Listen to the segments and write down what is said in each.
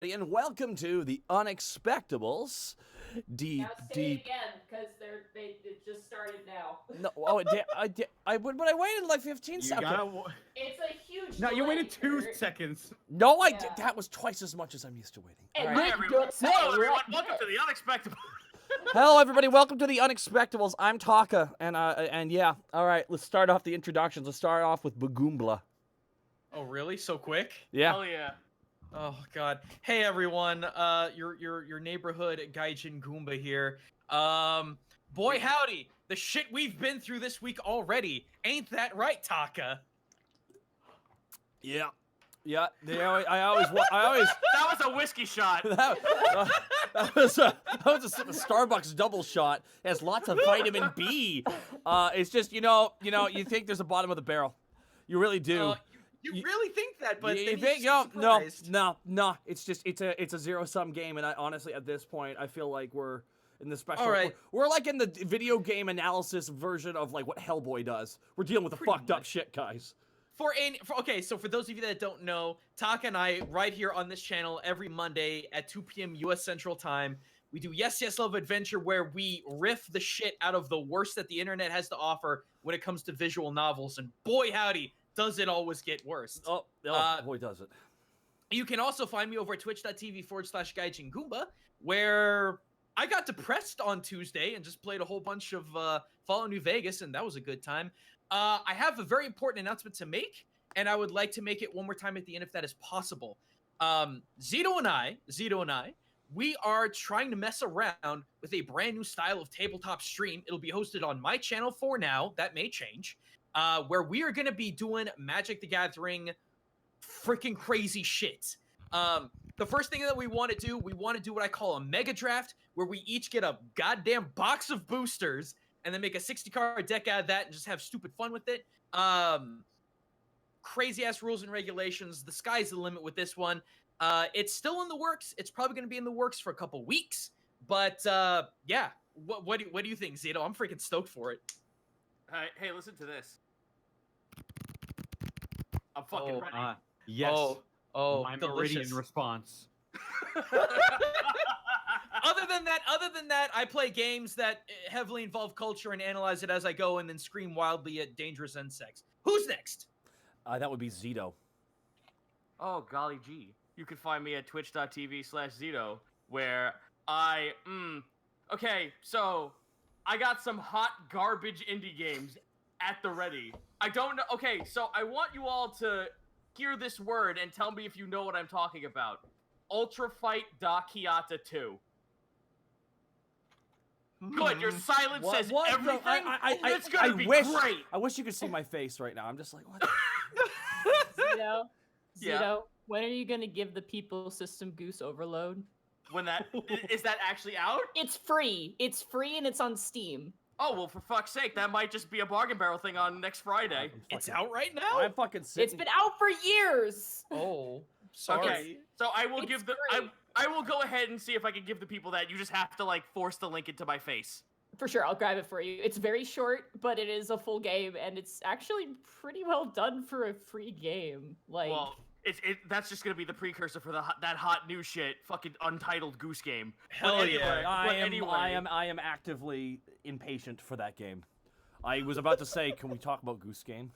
And welcome to the Unexpectables. Deep, Now say deep. it again, because it just started now. No, oh, but I waited like 15 You seconds. It's a huge. No, you waited delay 2 seconds. No, I Yeah. did. That was twice as much as I'm used to waiting. And All Nick, right. don't say Hello, it everyone. like Welcome to this. the Unexpectables. Hello, everybody. Welcome to the Unexpectables. I'm Taka, and yeah. All right, let's start off the introductions. Let's start off with Bagoombla. Oh, really? So quick? Yeah. Hell yeah. Oh God. Hey everyone. Your neighborhood Gaijin Goomba here. Boy howdy, the shit we've been through this week already. Ain't that right, Taka? Yeah. Yeah. I always. That was a whiskey shot. That was a Starbucks double shot. It has lots of vitamin B. It's just you think there's a bottom of the barrel. You really do. You really think that, but you then think you're surprised. no. It's just it's a zero-sum game, and I honestly at this point I feel like we're in the special. All right. We're like in the video game analysis version of like what Hellboy does. We're dealing with the Pretty fucked up much. shit, guys. Okay, so for those of you that don't know, Taka and I, right here on this channel, every Monday at 2 p.m. U.S. Central Time, we do Yes, Yes, Love Adventure, where we riff the shit out of the worst that the internet has to offer when it comes to visual novels, and boy howdy, does it always get worse. Oh boy, does it. You can also find me over at twitch.tv/Gaijin Goomba, where I got depressed on Tuesday and just played a whole bunch of Fallout New Vegas, and that was a good time. I have a very important announcement to make, and I would like to make it one more time at the end if that is possible. Zito and I, we are trying to mess around with a brand new style of tabletop stream. It'll be hosted on my channel for now. That may change. Where we are going to be doing Magic the Gathering freaking crazy shit. The first thing that we want to do what I call a mega draft, where we each get a goddamn box of boosters and then make a 60-card deck out of that and just have stupid fun with it. Crazy ass rules and regulations. The sky's the limit with this one. It's still in the works. It's probably going to be in the works for a couple weeks. But yeah, what do you think, Zito? I'm freaking stoked for it. Hey, listen to this. I'm fucking ready. Yes. Oh, my delicious. meridian response. Other than that, I play games that heavily involve culture and analyze it as I go, and then scream wildly at dangerous insects. Who's next? That would be Zito. Oh, golly gee. You can find me at twitch.tv/Zito, where Okay, so I got some hot garbage indie games at the ready. I don't know. Okay, so I want you all to hear this word and tell me if you know what I'm talking about. Ultra Fight Da Kiata 2. Good, your silence says everything. It's gonna be great. I wish you could see my face right now. I'm just like, what? Zito, Yeah. when are you gonna give the people System Goose Overload? When that is that actually out? It's free. It's free and it's on Steam. Oh well, for fuck's sake, that might just be a bargain barrel thing on next Friday. It's out right now. I'm fucking sitting. It's been out for years. Oh, sorry. Okay, so I will It's give the great. I will go ahead and see if I can give the people that. You just have to like force the link into my face. For sure, I'll grab it for you. It's very short, but it is a full game, and it's actually pretty well done for a free game. Like, Well, that's just gonna be the precursor for that hot new shit, fucking Untitled Goose Game. Hell But anyway, yeah. but anyway, I am actively impatient for that game. I was about to say, can we talk about Goose Game?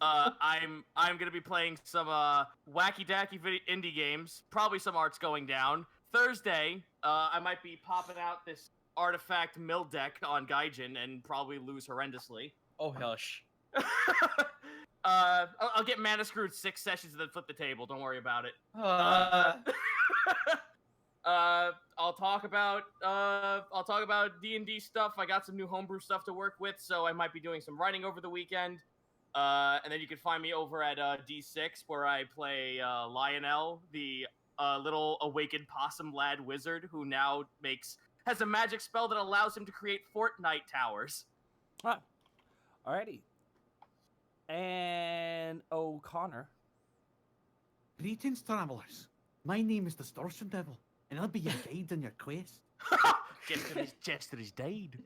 I'm gonna be playing some wacky dacky indie games. Probably some arts going down. Thursday, I might be popping out this artifact mill deck on Gaijin and probably lose horrendously. Oh hush. I'll get mana screwed 6 sessions and then flip the table. Don't worry about it. I'll talk about D&D stuff. I got some new homebrew stuff to work with, so I might be doing some writing over the weekend. And then you can find me over at D6, where I play Lionel, the little awakened possum lad wizard who now has a magic spell that allows him to create Fortnite towers. Ah, alrighty. And O'Connor. Greetings, travelers. My name is the Distortion Devil, and I'll be your guide on your quest. Jester is dead.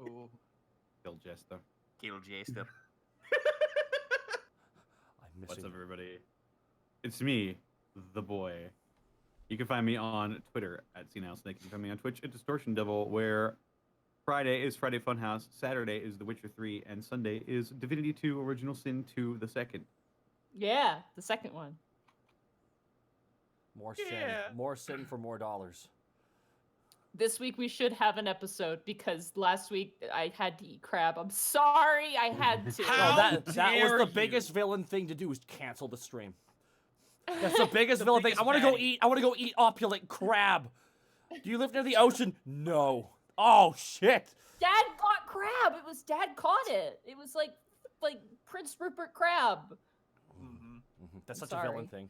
Ooh. Kill Jester. Kill Jester. I'm missing. What's up, everybody? It's me, the boy. You can find me on Twitter at @CNowSnake. You can find me on Twitch at Distortion Devil, where Friday is Friday Funhouse, Saturday is The Witcher 3, and Sunday is Divinity 2 Original Sin 2 the second. Yeah, the second one. More sin. Yeah. More sin for more dollars. This week we should have an episode because last week I had to eat crab. I'm sorry, I had to. How No, that was dare the you. biggest villain thing to do is cancel the stream. That's the biggest The villain thing. biggest I want to go baddie. eat. I want to go eat opulent crab. Do you live near the ocean? No. Oh shit. Dad got crab. It was Dad caught it. It was like Prince Rupert crab. That's I'm such a villain sorry. thing.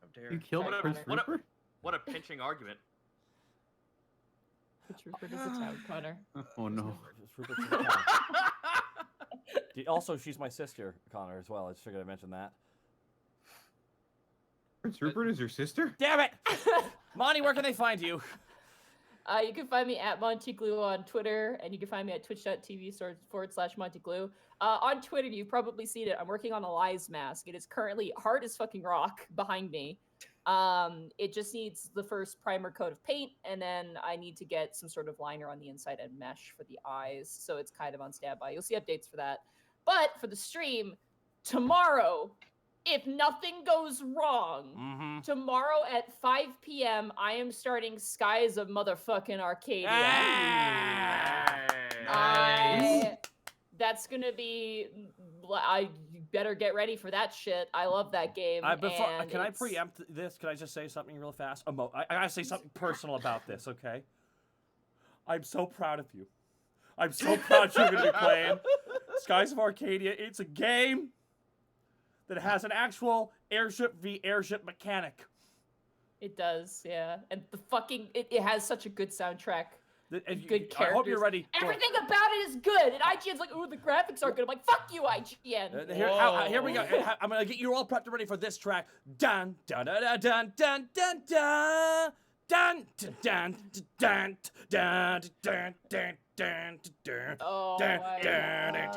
How dare You killed Sorry, Prince Connor. Rupert? What a pinching argument. Prince Rupert is a town, Connor. Oh no. It's Rupert's in the town. Also, she's my sister, Connor, as well. I just figured I'd mention that. Prince Rupert is your sister? Damn it! Monty, where can they find you? You can find me at MontyGlue on Twitter, and you can find me at twitch.tv/MontyGlue. On Twitter, you've probably seen it. I'm working on a Lies mask. It is currently hard as fucking rock behind me. It just needs the first primer coat of paint, and then I need to get some sort of liner on the inside and mesh for the eyes, so it's kind of on standby. You'll see updates for that. But for the stream, tomorrow, if nothing goes wrong, tomorrow at 5 p.m., I am starting Skies of Motherfucking Arcadia. That's gonna be. You better get ready for that shit. I love that game. Can I preempt this? Can I just say something real fast? I gotta say something personal about this, okay? I'm so proud of you. I'm so proud you're gonna be playing Skies of Arcadia. It's a game that has an actual airship v airship mechanic. It does, yeah. And the fucking it has such a good soundtrack. Good Good I hope you're characters. ready. Everything about it is good. And IGN's like, ooh, the graphics aren't good. I'm like, fuck you, IGN. Here we go. I'm gonna get you all prepped and ready for this track. Dun dun dun dun dun dun dun dun dun dun dun dun dun dun dun. Oh my God.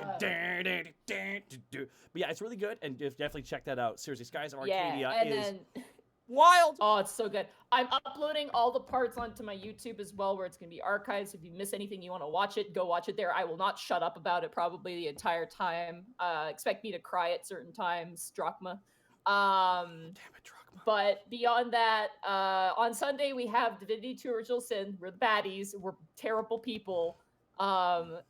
But yeah, it's really good, and definitely check that out. Seriously, Skies of Arcadia Yeah, and is then wild. oh, it's so good. I'm uploading all the parts onto my YouTube as well, where it's gonna be archived. If you miss anything, you want to watch it, go watch it there. I will not shut up about it probably the entire time. Expect me to cry at certain times, drachma. Damn it, Drachma. But beyond that, on Sunday we have Divinity 2 Original Sin. We're the baddies. We're terrible people. The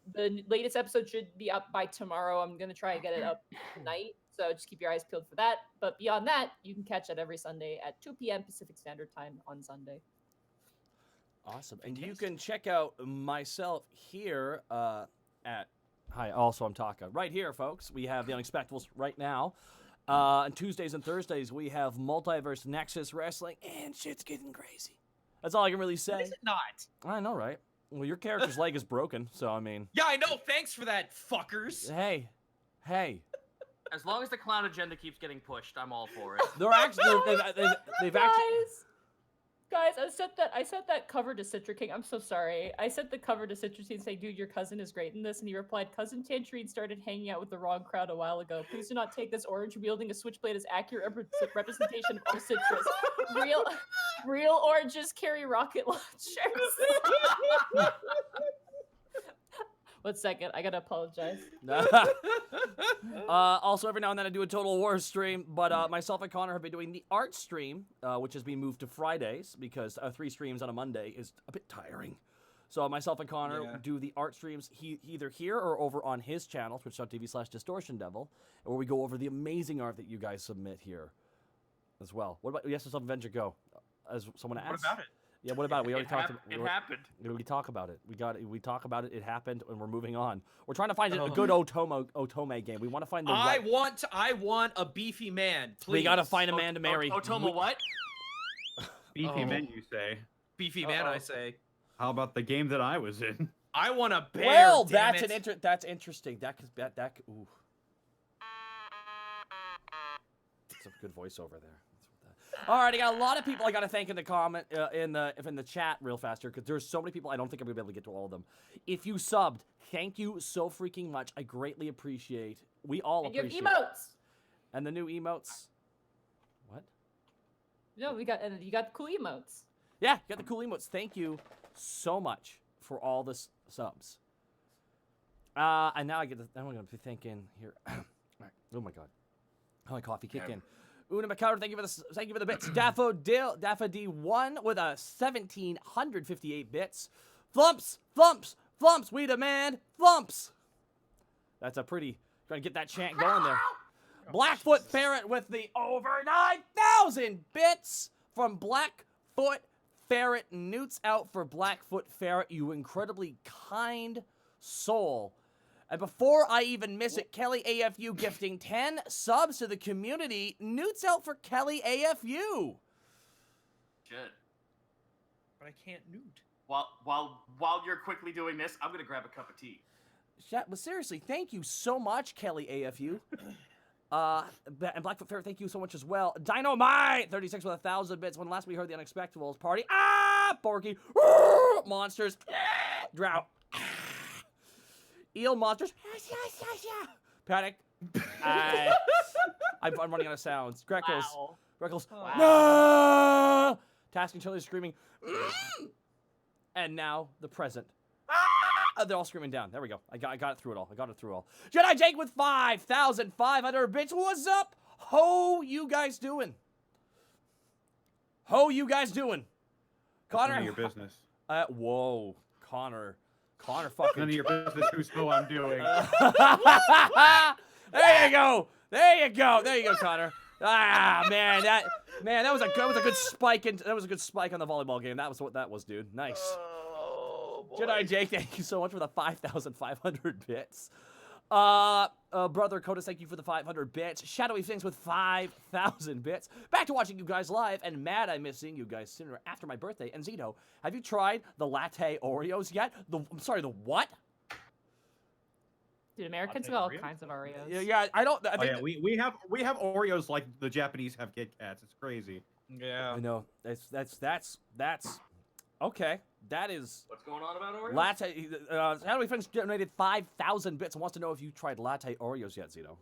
latest episode should be up by tomorrow. I'm gonna try and get it up tonight, so just keep your eyes peeled for that. But beyond that, you can catch it every Sunday at 2 p.m. Pacific Standard Time on Sunday. Awesome. And you can check out myself here at Hi, also I'm Taka. Right here, folks. We have the Unexpectables right now. On Tuesdays and Thursdays, we have Multiverse Nexus Wrestling, and shit's getting crazy. That's all I can really say. Is it not? I know, right? Well, your character's leg is broken, so I mean, Yeah, I know. Thanks for that, fuckers. hey. As long as the clown agenda keeps getting pushed, I'm all for it. They're actually they've actually. Guys, I sent that cover to Citra King. I'm so sorry. I sent the cover to Citra King saying, dude, your cousin is great in this. And he replied, Cousin Tangerine started hanging out with the wrong crowd a while ago. Please do not take this orange wielding a switchblade as accurate representation of all citrus. Real oranges carry rocket launchers. 1 second, I gotta apologize. Also, every now and then I do a Total War stream, but myself and Connor have been doing the art stream, which has been moved to Fridays because 3 streams on a Monday is a bit tiring. So myself and Connor do the art streams either here or over on his channel, twitch.tv/DistortionDevil, where we go over the amazing art that you guys submit here as well. What about Yes, Self Avenger Go? As someone asked. What about it? Yeah, what about it? We already talked about It happened. We talk about it. We talk about it. It happened, and we're moving on. We're trying to find a good Otome game. We want to find the I right. want a beefy man. Please. We gotta find a man to marry. Otoma what? Beefy men, you say. Beefy man, I say. How about the game that I was in? I want a bear. Well, damn that's it. that's interesting. Ooh. That's a good voiceover there. All right, I got a lot of people I got to thank in the comment in the chat real faster because there's so many people I don't think I'm gonna be able to get to all of them. If you subbed, thank you so freaking much. I greatly appreciate. We all And your appreciate. emotes. And the new emotes. No, you got the cool emotes. Yeah, you got the cool emotes. Thank you so much for all the subs. And now I'm going to be thinking here. All right. Oh my God. How my coffee kick in. Una Macabre, thank you for the bits. Daffodil 1 with a 1,758 bits. Flumps, we demand flumps. That's a pretty, trying to get that chant going there. Blackfoot Ferret with the over 9,000 bits from Blackfoot Ferret. Newts out for Blackfoot Ferret, you incredibly kind soul. And before I even miss it, Kelly AFU gifting 10 subs to the community. Newts out for Kelly AFU. Shit. But I can't newt. While you're quickly doing this, I'm gonna grab a cup of tea. But seriously, thank you so much, Kelly AFU. And Blackfoot Ferret, thank you so much as well. Dynamite 36 with 1,000 bits. When last we heard the Unexpectables party. Borky. Monsters. Drow. Eel monsters. Panic. I'm running out of sounds. Greckles. Wow. Greckles. Wow. No! Task and Chili screaming. And now the present. They're all screaming down. There we go. I got it through it all. Jedi Jake with 5,500 bits. What's up? How you guys doing? Connor. None of your business. Whoa. Connor fucking. None of your business who know what I'm doing. There you go, Connor. Man, that was a good spike on the volleyball game. That was what that was, dude. Nice. Oh, boy. Jedi Jake, thank you so much for the 5,500 bits. Brother Codas, thank you for the 500 bits. Shadowy Things with 5,000 bits. Back to watching you guys live, and mad I miss seeing you guys sooner after my birthday. And Zito, have you tried the latte Oreos yet? The what? Dude, Americans have all kinds of Oreos. Yeah, I think we have Oreos like the Japanese have Kit Kats. It's crazy. Yeah. I know. That's okay. That is What's going on about Oreos? latte. Shadowy Things donated 5,000 bits and wants to know if you tried latte Oreos yet, Zito.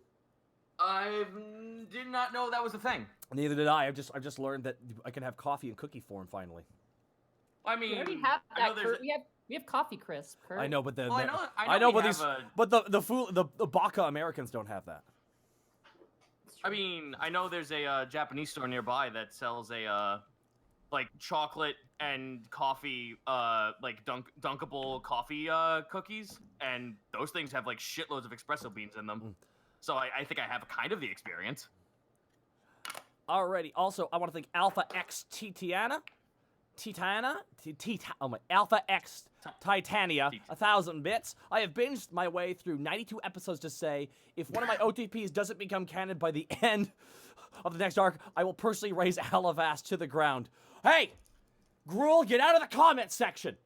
I did not know that was a thing. Neither did I. I've just learned that I can have coffee in cookie form finally. I mean, We already have I know that. there's. We have coffee crisp. Kurt. I know, but the Well, I know, we but have the Baka Americans don't have that. I mean, I know there's a Japanese store nearby that sells a like chocolate and coffee, like dunkable coffee cookies, and those things have like shitloads of espresso beans in them. So I think I have kind of the experience. Alrighty. Also, I want to thank Alpha X Alpha X Titania, 1,000 bits. I have binged my way through 92 episodes to say, if one of my OTPs doesn't become canon by the end of the next arc, I will personally raise Alivast to the ground. Hey! Gruel, get out of the comment section!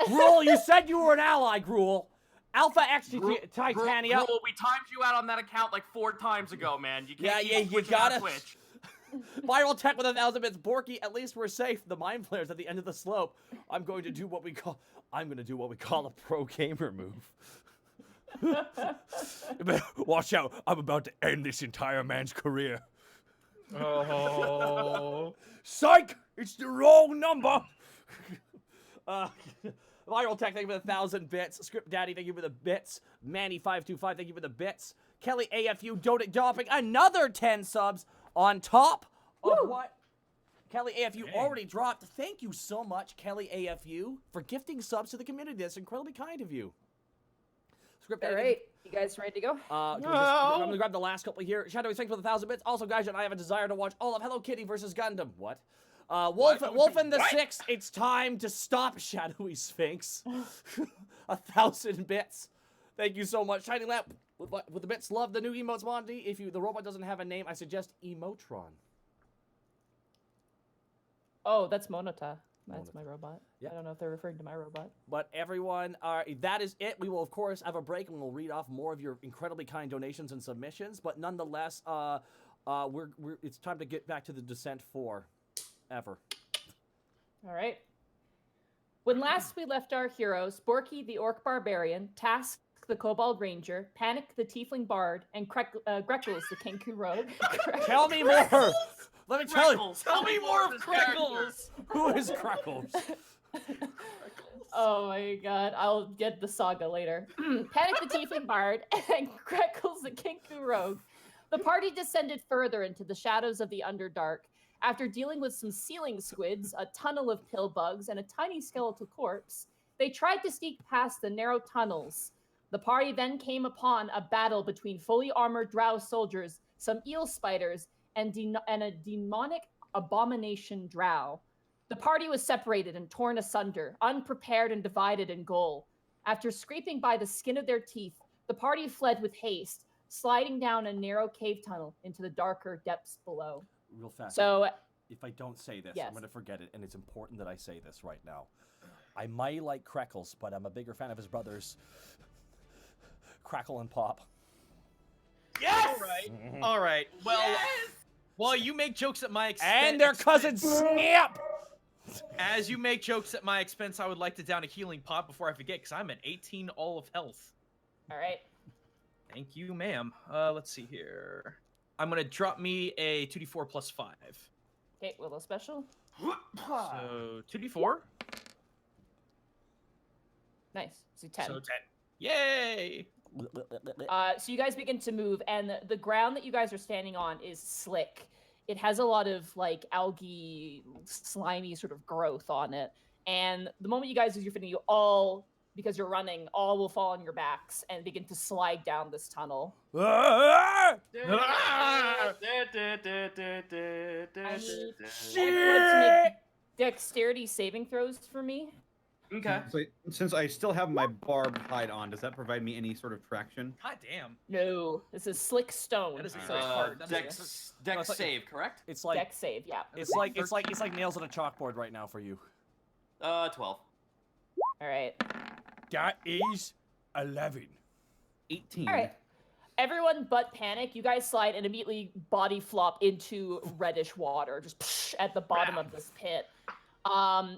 Gruel, you said you were an ally, Gruel! Alpha X Titania. Gruel, we timed you out on that account like 4 times ago, man. You can't keep you switching on gotta. Twitch. Viral Tech with 1,000 bits. Borky, at least we're safe. The mind flares at the end of the slope. I'm going to do what we call a pro gamer move. Watch out! I'm about to end this entire man's career. Oh. Psych! It's the wrong number. Viral Tech, thank you for the 1,000 bits. Script Daddy, thank you for the bits. Manny525, thank you for the bits. Kelly AFU, dropping another 10 subs on top of what Kelly AFU already dropped. Thank you so much, Kelly AFU, for gifting subs to the community. That's incredibly kind of you. Script All Daddy, right, you guys ready to go? I'm gonna grab the last couple here. Shadowy Sphinx with 1,000 bits. Also, guys, I have a desire to watch all of Hello Kitty versus Gundam. What? Wolf and the Six. It's time to stop, Shadowy Sphinx. 1,000 bits. Thank you so much, Shining Lamp with the bits. Love the new emotes, Monty. If the robot doesn't have a name, I suggest Emotron. Oh, that's Monota. That's my robot. Yeah. I don't know if they're referring to my robot. But everyone, that is it. We will, of course, have a break, and we'll read off more of your incredibly kind donations and submissions. But nonetheless, it's time to get back to the Descent 4. Ever. All right. When last we left our heroes, Borky the Orc Barbarian, Task the Kobold Ranger, Panic the Tiefling Bard, and Greckles the Kenku Rogue. Tell me more! Let me tell you. Greckles. Tell me more of his character. Greckles. Who is Greckles? Oh my god, I'll get the saga later. Panic the Tiefling Bard and Greckles the Kenku Rogue. The party descended further into the shadows of the Underdark. After dealing with some ceiling squids, a tunnel of pill bugs, and a tiny skeletal corpse, they tried to sneak past the narrow tunnels. The party then came upon a battle between fully armored drow soldiers, some eel spiders, and a demonic abomination drow. The party was separated and torn asunder, unprepared and divided in goal. After scraping by the skin of their teeth, the party fled with haste, sliding down a narrow cave tunnel into the darker depths below. Real fast. So, if I don't say this, yes. I'm going to forget it, and it's important that I say this right now. I might like Greckles, but I'm a bigger fan of his brothers, Crackle and Pop. Yes! All right. Well, while you make jokes at my expense... And their cousin Snap! As you make jokes at my expense, I would like to down a healing pot before I forget, because I'm at 18 all of health. all right. Thank you, ma'am. Let's see here. I'm going to drop me a 2d4 plus 5. Okay, Willow special. So, 2d4. Nice. So 10. So 10. Yay! So you guys begin to move, and the ground that you guys are standing on is slick. It has a lot of like algae, slimy sort of growth on it. And the moment you guys use your footing, you all, because you're running, all will fall on your backs and begin to slide down this tunnel. I need everyone to make dexterity saving throws for me. Okay. So, since I still have my barbed hide on, does that provide me any sort of traction? God damn. No, this is slick stone. That is so a it's hard. Dex No, it's like- save, correct? It's like Dex save, yeah. it's like nails on a chalkboard right now for you. 12. All right. That is 11. 18. All right. Everyone but Panic, you guys slide and immediately body flop into reddish water, just at the bottom of this pit.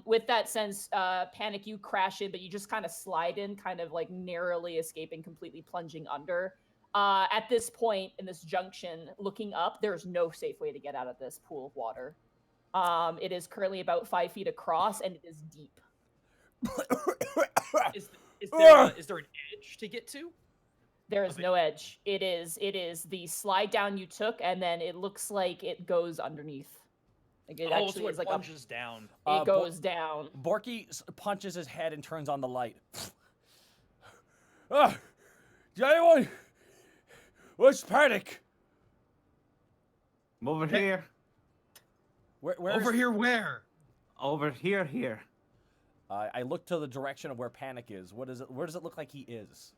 With that sense, Panic, you crash in, but you just kind of slide in, kind of like narrowly escaping, completely plunging under. At this point in this junction, looking up, there's no safe way to get out of this pool of water. It is currently about 5 feet across, and it is deep. Is there an edge to get to? There is no edge. It is the slide down you took, and then it looks like it goes underneath. Like it actually so is it like plunges down. it goes down. Borky punches his head and turns on the light. Did anyone? Where's Panic? I'm over here. Where's... Over here where? Over here. I look to the direction of where Panic is. Where does it look like he is?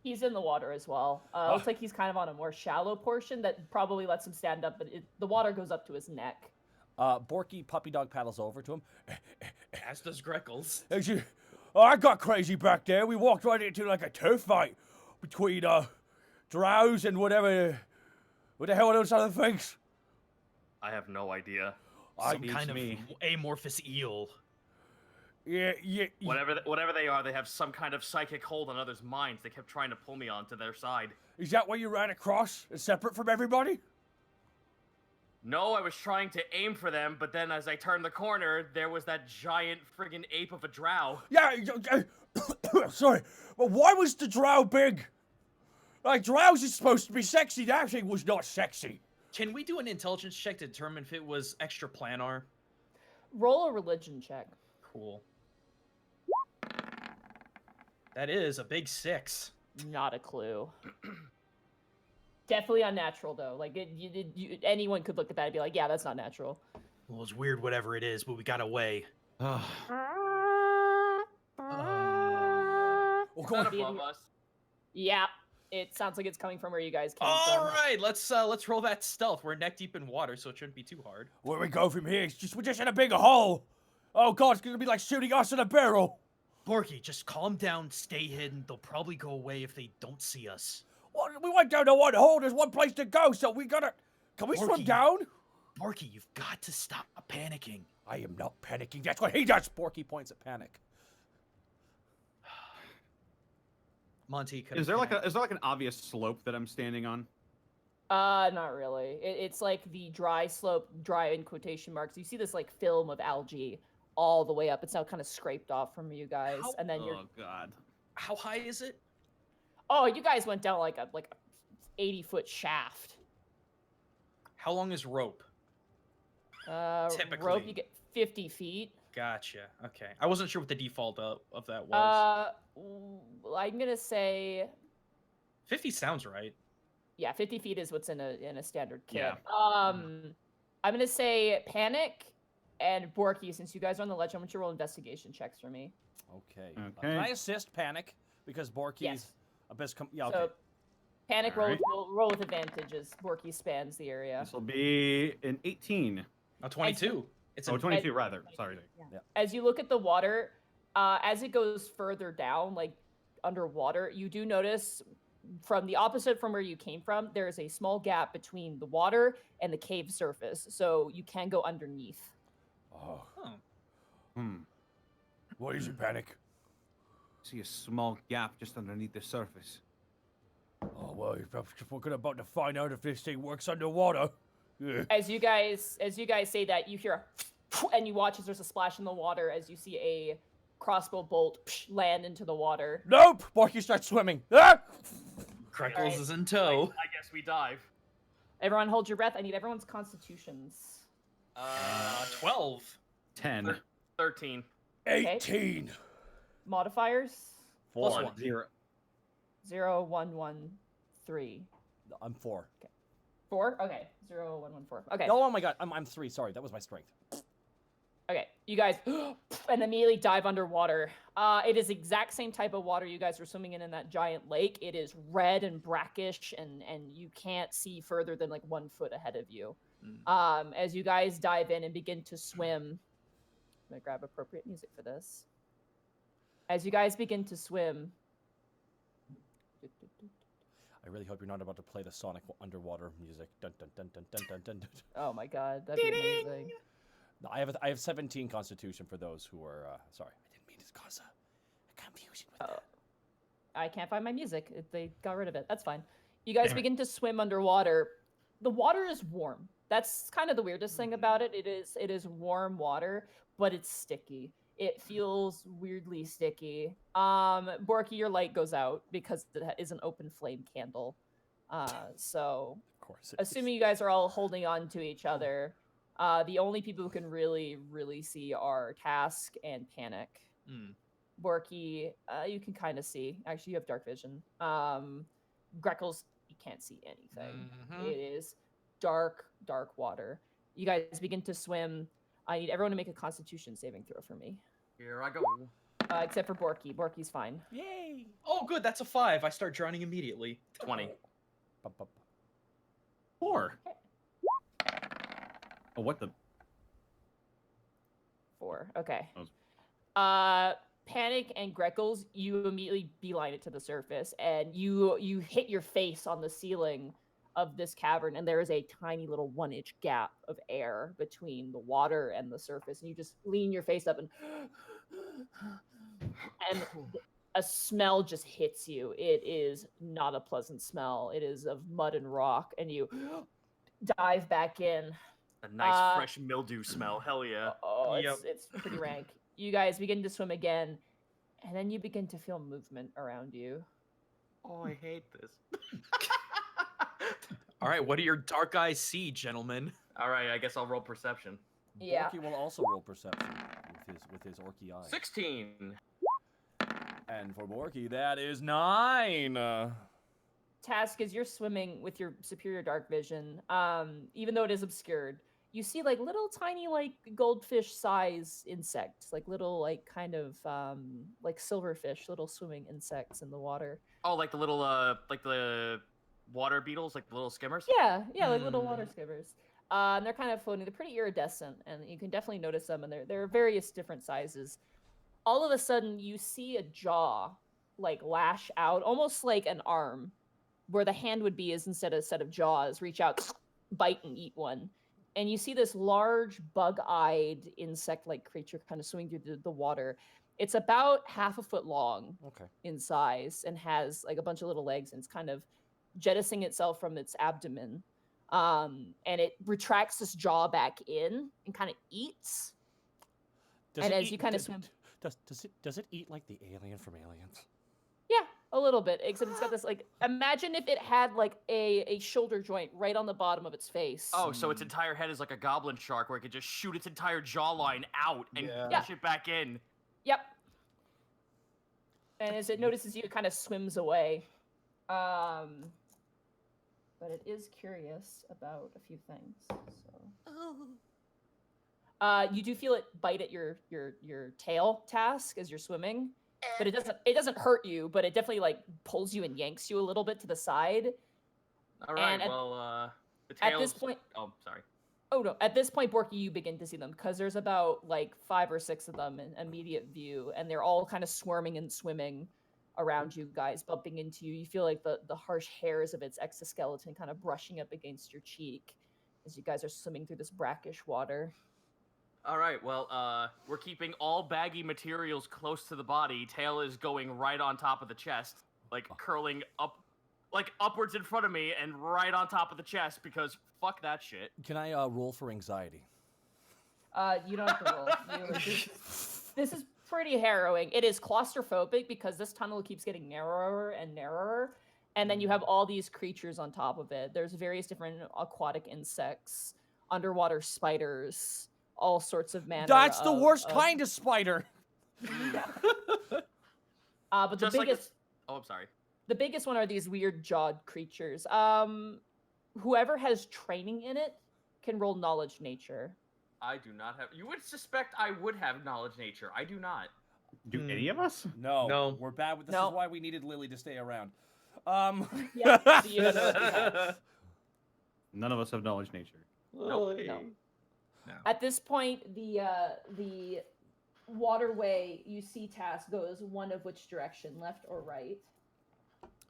He's in the water as well. Looks like he's kind of on a more shallow portion that probably lets him stand up, but the water goes up to his neck. Borky puppy dog paddles over to him. As does Greckles. I got crazy back there. We walked right into like a turf fight between drows and whatever. What the hell are those other things? I have no idea. Some kind of amorphous eel. Yeah. Whatever they are, they have some kind of psychic hold on others' minds. They kept trying to pull me onto their side. Is that why you ran across, separate from everybody? No, I was trying to aim for them, but then as I turned the corner, there was that giant friggin' ape of a drow. Yeah. Sorry, but why was the drow big? Like drows is supposed to be sexy. That thing was not sexy. Can we do an intelligence check to determine if it was extra planar? Roll a religion check. Cool. That is a big 6. Not a clue. Definitely unnatural though. Like anyone could look at that and be like, "Yeah, that's not natural." Well, it's weird, whatever it is, but we got away. Oh, It's come on. not above us. Yeah, it sounds like it's coming from where you guys came All from. right, let's roll that stealth. We're neck deep in water, so it shouldn't be too hard. Where we go from here? We're just in a big hole. Oh God, it's gonna be like shooting us in a barrel. Borky, just calm down, stay hidden. They'll probably go away if they don't see us. Well, we went down to one hole. There's one place to go, so we gotta. Can we swim Borky. down? Borky, you've got to stop panicking. I am not panicking. That's what he does. Borky points at Panic. Monty, Is there like an obvious slope that I'm standing on? Not really. It's like the dry slope, dry in quotation marks. You see this like film of algae all the way up. It's now kind of scraped off from you guys, How- and then you're. Oh God. How high is it? Oh, you guys went down like a 80-foot shaft. How long is rope? Rope Typically. you get 50 feet. Gotcha. Okay. I wasn't sure what the default of that was. I'm gonna say 50 sounds right. yeah, 50 feet is what's in a standard kit. Yeah. I'm gonna say Panic and Borky, since you guys are on the ledge, I want you to roll investigation checks for me. Okay. Okay. Can I assist Panic? Because Borky's Yes. a bit... Yeah, okay. So Panic All right. roll with advantage as Borky spans the area. This will be an 18. A 22. It's Oh, an 22 rather. Sorry. As you look at the water, as it goes further down, like underwater, you do notice from the opposite from where you came from, there is a small gap between the water and the cave surface, so you can go underneath. Oh. Oh. What is it, Panic? See a small gap just underneath the surface. Oh, well, we're about to find out if this thing works underwater. Yeah. As you guys say that, you hear and you watch as there's a splash in the water as you see a crossbow bolt land into the water. Nope! Borky starts swimming. Ah! Greckles Alright. is in tow. I guess we dive. Everyone hold your breath. I need everyone's constitutions. 12. 10. 13. 18. Modifiers? Plus 4. one. 0. 0, 1, 1, 3. I'm 4. 4? Okay. 0, 1, 1, 4. Okay. Oh my god, I'm 3. Sorry, that was my strength. Okay. You guys and immediately dive underwater. It is exact same type of water you guys were swimming in that giant lake. It is red and brackish and you can't see further than like 1 foot ahead of you. As you guys dive in and begin to swim, I'm gonna grab appropriate music for this. As you guys begin to swim, I really hope you're not about to play the Sonic underwater music. Dun dun dun dun dun dun dun. Dun. oh my god, that'd be amazing. No, I have 17 Constitution for those who are sorry. I didn't mean to cause a confusion with that. I can't find my music. They got rid of it. That's fine. You guys begin to swim underwater. The water is warm. That's kind of the weirdest thing about it. It is warm water, but it's sticky. It feels weirdly sticky. Borky, your light goes out because it is an open flame candle. So Of course. assuming you guys are all holding on to each other, the only people who can really see are Task and Panic. Borky, you can kind of see. Actually, you have dark vision. Greckles, you can't see anything. It is dark water. You guys begin to swim. I need everyone to make a Constitution saving throw for me. Here I go. Except for Borky. Borky's fine. Yay! Oh, good. That's a 5. I start drowning immediately. 20. 4. Oh, what the? 4. Okay. Oh. Panic and Greckles, you immediately beeline it to the surface, and you hit your face on the ceiling of this cavern, and there is a tiny little 1-inch gap of air between the water and the surface, and you just lean your face up and a smell just hits you. It is not a pleasant smell. It is of mud and rock, and you dive back in. A nice fresh mildew smell. Hell yeah. Oh, Yep. it's pretty rank. You guys begin to swim again, and then you begin to feel movement around you. Oh, I hate this. All right, what do your dark eyes see, gentlemen? All right, I guess I'll roll perception. Yeah. Borky will also roll perception with his orky eye. 16. And for Borky, that is 9. Task, as you're swimming with your superior dark vision, even though it is obscured, you see like little tiny like goldfish size insects, like little like kind of like silverfish, little swimming insects in the water. Oh, like the little like the water beetles, like the little skimmers. Yeah, like little water skimmers. And they're kind of floating. They're pretty iridescent, and you can definitely notice them. And they're various different sizes. All of a sudden, you see a jaw like lash out, almost like an arm, where the hand would be is instead of a set of jaws, reach out, bite, and eat one. And you see this large bug-eyed insect-like creature kind of swimming through the water. It's about half a foot long Okay. in size and has like a bunch of little legs, and it's kind of jettisoning itself from its abdomen. And it retracts its jaw back in and kind of eats. Does And it as eat- you kind of d- swim, does it eat like the alien from Aliens? yeah, a little bit. Except it's got this like, imagine if it had like a shoulder joint right on the bottom of its face. Oh, so its entire head is like a goblin shark where it could just shoot its entire jawline out and Yeah. push it back in. Yep. And as it notices you, it kind of swims away. But it is curious about a few things. So. You do feel it bite at your tail, Task, as you're swimming, but it doesn't hurt you, but it definitely like pulls you and yanks you a little bit to the side. All right, And at- the tails... At this point, Oh, sorry. oh no, at this point, Borky, you begin to see them because there's about like 5 or 6 of them in immediate view, and they're all kind of swarming and swimming around you guys, bumping into you. You feel like the harsh hairs of its exoskeleton kind of brushing up against your cheek as you guys are swimming through this brackish water. All right, well, we're keeping all baggy materials close to the body. Tail is going right on top of the chest, like curling up, like upwards in front of me and right on top of the chest because fuck that shit. Can I roll for anxiety? You don't have to roll. This is pretty harrowing. It is claustrophobic because this tunnel keeps getting narrower and narrower, and then you have all these creatures on top of it. There's various different aquatic insects, underwater spiders, all sorts of manner. That's the worst kind of spider. But the Just like biggest, Oh, I'm sorry. the biggest one are these weird jawed creatures. Whoever has training in it can roll knowledge nature. I do not have... You would suspect I would have knowledge nature. I do not. Do any of us? No, No. we're bad with this. No. Is why we needed Lily to stay around. Yeah, so you don't know what you have. None of us have knowledge nature. No. At this point, the waterway you see Task goes one of which direction, left or right?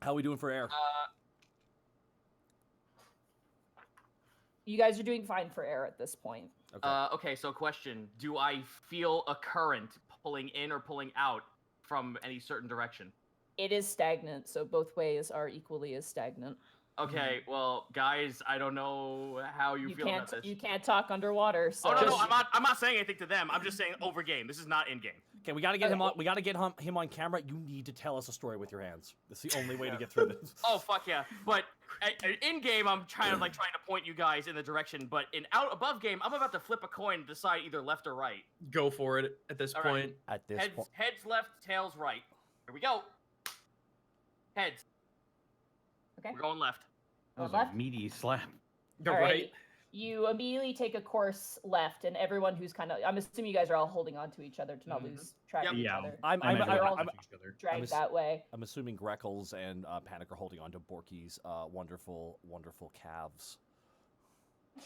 How are we doing for air? You guys are doing fine for air at this point. Okay. Okay, so question. Do I feel a current pulling in or pulling out from any certain direction? It is stagnant, so both ways are equally as stagnant. Okay, well, guys, I don't know how you feel about this. You can't talk underwater. So Oh no, I'm not saying anything to them. I'm just saying over game. This is not in game. Okay, we gotta get him on. We gotta get him on camera. You need to tell us a story with your hands. That's the only way to get through this. Oh fuck yeah! But in game, I'm trying to point you guys in the direction. But in out above game, I'm about to flip a coin to decide either left or right. Go for it at this All point. right. At this point, Heads left, tails right. Here we go. Heads. Okay. We're going left. That was Left? a meaty slap. Go All right. You immediately take a course left, and everyone who's kind of, I'm assuming you guys are all holding on to each other to not lose track of each Yeah. other. I'm I'm Dragged that way. I'm assuming Greckles and Panic are holding on to Borky's wonderful calves.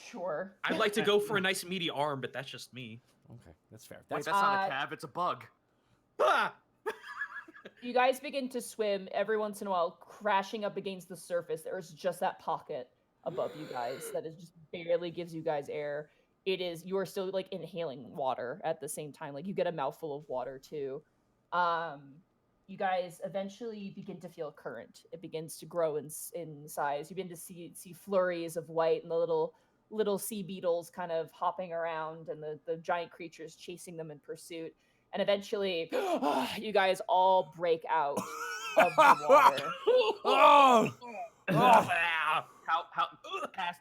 Sure. I'd like to go for a nice meaty arm, but that's just me. Okay, that's fair. Wait, That's that's not a calf. It's a bug. Ah! You guys begin to swim every once in a while, crashing up against the surface. There's just that pocket above you guys that is just barely gives you guys air. You are still like inhaling water at the same time. Like you get a mouthful of water too. You guys eventually begin to feel current. It begins to grow in size. You begin to see flurries of white and the little sea beetles kind of hopping around and the giant creatures chasing them in pursuit. And eventually, you guys all break out of the water. Oh! How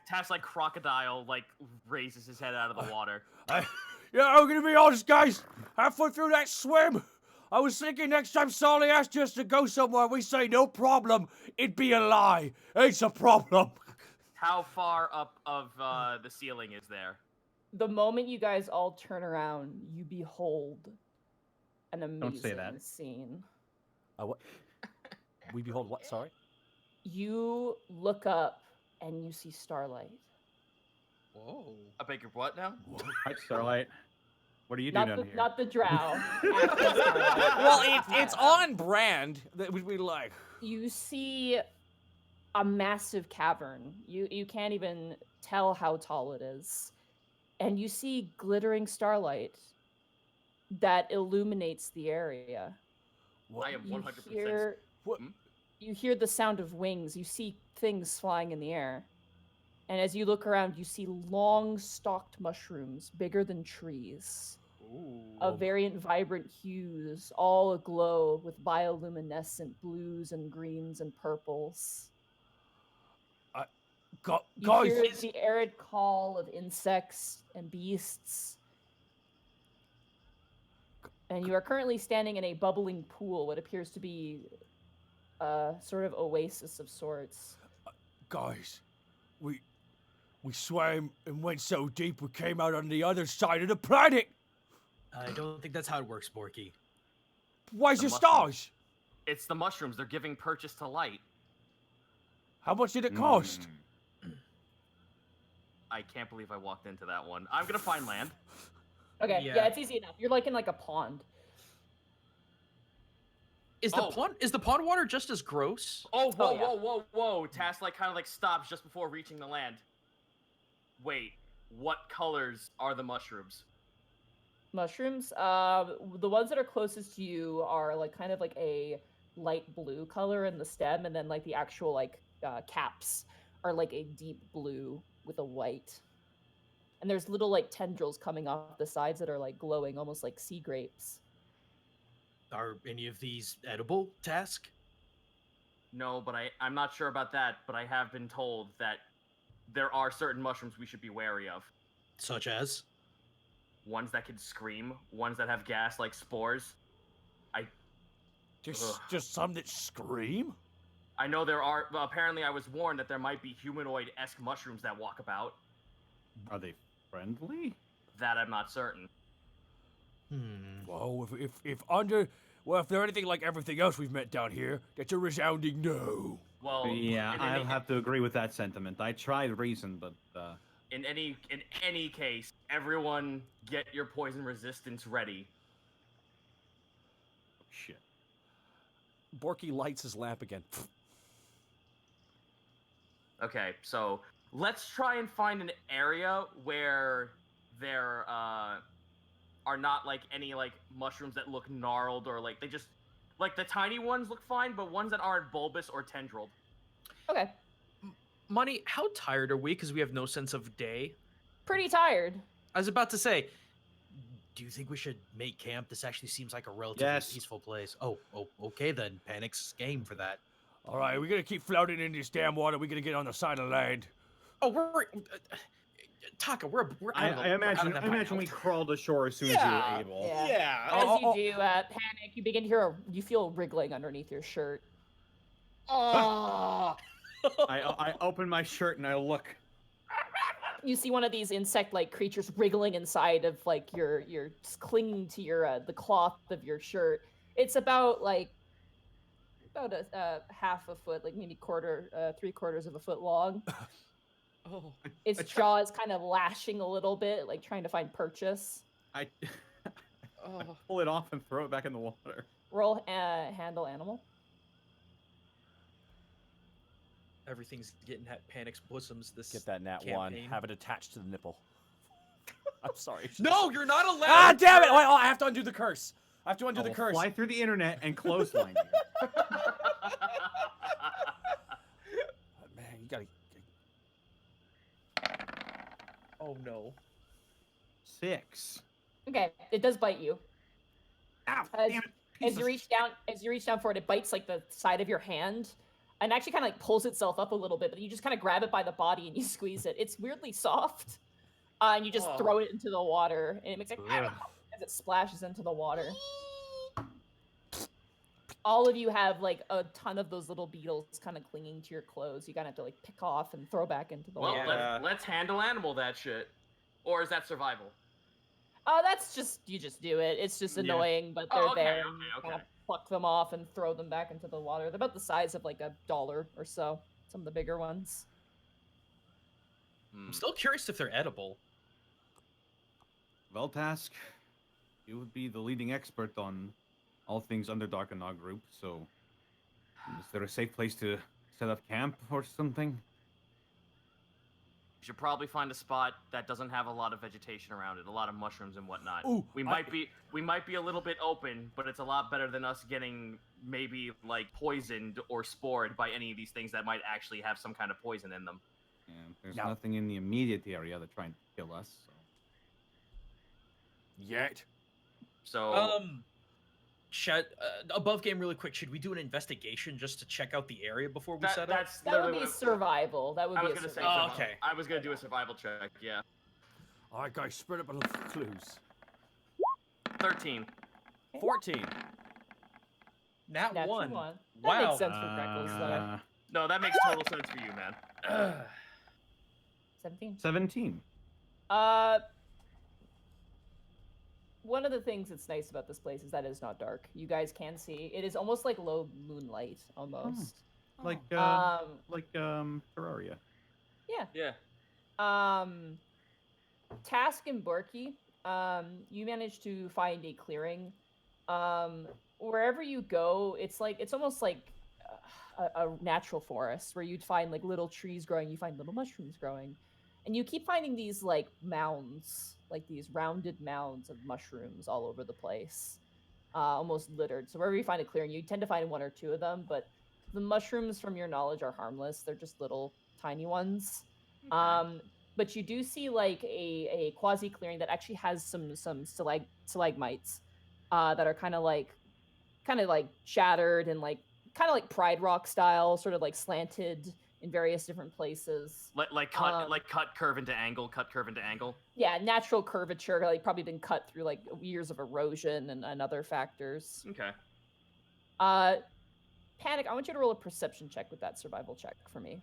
Task like crocodile like raises his head out of the water. Yeah, I'm gonna be honest, guys. Halfway through that swim, I was thinking next time Solly asked us to go somewhere, we say no problem. It'd be a lie. It's a problem. How far up of the ceiling is there? The moment you guys all turn around, you behold an amazing say that. scene. What? We behold what? Sorry? You look up and you see starlight. Whoa. I beg your what now? Hi, Starlight. What are you Not doing the, down here? not the drow. actual starlight. Well, it's on brand. That we like. You see a massive cavern. You can't even tell how tall it is. And you see glittering starlight that illuminates the area. What? I am You 100%. hear, What? You hear the sound of wings. You see things flying in the air. And as you look around, you see long stalked mushrooms, bigger than trees, of variant vibrant hues, all aglow with bioluminescent blues and greens and purples. You Guys, hear the arid call of insects and beasts. And you are currently standing in a bubbling pool, what appears to be a sort of oasis of sorts. guys, we swam and went so deep we came out on the other side of the planet. I don't think that's how it works, Borky. Why's The your mushrooms. stars? It's the mushrooms. They're giving purchase to light. How much did it cost? I can't believe I walked into that one. I'm gonna find land. Okay, Yeah. yeah, it's easy enough. You're like in like a pond. Is the pond water just as gross? Oh, whoa, Oh, yeah. whoa. Task kind of stops just before reaching the land. Wait, what colors are the mushrooms? Mushrooms, the ones that are closest to you are like kind of like a light blue color in the stem, and then like the actual like caps are like a deep blue with a white. And there's little like tendrils coming off the sides that are like glowing, almost like sea grapes. Are any of these edible, Task? No, but I'm not sure about that, but I have been told that there are certain mushrooms we should be wary of. Such as? Ones that can scream, ones that have gas like spores. Just some that scream? I know there are, well, apparently I was warned that there might be humanoid-esque mushrooms that walk about. Are they friendly? That I'm not certain. Whoa, if they're anything like everything else we've met down here, that's a resounding no. Well, Yeah, in I'll any- have to agree with that sentiment. I tried reason, but In any case, everyone get your poison resistance ready. shit. Borky lights his lamp again. Okay, so let's try and find an area where there are not like any like mushrooms that look gnarled, or like they just like the tiny ones look fine, but ones that aren't bulbous or tendrilled. Okay, Money, how tired are we? Because we have no sense of day. pretty tired. I was about to say, do you think we should make camp? This actually seems like a relatively Yes. peaceful place. Oh, okay then. Panic's game for that. All right, we're gonna keep floating in this damn water. We're gonna get on the side of land. Oh, we're Taka. We're I out of the, we're out imagine of that we biome. crawled ashore as soon as you were able. Yeah. As Oh, you do, Panic, you begin to hear you feel wriggling underneath your shirt. Oh. I open my shirt and I look. You see one of these insect-like creatures wriggling inside of like your clinging to your the cloth of your shirt. It's about a half a foot, like maybe three quarters of a foot long. Oh. Its jaw is kind of lashing a little bit, like trying to find purchase. I Oh. pull it off and throw it back in the water. Roll handle animal. Everything's getting at Panic's bosoms. This Get that nat one. campaign. Have it attached to the nipple. I'm sorry. No, you're not allowed. Ah, damn it! Wait, I have to undo the curse. I have to undo I the will curse. fly through the internet and clothesline you. Man, you gotta. Oh no. 6. Okay, it does bite you. Ow! As- Damn it! As piece you of reach down for it, it bites like the side of your hand, and actually kind of like pulls itself up a little bit. But you just kind of grab it by the body and you squeeze it. It's weirdly soft, and you just Oh. throw it into the water, and it makes like Ugh. as it splashes into the water. All of you have like a ton of those little beetles kind of clinging to your clothes. You kind of have to like pick off and throw back into the Well, water. let's handle animal that shit. Or is that survival? Oh, that's just you just do it. It's just Yeah. annoying, but Oh, they're okay, there. okay, and you okay. Kind of pluck them off and throw them back into the water. They're about the size of like $1 or so. Some of the bigger ones. I'm still curious if they're edible. Well, Task, you would be the leading expert on all things Underdark in our group, so is there a safe place to set up camp or something? should probably find a spot that doesn't have a lot of vegetation around it, a lot of mushrooms and whatnot. Ooh, we might be a little bit open, but it's a lot better than us getting maybe like poisoned or spored by any of these things that might actually have some kind of poison in them. Yeah, there's nothing in the immediate area that's trying to kill us. So. Yet. So above game really quick. Should we do an investigation just to check out the area before we set up? That would be survival. That would be a survival. Oh, okay. I was gonna do a survival check. Yeah. All right, guys, spread up a little clues. 13. 14. Nat Natural 1. That Wow. makes sense for Greckles, though. No, that makes total sense for you, man. 17. 17. One of the things that's nice about this place is that it's not dark. You guys can see. It is almost like low moonlight, almost. Like Terraria. Yeah. Yeah. Task and Borky, you managed to find a clearing. Wherever you go, it's almost like a natural forest where you'd find like little trees growing. You find little mushrooms growing, and you keep finding these like mounds, like these rounded mounds of mushrooms all over the place, almost littered. So wherever you find a clearing, you tend to find one or two of them. But the mushrooms, from your knowledge, are harmless. They're just little tiny ones. Okay. But you do see like a quasi clearing that actually has some stalagmites that are kind of like shattered and kind of like Pride Rock style, sort of like slanted in various different places. Like cut curve into angle. Yeah, natural curvature, like probably been cut through like years of erosion and other factors. Okay. Panic, I want you to roll a perception check with that survival check for me.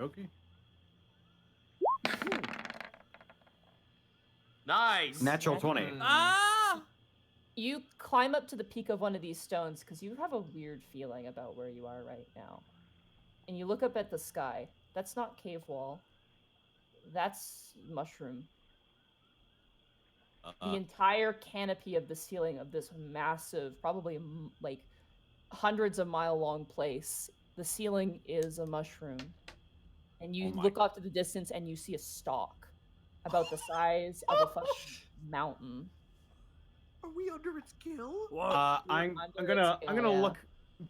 Okay. Nice. Natural 20. Ah! You climb up to the peak of one of these stones because you have a weird feeling about where you are right now. And you look up at the sky. That's not cave wall. That's mushroom. The entire canopy of the ceiling of this massive, probably like hundreds of mile long place, the ceiling is a mushroom. And you look off to the distance and you see a stalk about the size of a fucking mountain. Are we under its kill? I'm gonna look.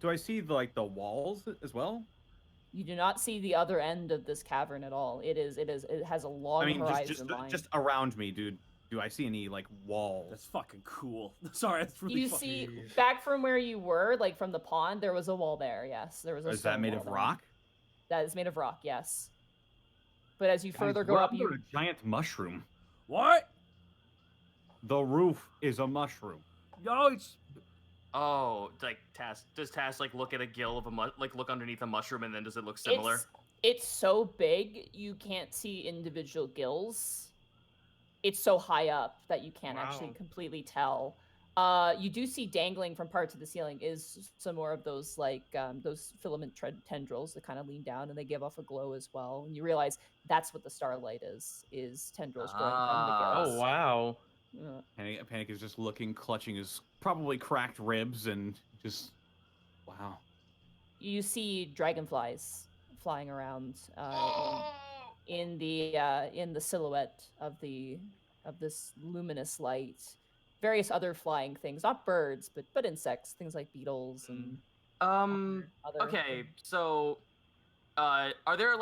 Do I see the walls as well? You do not see the other end of this cavern at all. It has a long horizon line. just around me, dude. Do I see any walls? That's fucking cool. Sorry, that's really You fucking see, back from where you were, like from the pond, there was a wall there. Yes, there was a. Is that made of rock? That is made of rock. Yes. But as you further go up, a giant mushroom. What? The roof is a mushroom. No, it's. Oh, does Task look at a gill of look underneath a mushroom, and then does it look similar? It's so big you can't see individual gills. It's so high up that you can't actually completely tell. You do see dangling from parts of the ceiling is some more of those those filament tendrils that kind of lean down and they give off a glow as well. And you realize that's what the starlight is tendrils growing from the gills. Oh wow. Panic is just looking, clutching his probably cracked ribs, and just wow. You see dragonflies flying around in the silhouette of this luminous light. Various other flying things, not birds, but insects, things like beetles and other Okay, so are there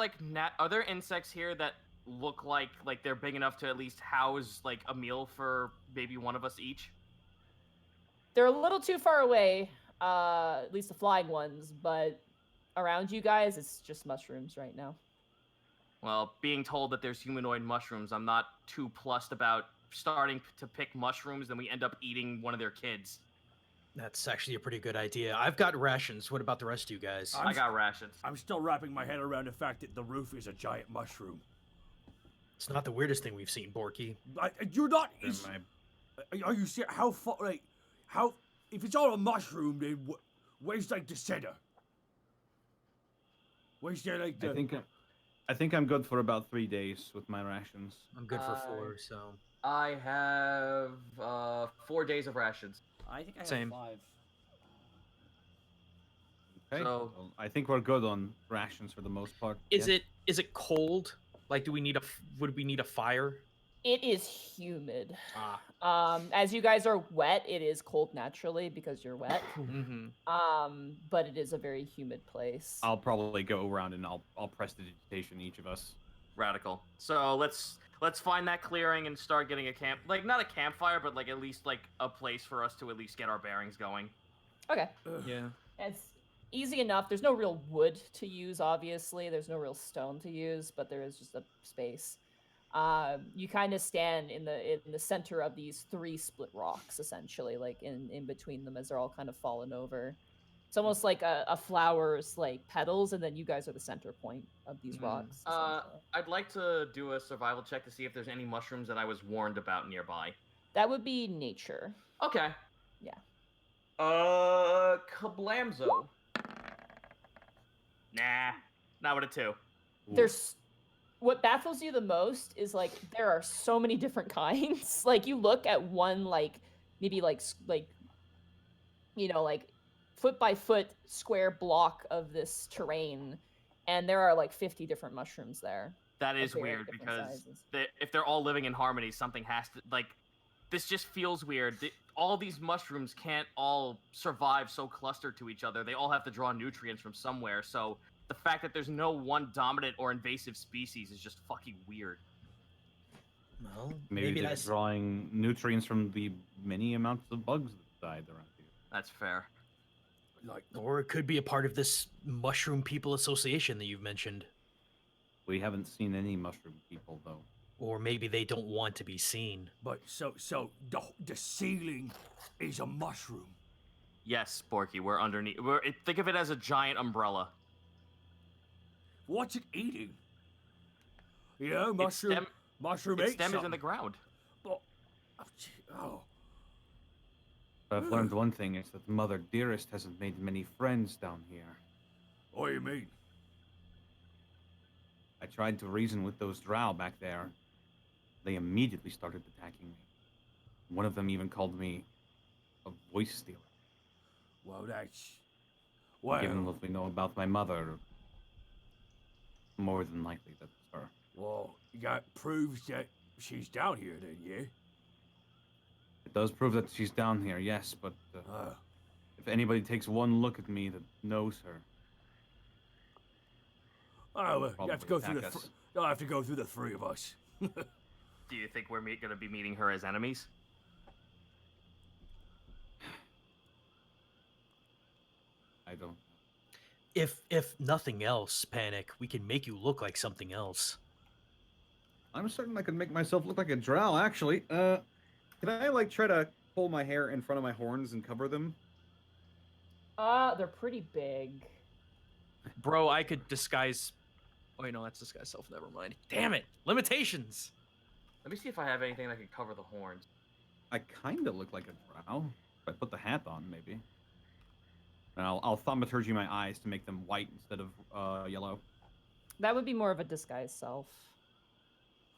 insects here that look like they're big enough to at least house a meal for maybe one of us each? They're a little too far away, at least the flying ones, but around you guys it's just mushrooms right now. Well, being told that there's humanoid mushrooms, I'm not too plussed about starting to pick mushrooms, then we end up eating one of their kids. That's actually a pretty good idea. I've got rations. What about the rest of you guys? I got rations. I'm still wrapping my head around the fact that the roof is a giant mushroom. It's not the weirdest thing we've seen, Borky. You're not. Are you serious? How far? How? If it's all a mushroom, then where's the center? Where's there I think I'm good for about 3 days with my rations. I'm good for 4, so. I have 4 days of rations. I think I have Same. 5. Okay. So well, I think we're good on rations for the most part. Is it cold Like, do we need would we need a fire? It is humid. Ah. As you guys are wet, it is cold naturally because you're wet. Mm-hmm. But it is a very humid place. I'll probably go around and I'll prestidigitation each of us. Radical. So let's find that clearing and start getting a camp, like not a campfire, but like at least like a place for us to at least get our bearings going. Okay. Yeah. It's easy enough. There's no real wood to use, obviously. There's no real stone to use, but there is just a space. You kind of stand in the center of these 3 split rocks, essentially, like in between them as they're all kind of fallen over. It's almost like a flower's like petals, and then you guys are the center point of these rocks. I'd like to do a survival check to see if there's any mushrooms that I was warned about nearby. That would be nature. Okay. Yeah. Kablamzo. Nah, not with a 2. There's what baffles you the most is like there are so many different kinds. Like you look at one like maybe like you know like foot by foot square block of this terrain, and there are like 50 different mushrooms there. That is weird because if they're all living in harmony, something has to like. This just feels weird. All these mushrooms can't all survive so clustered to each other. They all have to draw nutrients from somewhere. So the fact that there's no one dominant or invasive species is just fucking weird. Well, Maybe they're drawing nutrients from the many amounts of bugs that died around here. That's fair. Or it could be a part of this mushroom people association that you've mentioned. We haven't seen any mushroom people though. Or maybe they don't want to be seen. But so the ceiling is a mushroom. Yes, Borky, we're underneath. Think of it as a giant umbrella. What's it eating? You know, mushroom. Mushroom its ate stem is in something. the ground. But oh, I've learned one thing: is that Mother Dearest hasn't made many friends down here. what do you mean? I tried to reason with those drow back there. They immediately started attacking me. One of them even called me a voice stealer. Well, that's Given what we know about my mother, more than likely that's her. Well, that proves that she's down here, then, yeah. It does prove that she's down here, yes, but if anybody takes one look at me that knows her, oh, well, you have to go through attack us. You'll have to go through the 3 of us. Do you think we're going to be meeting her as enemies? I don't. If nothing else, Panic, we can make you look like something else. I'm certain I could make myself look like a drow, actually. Can I, like, try to pull my hair in front of my horns and cover them? They're pretty big. Bro, I could disguise... Oh, wait, no, that's disguise self. Never mind. Damn it! Limitations! Let me see if I have anything that can cover the horns. I kind of look like a drow. If I put the hat on, maybe. And I'll thaumaturgy my eyes to make them white instead of yellow. That would be more of a disguise self.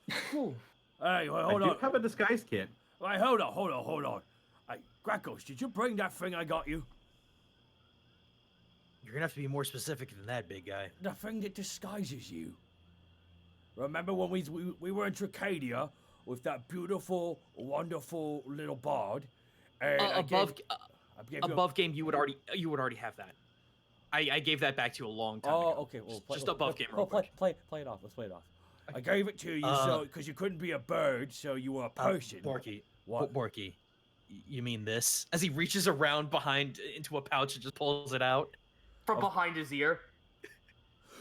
Hey, well, hold I on. do have a disguise kit. Hey, hold on. Hey, Greckles, did you bring that thing I got you? You're gonna have to be more specific than that, big guy. The thing that disguises you. Remember when we were in Tracadia with that beautiful, wonderful little bard? And Above game, you would already have that. I gave that back to you a long time ago. Oh, okay. Well, just above game. Real quick. Play it off. Let's play it off. I gave it to you so because you couldn't be a bird, so you were a person. Borky. What? Borky. You mean this? As he reaches around behind into a pouch and just pulls it out. From behind his ear.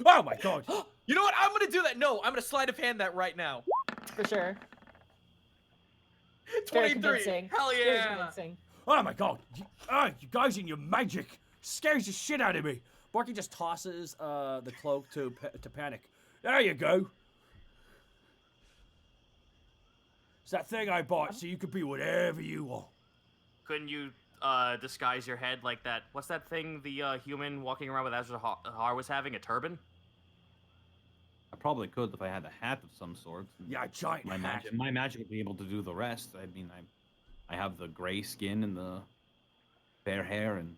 Oh my god! You know what? I'm gonna do that. No, I'm gonna sleight of hand that right now. For sure. 23. Very convincing. Hell Very yeah! convincing. Oh my god! You guys and your magic scares the shit out of me. Borky just tosses the cloak to Panic. There you go. It's that thing I bought, so you could be whatever you want. Couldn't you disguise your head like that? What's that thing the human walking around with Azrael was having? A turban? I probably could if I had a hat of some sort. Yeah, a giant hat. My magic would be able to do the rest. I mean, I have the gray skin and the fair hair, and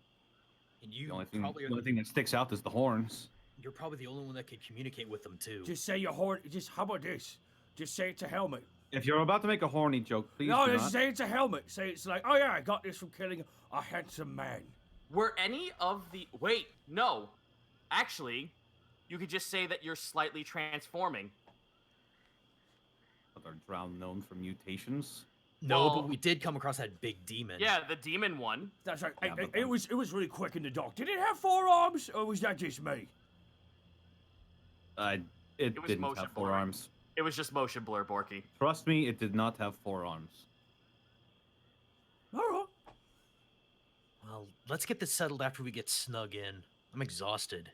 And you the only thing that sticks out is the horns. You're probably the only one that can communicate with them too. Just say you're horny. Just how about this? Just say it's a helmet. If you're about to make a horny joke, please No, do just not. say it's a helmet. Say it's like, oh yeah, I got this from killing a handsome man. Were any of the... Wait, no. Actually, you could just say that you're slightly transforming. Are drow known for mutations? No, Well- but we did come across that big demon. Yeah, the demon one. That's right. Yeah, but- It was really quick in the dark. Did it have 4 arms, or was that just me? It was didn't motion have 4 blurring. arms. It was just motion blur, Borky. Trust me, it did not have 4 arms. All right. Well, let's get this settled after we get snug in. I'm exhausted.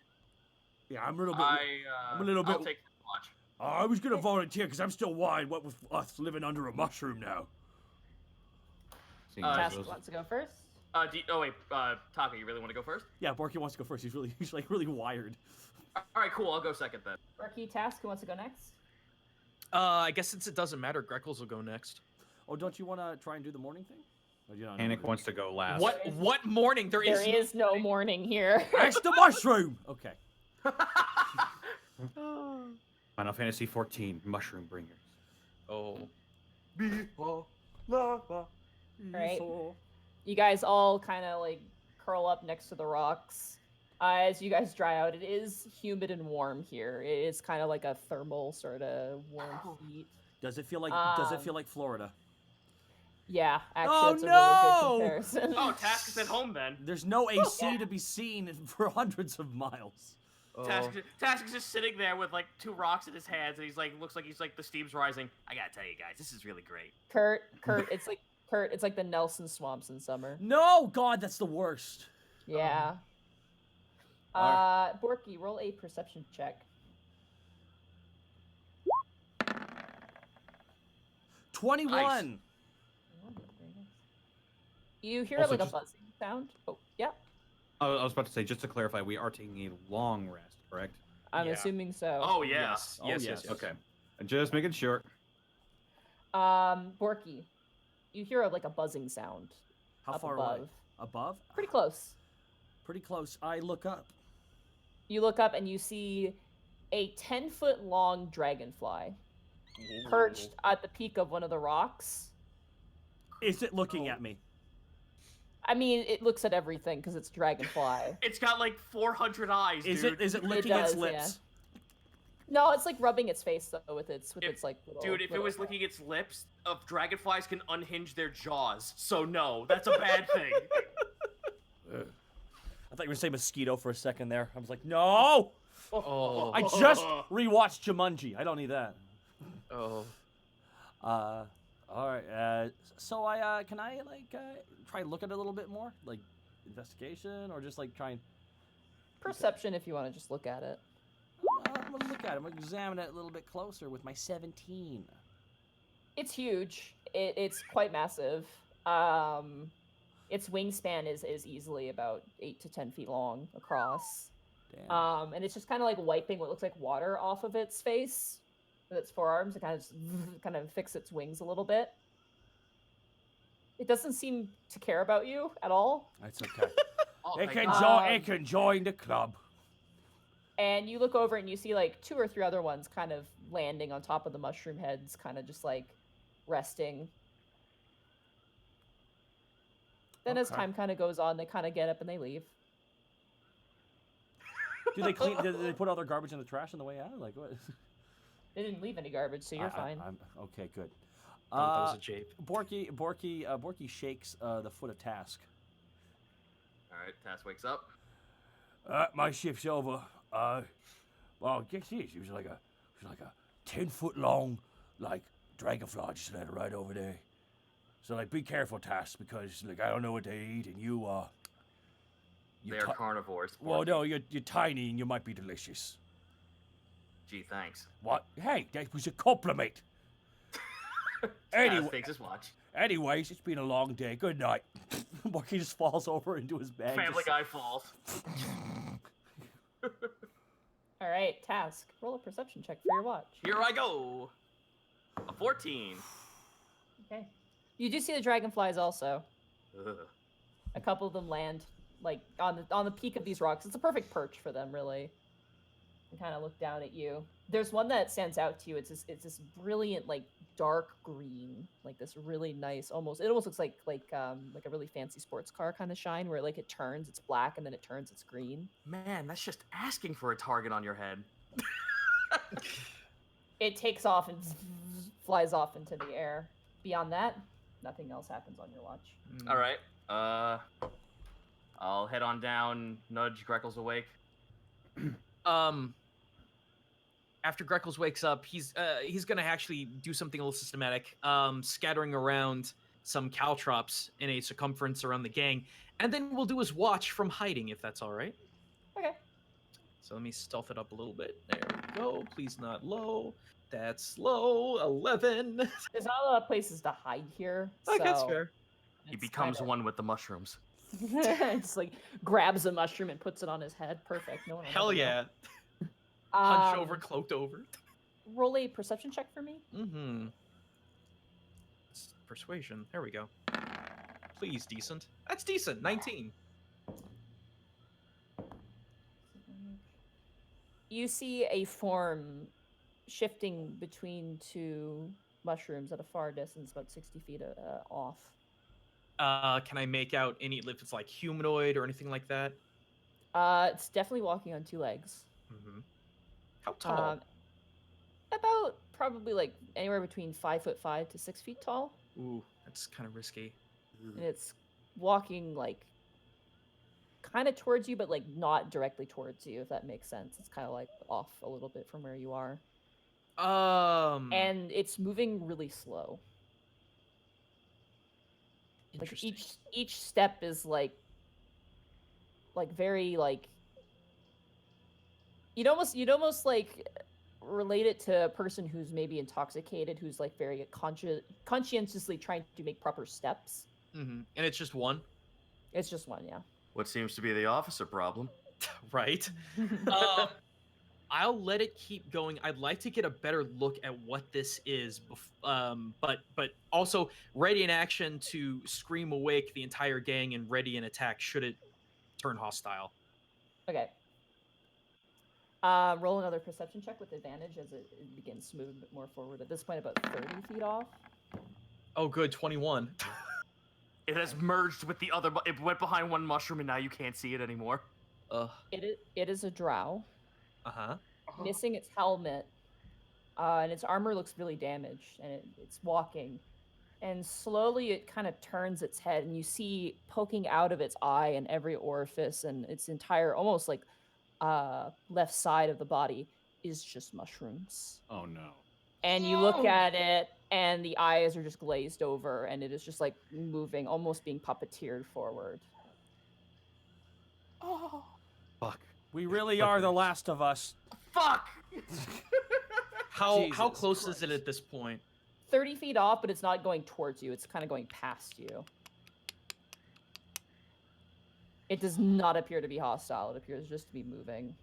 Yeah, I'm a little bit. I'm a little I'll bit- take the watch. I was gonna volunteer because I'm still wide. What with us living under a mushroom now? Seeing as Task those- wants to go first. Oh wait, Taka, you really want to go first? Yeah, Borky wants to go first. He's like really wired. All right, cool. I'll go second then. Borky, Task, who wants to go next? I guess since it doesn't matter, Greckles will go next. Oh, don't you want to try and do the morning thing? Or do you not know Panic what wants to go last. What morning? There is no morning here. That's the mushroom. Okay. Final Fantasy 14, Mushroom Bringers. Oh. Right. You guys all kind of like curl up next to the rocks. As you guys dry out, it is humid and warm here. It is kind of like a thermal sort of warm heat. Does it feel like Florida? Yeah, actually, Oh, it's a no! really good comparison. Oh, Task is at home then. There's no AC to be seen for hundreds of miles. Task is just sitting there with like 2 rocks in his hands, and he's like, looks like he's like the steam's rising. I gotta tell you guys, this is really great. Kurt, it's like the Nelson swamps in summer. No, God, that's the worst. Yeah. Alright. Borky, roll a perception check. 21. You hear Also like a just- buzzing sound. Oh, yeah. I was about to say, just to clarify, we are taking a long rest, correct? I'm Yeah. assuming so. Oh yeah. Yes. Oh, Yes. yes. Yes. Okay. Just making sure. Borky, you hear like a buzzing sound How up far above. away? Above? Pretty close. Pretty close. I look up. You look up and you see a 10-foot long dragonfly perched at the peak of one of the rocks. Is it looking at me? I mean, it looks at everything because it's dragonfly. It's got like 400 eyes, Is dude. it licking its does, yeah. lips? No, it's like rubbing its face though with its If- like little. Dude, if it little- was licking its lips, dragonflies can unhinge their jaws. So no, that's a bad thing. I thought you were saying mosquito for a second there. I was like, no! Oh. I just rewatched Jumanji. I don't need that. Oh. All right. So can I try and look at it a little bit more, like investigation, or just like try and Perception, if you want to just look at it. I'm gonna look at it. I'm gonna examine it a little bit closer with my 17. It's huge. It's quite massive. Its wingspan is easily about 8 to 10 feet long across. Damn. And it's just kind of like wiping what looks like water off of its face with its forearms. It kind of fix its wings a little bit. It doesn't seem to care about you at all. That's okay. Oh, It thank can, God. it can join the club. And you look over and you see like 2 or 3 other ones kind of landing on top of the mushroom heads, kind of just like resting. Then as Okay. time kind of goes on, they kind of get up and they leave. Do they clean? Do they put all their garbage in the trash on the way out? Like what? They didn't leave any garbage, so you're fine. I'm okay. Good. That was a jape. Borky shakes the foot of Task. All right, Task wakes up. My shift's over. Well, guess this. It was like a 10-foot long, like dragonfly just landed right over there. So like, be careful, Task, because like I don't know what they eat, and you They're carnivores. well, no, you're tiny and you might be delicious. Gee, thanks. What? Hey, that was a compliment. Task takes his watch. Anyways, it's been a long day. Good night. Borky just falls over into his bag. Family just- Guy falls. All right, Task, roll a perception check for your watch. Here I go. A 14. Okay. You do see the dragonflies also. Ugh. A couple of them land like on the peak of these rocks. It's a perfect perch for them, really. and kind of look down at you. There's one that stands out to you. It's this brilliant, like dark green, like this really nice, almost looks like a really fancy sports car kind of shine, where like it turns, it's black, and then it turns, it's green. Man, that's just asking for a target on your head. It takes off and flies off into the air. Beyond that, nothing else happens on your watch. All right. I'll head on down, nudge Greckles awake. After Greckles wakes up, he's gonna actually do something a little systematic, scattering around some caltrops in a circumference around the gang, and then we'll do his watch from hiding, if that's all right. Okay. So let me stealth it up a little bit. There we go. Please not low. That's low. 11. There's not a lot of places to hide here. Like, that's so fair. He becomes one with the mushrooms. It's like grabs a mushroom and puts it on his head. Perfect. No one will Hell ever know. yeah. Hunched over, cloaked over. Roll a perception check for me. Mm-hmm. Persuasion. There we go. Please, decent. That's decent. 19. You see a form shifting between two mushrooms at a far distance, about 60 feet off. Can I make out any, if it's like humanoid or anything like that? It's definitely walking on two legs. Mm-hmm. How tall? About probably like anywhere between 5'5" to 6 feet tall. Ooh, that's kind of risky. And it's walking like kind of towards you, but like not directly towards you, if that makes sense. It's kind of like off a little bit from where you are. And it's moving really slow. Like each step is like very like you'd almost like relate it to a person who's maybe intoxicated, who's like very conscientiously trying to make proper steps. Mm-hmm. And it's just one? It's just one, yeah. What seems to be the officer problem? Right. I'll let it keep going. I'd like to get a better look at what this is, but also ready in action to scream awake the entire gang and ready an attack should it turn hostile. Okay. Roll another perception check with advantage as it begins to move a bit more forward. At this point, about 30 feet off. Oh, good. 21. It has merged with the other. It went behind one mushroom, and now you can't see it anymore. It is a drow. Uh-huh. Missing its helmet, and its armor looks really damaged, and it's walking. And slowly it kind of turns its head, and you see poking out of its eye and every orifice and its entire, almost like left side of the body is just mushrooms. Oh no. And you look at it, and the eyes are just glazed over, and it is just like moving, almost being puppeteered forward. Oh. Fuck. We really are the last of us. Fuck! How close is it at this point? 30 feet off, but it's not going towards you. It's kind of going past you. It does not appear to be hostile. It appears just to be moving.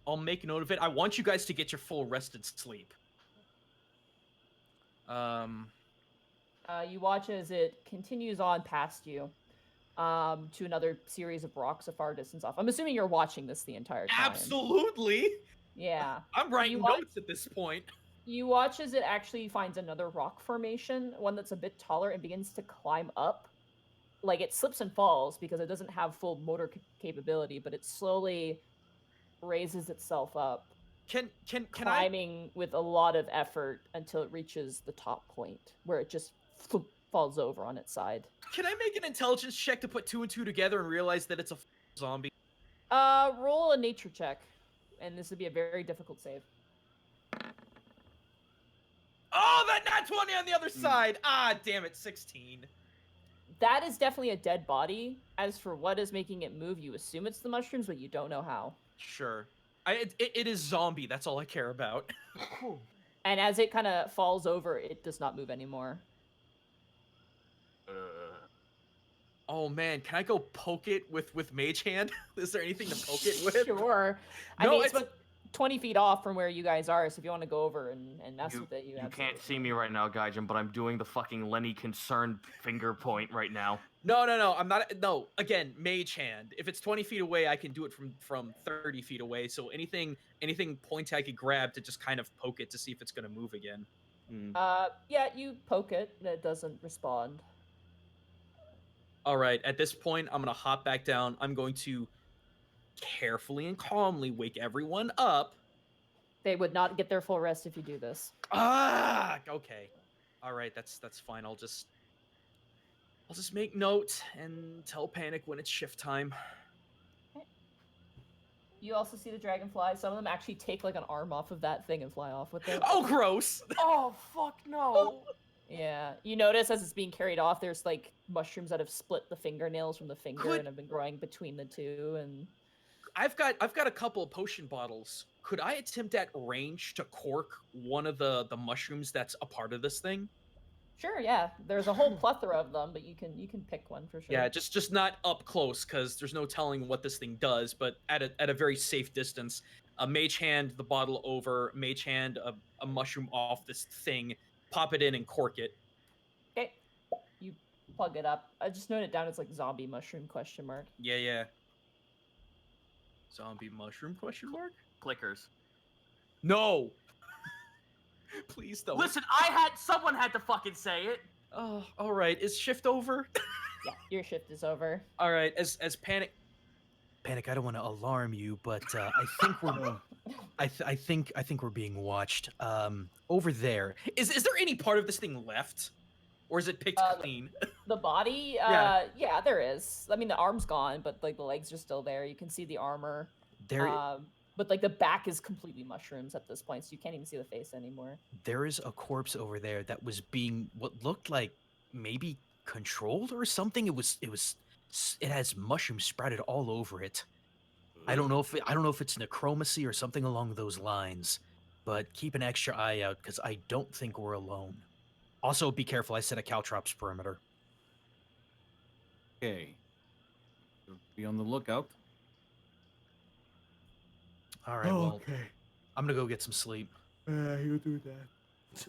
I'll make note of it. I want you guys to get your full rested sleep. You watch as it continues on past you to another series of rocks a far distance off. I'm assuming you're watching this the entire time. Absolutely. Yeah. I'm writing notes at this point. You watch as it actually finds another rock formation, one that's a bit taller, and begins to climb up. Like, it slips and falls because it doesn't have full motor capability, but it slowly raises itself up. Can climbing with a lot of effort until it reaches the top point, where it just falls over on its side. Can I make an intelligence check to put 2 and 2 together and realize that it's a zombie? Roll a nature check, and this would be a very difficult save. Oh, that nat 20 on the other side! Ah, damn it, 16. That is definitely a dead body. As for what is making it move, you assume it's the mushrooms, but you don't know how. Sure. It is zombie, that's all I care about. And as it kind of falls over, it does not move anymore. Oh man, can I go poke it with Mage Hand? Is there anything to poke it with? Sure. No, I mean, 20 feet off from where you guys are, so if you want to go over and mess with it, You absolutely can't see can. me right now, Gaijin, but I'm doing the fucking Lenny concerned finger point right now. No, I'm not. No, again, mage hand. If it's 20 feet away, I can do it from 30 feet away. So anything pointy I could grab to just kind of poke it to see if it's gonna move again. Yeah, you poke it, and it doesn't respond. All right. At this point, I'm gonna hop back down. I'm going to carefully and calmly wake everyone up. They would not get their full rest if you do this. Okay. All right, that's fine. I'll just make note and tell Panic when it's shift time. Okay. You also see the dragonflies. Some of them actually take like an arm off of that thing and fly off with it. Oh, gross! Oh, fuck no! Yeah. You notice as it's being carried off, there's like mushrooms that have split the fingernails from the finger and have been growing between the two. And I've got a couple of potion bottles. Could I attempt at range to cork one of the mushrooms that's a part of this thing? sure, yeah. There's a whole plethora of them, but you can pick one for sure. Yeah, just not up close, because there's no telling what this thing does, but at a very safe distance. A mage hand the bottle over, mage hand a mushroom off this thing, pop it in and cork it. Okay. You plug it up. I just note it down as like zombie mushroom ? Yeah. Zombie mushroom ? Clickers. No! Please don't. Listen, someone had to fucking say it. Oh, all right. Is shift over? Yeah, your shift is over. All right. As Panic, I don't want to alarm you, but I think we're I think we're being watched. Over there. Is there any part of this thing left, or is it picked clean? The body, Yeah. yeah, there is. I mean, the arm's gone, but like the legs are still there. You can see the armor. But like the back is completely mushrooms at this point, so you can't even see the face anymore. There is a corpse over there that was being what looked like maybe controlled or something. It has mushrooms sprouted all over it. I don't know if it's necromancy or something along those lines, but keep an extra eye out because I don't think we're alone. Also, be careful. I set a caltrops perimeter. Okay. Be on the lookout. All right. Well, I'm gonna go get some sleep. You do that.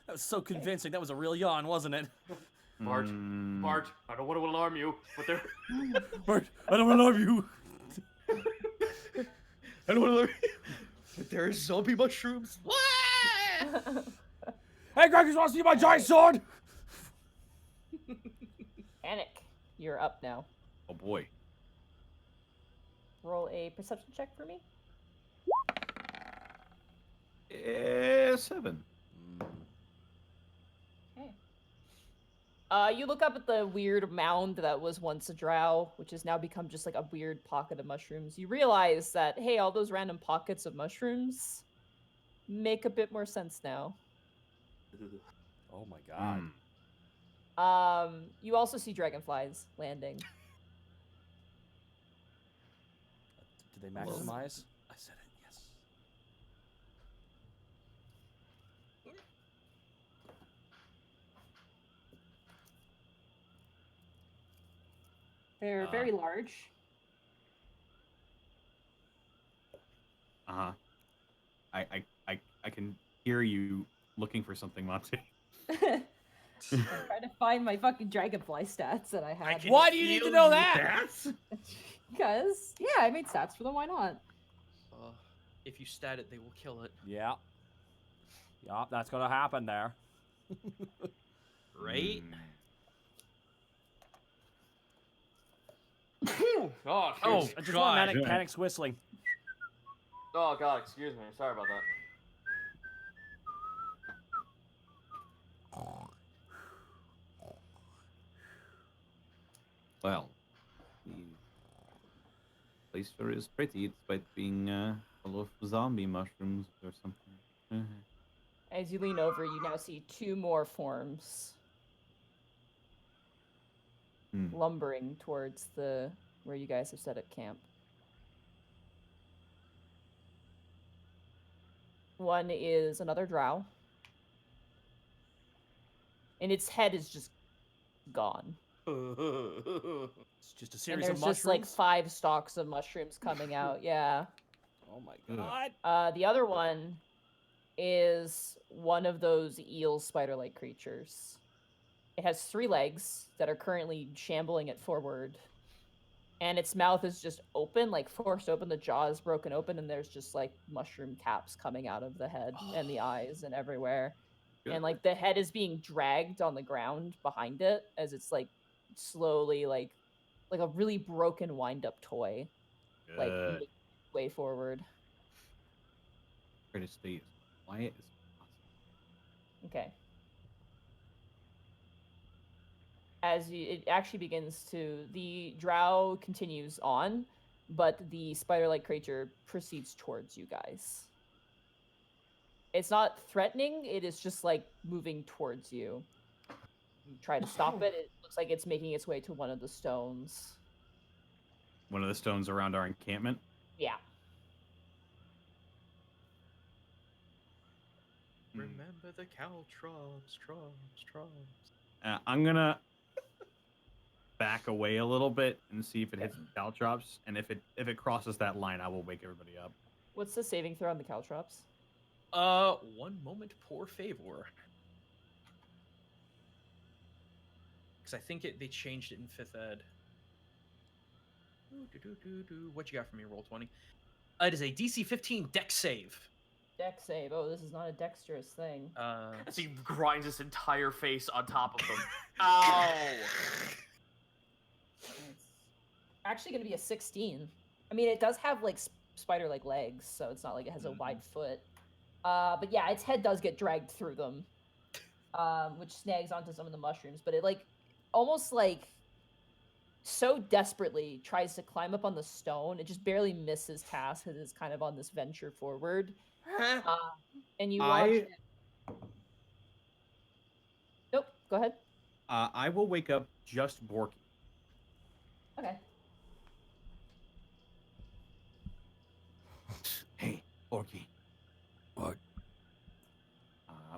That was so convincing. That was a real yawn, wasn't it? Bart, I don't want to alarm you, but there. Bart, I don't want to alarm you. I don't want to alarm you, but there are zombie mushrooms. Hey, Greg, you want to see my giant sword? Panic. You're up now. Oh boy. Roll a perception check for me. 7. Okay. You look up at the weird mound that was once a drow, which has now become just like a weird pocket of mushrooms. You realize that, hey, all those random pockets of mushrooms make a bit more sense now. Oh my god. You also see dragonflies landing. Did they maximize? I said it, yes. They're very large. Uh-huh. I can hear you looking for something, Monty. I'm trying to find my fucking dragonfly stats that I had. Why do you need to know that? Because, yeah, I made stats for them. Why not? If you stat it, they will kill it. Yeah. Yup, that's gonna happen there. Right? Oh, Oh, I just God. want Panic's whistling. Oh god, excuse me. Sorry about that. Well, the place sure is pretty, despite being full of zombie mushrooms or something. As you lean over, you now see two more forms lumbering towards the where you guys have set up camp. One is another drow, and its head is just gone. It's just a And series there's of mushrooms. just like 5 stalks of mushrooms coming out. Yeah. Oh my Ugh. god. The other one is one of those eel spider-like creatures. It has 3 legs that are currently shambling it forward. And its mouth is just open, like forced open. The jaw is broken open, and there's just like mushroom caps coming out of the head and the eyes and everywhere. Good. And like the head is being dragged on the ground behind it as it's like slowly like a really broken wind-up toy, like Good. moving way forward. Try to stay as quiet as possible. Okay. It actually begins to, the drow continues on, but the spider-like creature proceeds towards you guys. It's not threatening, it is just like moving towards you. You try to stop it, it looks like it's making its way to one of the stones. One of the stones around our encampment. Yeah. Remember the caltrops, trops. I'm gonna back away a little bit and see if it hits the caltrops, and if it crosses that line, I will wake everybody up. What's the saving throw on the caltrops? 1 moment, poor favor. Because I think they changed it in 5th ed. What you got for me, roll 20? It is a DC 15 dex save. Dex save. Oh, this is not a dexterous thing. As he grinds his entire face on top of them. Ow! It's actually going to be a 16. I mean, it does have like spider-like legs, so it's not like it has a wide foot. But yeah, its head does get dragged through them, which snags onto some of the mushrooms. But it like almost like so desperately tries to climb up on the stone. It just barely misses Task as it's kind of on this venture forward. And you watch it. Nope, go ahead. I will wake up just Borky. Okay. Hey, Borky. What?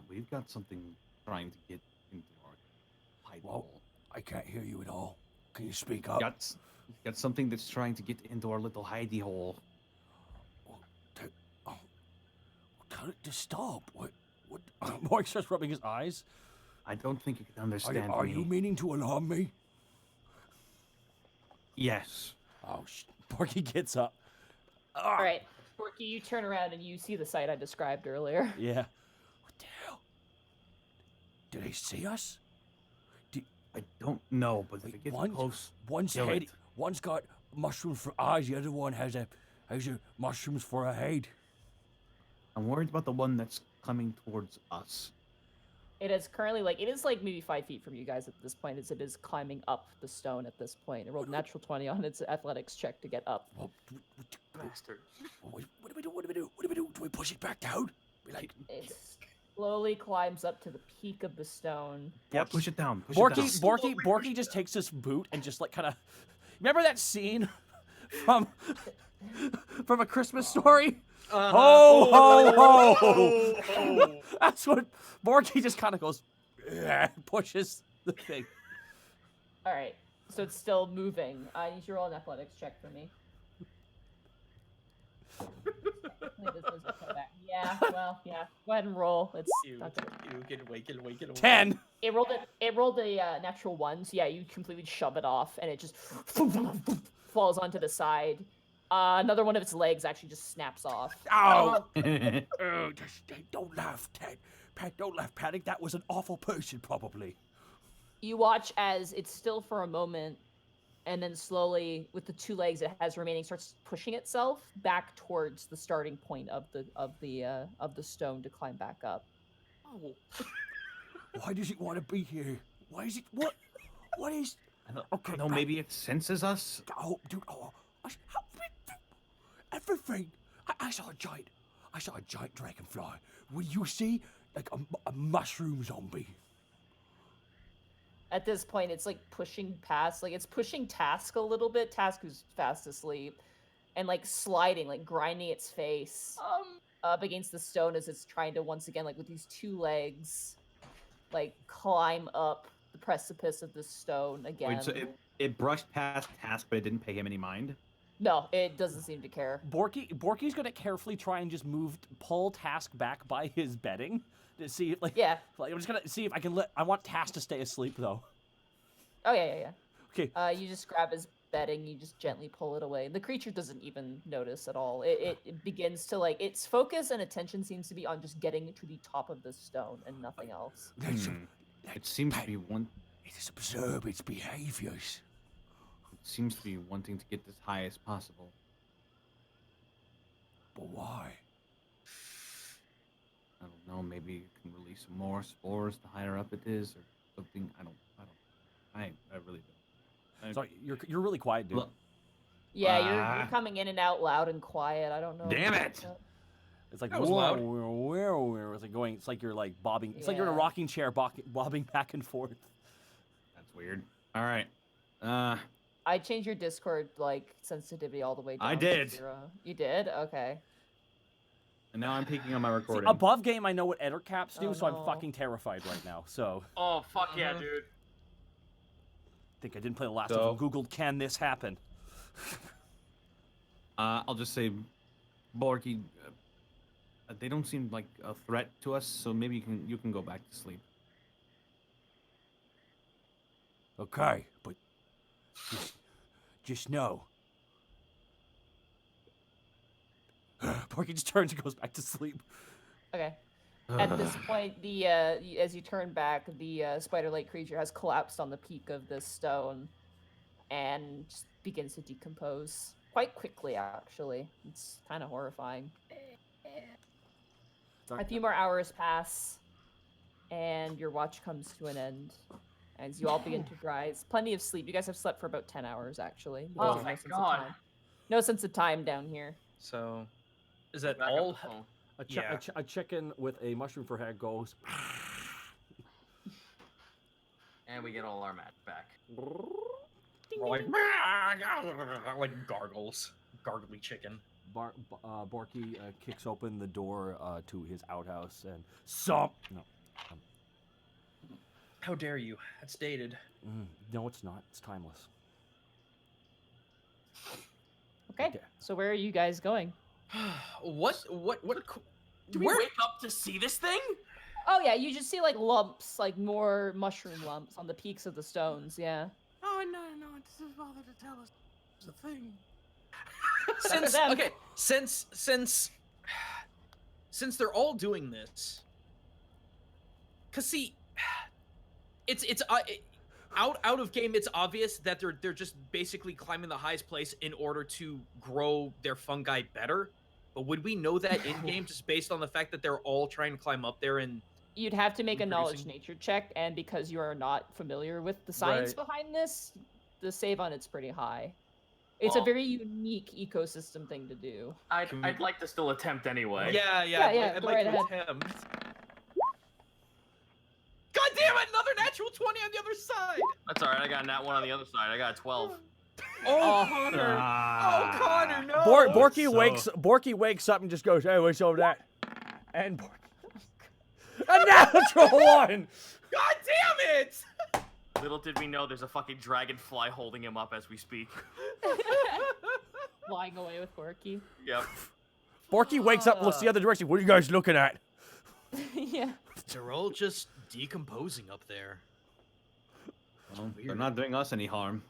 We've got something trying to get into our pipe Well, hole. I can't hear you at all. Can you speak up? Got something that's trying to get into our little hidey hole. Tell it to stop. What? Mark starts rubbing his eyes. I don't think you can understand Are me. you meaning to alarm me? Yes. Oh, Porky gets up. All right, Borky, you turn around and you see the sight I described earlier. Yeah. What the hell? Do they see us? I don't know, but if it gets close, One's kill head. it. One's got mushrooms for eyes. The other one has a mushrooms for a head. I'm worried about the one that's coming towards us. It is currently it is like maybe 5 feet from you guys at this point, as it is climbing up the stone at this point. It rolled natural 20 on its athletics check to get up. Well, Bastard. what do we do? What do we do? What do we do? Do we push it back down? Be like, It slowly climbs up to the peak of the stone. Yeah, push it down. Push it down. Borky just takes his boot and just like kind of. Remember that scene from A Christmas Story? Ho ho ho! That's what Borky just kind of goes, pushes the thing. All right, so it's still moving. I need you to roll an athletics check for me. Yeah, well, yeah. Go ahead and roll. It's not good. Get away. 10. It rolled a natural 1, so yeah, you completely shove it off, and it just falls onto the side. Another one of its legs actually just snaps off. Ow! Don't laugh, Ted. Pat, don't laugh, Paddock. That was an awful person, probably. You watch as it's still for a moment, and then slowly, with the 2 legs it has remaining, starts pushing itself back towards the starting point of the stone to climb back up. Oh. why does it want to be here? Why is it? What is? Okay, no, maybe it senses us. Oh, dude. Oh, everything. I saw a giant dragonfly. Will you see like a mushroom zombie? At this point, it's like pushing past, it's pushing Task a little bit. Task is fast asleep, and sliding, grinding its face up against the stone as it's trying to once again, with these 2 legs, climb up the precipice of the stone again. Wait, so it brushed past Task, but it didn't pay him any mind? No, it doesn't seem to care. Borky's gonna carefully try and just pull Task back by his bedding to see if, Yeah. I'm just gonna see if I can I want Task to stay asleep though. Oh yeah. Okay. You just grab his bedding, you just gently pull it away. The creature doesn't even notice at all. It begins to its focus and attention seems to be on just getting to the top of the stone and nothing else. It seems to be It is observe its behaviors. It seems to be wanting to get as high as possible. But why? I don't know. Maybe you can release some more spores the higher up it is, or something. I really don't. Sorry, you're really quiet, dude. Look, Yeah, you're coming in and out loud and quiet. I don't know. Damn it! It's like That was loud. It's like going. It's like you're like bobbing. It's like you're in a Yeah. rocking chair, bobbing back and forth. That's weird. All right. I changed your Discord sensitivity all the way down. I to did. 0. You did? Okay. And now I'm peeking on my See, recording. above game, I know what eder caps do, Oh, so no. I'm fucking terrified right now. So Oh fuck yeah, dude. I think I didn't play the last So- one. Googled, can this happen? I'll just say, Borky, they don't seem like a threat to us, so maybe you can go back to sleep. Okay, but just know. Porky just turns and goes back to sleep. Okay. At this point, as you turn back, the spider-like creature has collapsed on the peak of this stone and just begins to decompose quite quickly. Actually, it's kind of horrifying. A few more hours pass, and your watch comes to an end as you all begin to rise. Plenty of sleep. You guys have slept for about 10 hours, actually. Oh, because thank sense of God. time. No sense of time down here. So, is that Back up all? the phone. A chicken with a mushroom for head goes. And we get all our mats back. Like gargles, gargly chicken. Borky kicks open the door to his outhouse and How dare you? That's dated. No, it's not. It's timeless. Okay. Okay. So where are you guys going? What? Do we wake up to see this thing? Oh yeah, you just see lumps, more mushroom lumps on the peaks of the stones. Yeah. Oh no, it doesn't bother to tell us it's a thing. Since them. okay, since they're all doing this, cause see, it's out of game. It's obvious that they're just basically climbing the highest place in order to grow their fungi better. But would we know that in game just based on the fact that they're all trying to climb up there and? You'd have to make a knowledge Reproducing? nature check, and because you are not familiar with the science behind this, the save on it's pretty high. It's a Well- very unique ecosystem thing to do. I'd like to still attempt anyway. Yeah, Yeah, I'd go like right to ahead. attempt. God damn it! Another natural 20 on the other side. That's alright, I got a nat 1 on the other side. I got a 12. Oh, Connor! Oh, Connor, no! Borky wakes up and just goes, "Hey, what's over that?" And a natural one. God damn it! Little did we know there's a fucking dragonfly holding him up as we speak. Flying away with Borky. Yep. Borky wakes up, looks the other direction. What are you guys looking at? Yeah. They're all just decomposing up there. Well, they're not doing us any harm.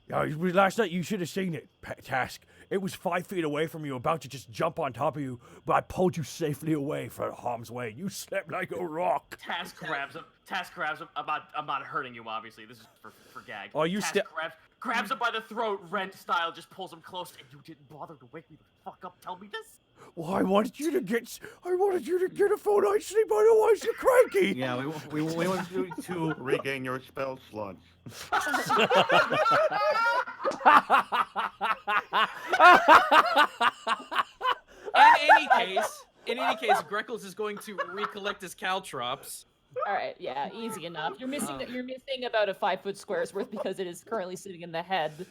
Yeah, last night you should have seen it, Task. It was 5 feet away from you, about to just jump on top of you, but I pulled you safely away from harm's way. You slept like a rock. Task grabs him. I'm not hurting you, obviously. This is for gag. Oh, you Task grabs him by the throat, Rent style, just pulls him close, and you didn't bother to wake me the fuck up. Tell me this. Well, I wanted you to get a full night's sleep, otherwise you're cranky. Yeah, we want you to regain your spell slots. In any case, Greckles is going to recollect his caltrops. All right. Yeah. Easy enough. You're missing about a 5 foot square's worth because it is currently sitting in the head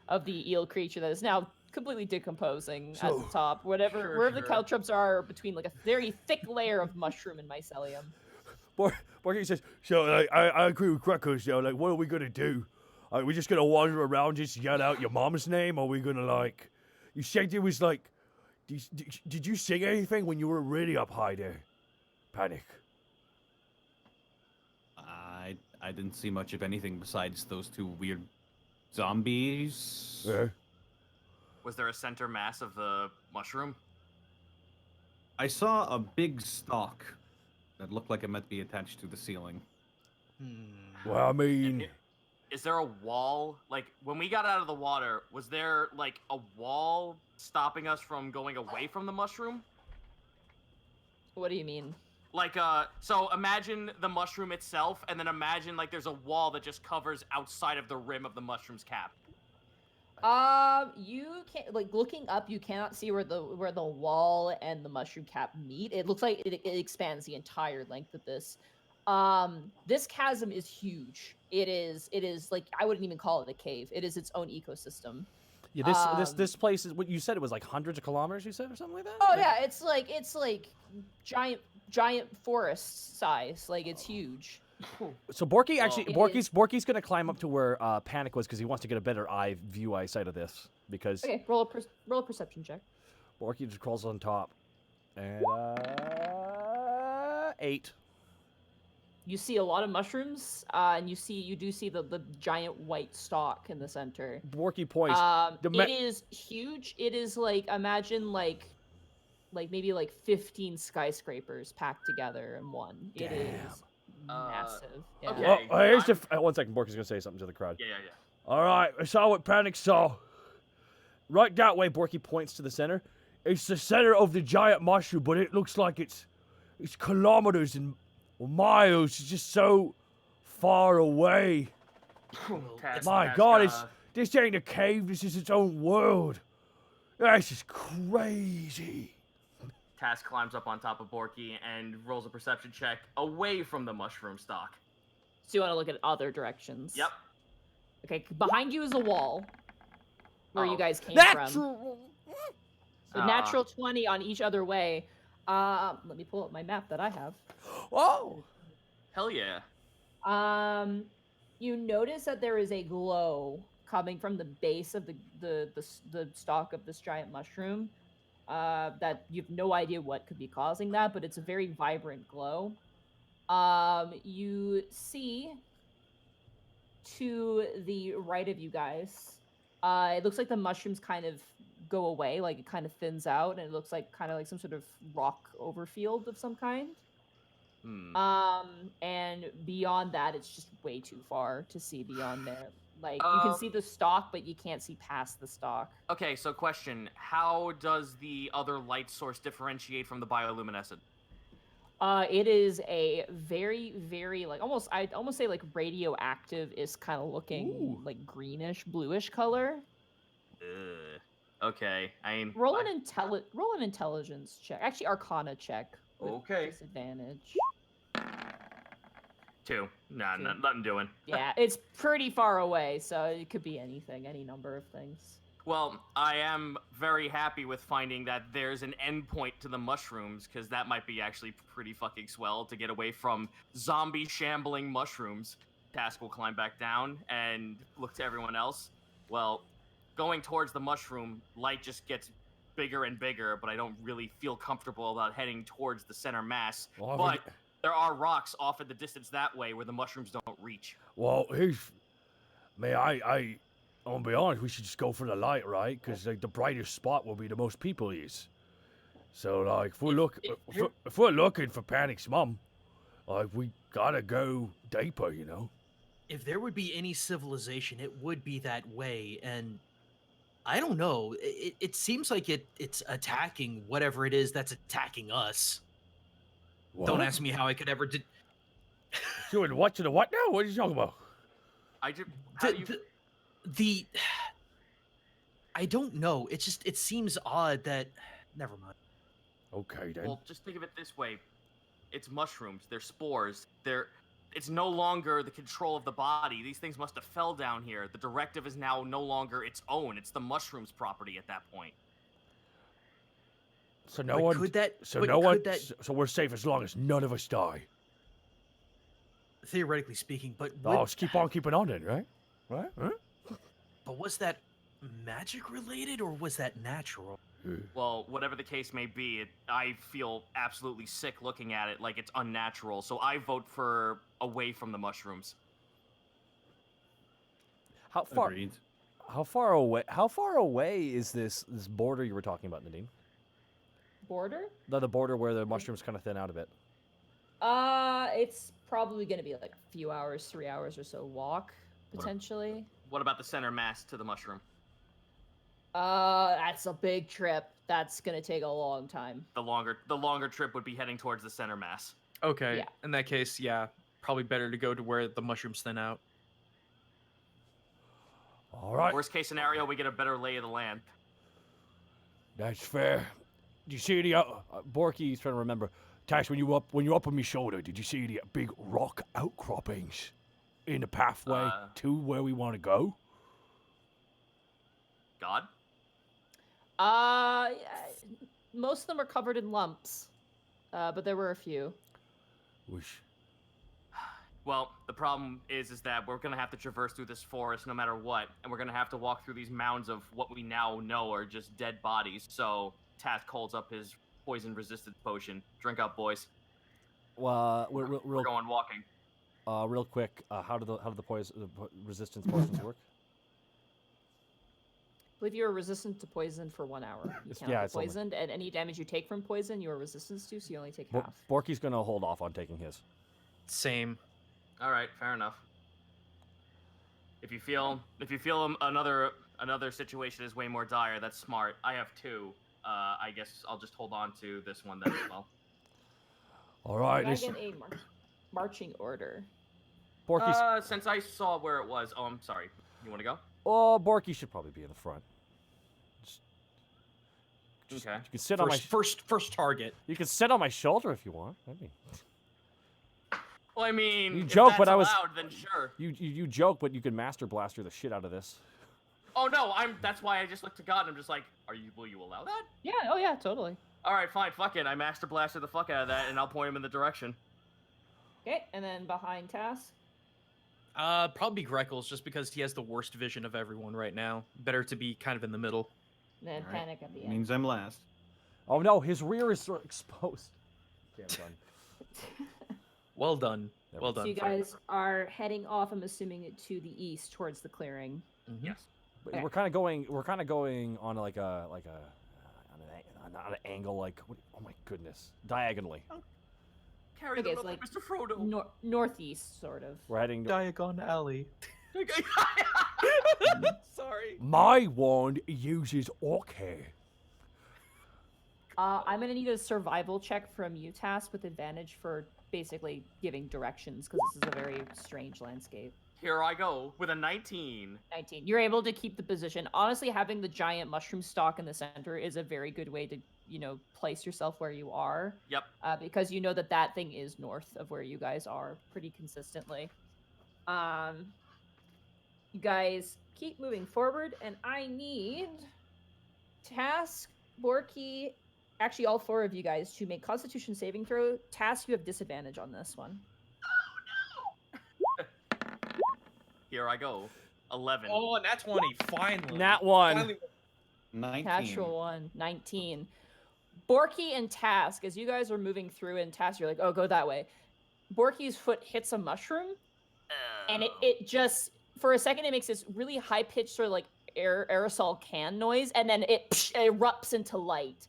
of the eel creature that is now completely decomposing at the top. Wherever the caltrops are, between a very thick layer of mushroom and mycelium. Borky says, so I agree with Greckles, what are we gonna do? Are we just gonna wander around, just yell out your mom's name? Or are we gonna like? You said it was like. Did you sing anything when you were really up high there? Panic. I didn't see much of anything besides those two weird zombies. Yeah. Was there a center mass of the mushroom? I saw a big stalk that looked like it might be attached to the ceiling. Well, I mean, Is there a wall? Like, when we got out of the water, was there, like, a wall stopping us from going away from the mushroom? What do you mean? Like, so imagine the mushroom itself, and then imagine, like, there's a wall that just covers outside of the rim of the mushroom's cap. You can't, like, looking up, you cannot see where the wall and the mushroom cap meet. It looks like it expands the entire length of this. This chasm is huge. It is like, I wouldn't even call it a cave. It is its own ecosystem. Yeah, this place is what you said. It was like hundreds of kilometers. You said, or something like that. Oh yeah, it's like giant forest size. Like, it's huge. So Borky actually, It Borky's gonna climb up to where Panic was because he wants to get a better eyesight of this. Because Okay, roll a perception check. Borky just crawls on top, and 8. You see a lot of mushrooms, and you do see the giant white stalk in the center. Borky points. It is huge. It is like, imagine like maybe like 15 skyscrapers packed together in one. It is massive. Yeah. Okay. Well, here's the. 1 second. Borky's gonna say something to the crowd. Yeah. all right, I saw what Panic saw. Right that way. Borky points to the center. It's the center of the giant mushroom, but it looks like it's kilometers and miles. It's just so far away. My God, this ain't a cave. This is its own world. This is crazy. Task climbs up on top of Borky and rolls a perception check away from the mushroom stalk. So you want to look at other directions? Yep. Okay, behind you is a wall where you guys came from. So natural 20 on each other way. Let me pull up my map that I have. Oh, hell yeah. You notice that there is a glow coming from the base of the stalk of this giant mushroom. That you have no idea what could be causing that, but it's a very vibrant glow. You see to the right of you guys, it looks like the mushrooms kind of go away, like it kind of thins out, and it looks like kind of like some sort of rock overfield of some kind. And beyond that, it's just way too far to see beyond there. Like, you can see the stalk, but you can't see past the stalk. Okay, so question: how does the other light source differentiate from the bioluminescent? It is a very, very, like, I'd almost say like radioactive is kind of looking like greenish, bluish color. Okay, I mean, roll an intelligence check. Actually, Arcana check. With Okay. Disadvantage. 2. Nah, nothing doing. Yeah, it's pretty far away, so it could be anything, any number of things. Well, I am very happy with finding that there's an endpoint to the mushrooms, because that might be actually pretty fucking swell to get away from zombie shambling mushrooms. Task will climb back down and look to everyone else. Well, going towards the mushroom, light just gets bigger and bigger, but I don't really feel comfortable about heading towards the center mass. Well, but there are rocks off at the distance that way where the mushrooms don't reach. Well, I'll be honest, we should just go for the light, right? Because like the brightest spot will be the most people is. So like, if we're looking for Panic's mom, like we gotta go deeper, you know. If there would be any civilization, it would be that way, and I don't know. It seems like it's attacking whatever it is that's attacking us. What? Don't ask me how I could ever did. Doing what to the what now? What are you talking about? I don't know. It seems odd that. Never mind. Okay then. Well, just think of it this way: it's mushrooms. They're spores. It's no longer the control of the body. These things must have fell down here. The directive is now no longer its own. It's the mushroom's property at that point. So So we're safe as long as none of us die. Theoretically speaking, but Oh, let's keep on keeping on then, right? What? Huh? But was that magic related or was that natural? Well, whatever the case may be, I feel absolutely sick looking at it, like it's unnatural. So I vote for away from the mushrooms. How far? Agreed. How far away? How far away is this border you were talking about, Nadine? Border? The border where the mushrooms kind of thin out a bit. It's probably gonna be like a few hours, 3 hours or so walk, potentially. What about the center mass to the mushroom? That's a big trip. That's gonna take a long time. The longer trip would be heading towards the center mass. Okay. Yeah. In that case, yeah, probably better to go to where the mushrooms thin out. All right. Worst case scenario, we get a better lay of the land. That's fair. Did you see the Borky's trying to remember. Tash, when you up on my shoulder, did you see the big rock outcroppings in the pathway to where we want to go? God? Yeah, most of them are covered in lumps, but there were a few. Wish. Well, the problem is that we're gonna have to traverse through this forest no matter what, and we're gonna have to walk through these mounds of what we now know are just dead bodies. So Task holds up his poison resistance potion. Drink up, boys. We're We're going walking. real quick. How do the poison resistance potions work? I believe you are resistant to poison for 1 hour. You It's- cannot yeah, be it's only- poisoned, and any damage you take from poison, you are resistant to, so you only take half. Borky's gonna hold off on taking his. Same. All right, fair enough. If you feel another situation is way more dire, that's smart. I have 2. I guess I'll just hold on to this one then as well. All right. Can I This, get a marching order? Borky's. Since I saw where it was, oh, I'm sorry. You want to go? Oh, Borky should probably be in the front. Okay. You can sit on my. First target. You can sit on my shoulder if you want. I mean, Well, I mean, You if joke, that's but I was- allowed, then sure. you joke, but you can master blaster the shit out of this. Oh no, that's why I just looked to God and I'm just like, will you allow that? Yeah, oh yeah, totally. All right, fine, fuck it. I master blaster the fuck out of that, and I'll point him in the direction. Okay, and then behind Task. Probably Greckles, just because he has the worst vision of everyone right now. Better to be kind of in the middle. And then Alright. Panic at the end. Means I'm last. Oh no, his rear is sort of exposed. Okay, I'm done. Well done. There Well we go. done. So you Frank. guys are heading off, I'm assuming, to the east towards the clearing. Mhm. Yes. But Okay. we're kind of going on like on an angle, like oh my goodness, diagonally. Carry Okay, them so up, like Mr. Frodo. Northeast, sort of. We're heading. Diagon Alley. Sorry. my wand uses orc hair. I'm gonna need a survival check from you, Task, with advantage for basically giving directions, because this is a very strange landscape. Here I go with a 19. 19. You're able to keep the position. Honestly, having the giant mushroom stalk in the center is a very good way to, place yourself where you are. Yep. Because you know that thing is north of where you guys are pretty consistently. You guys keep moving forward, and I need Task, Borky, actually all 4 of you guys to make Constitution saving throw. Task, you have disadvantage on this one. Here I go. 11. Oh, and that's 20. Finally. Nat 1. Finally. 19. Natural 1, 19. Borky and Task, as you guys are moving through, and Task, you're like, oh, go that way. Borky's foot hits a mushroom, and it just, for a second, it makes this really high-pitched sort of like aerosol can noise, and then it erupts into light.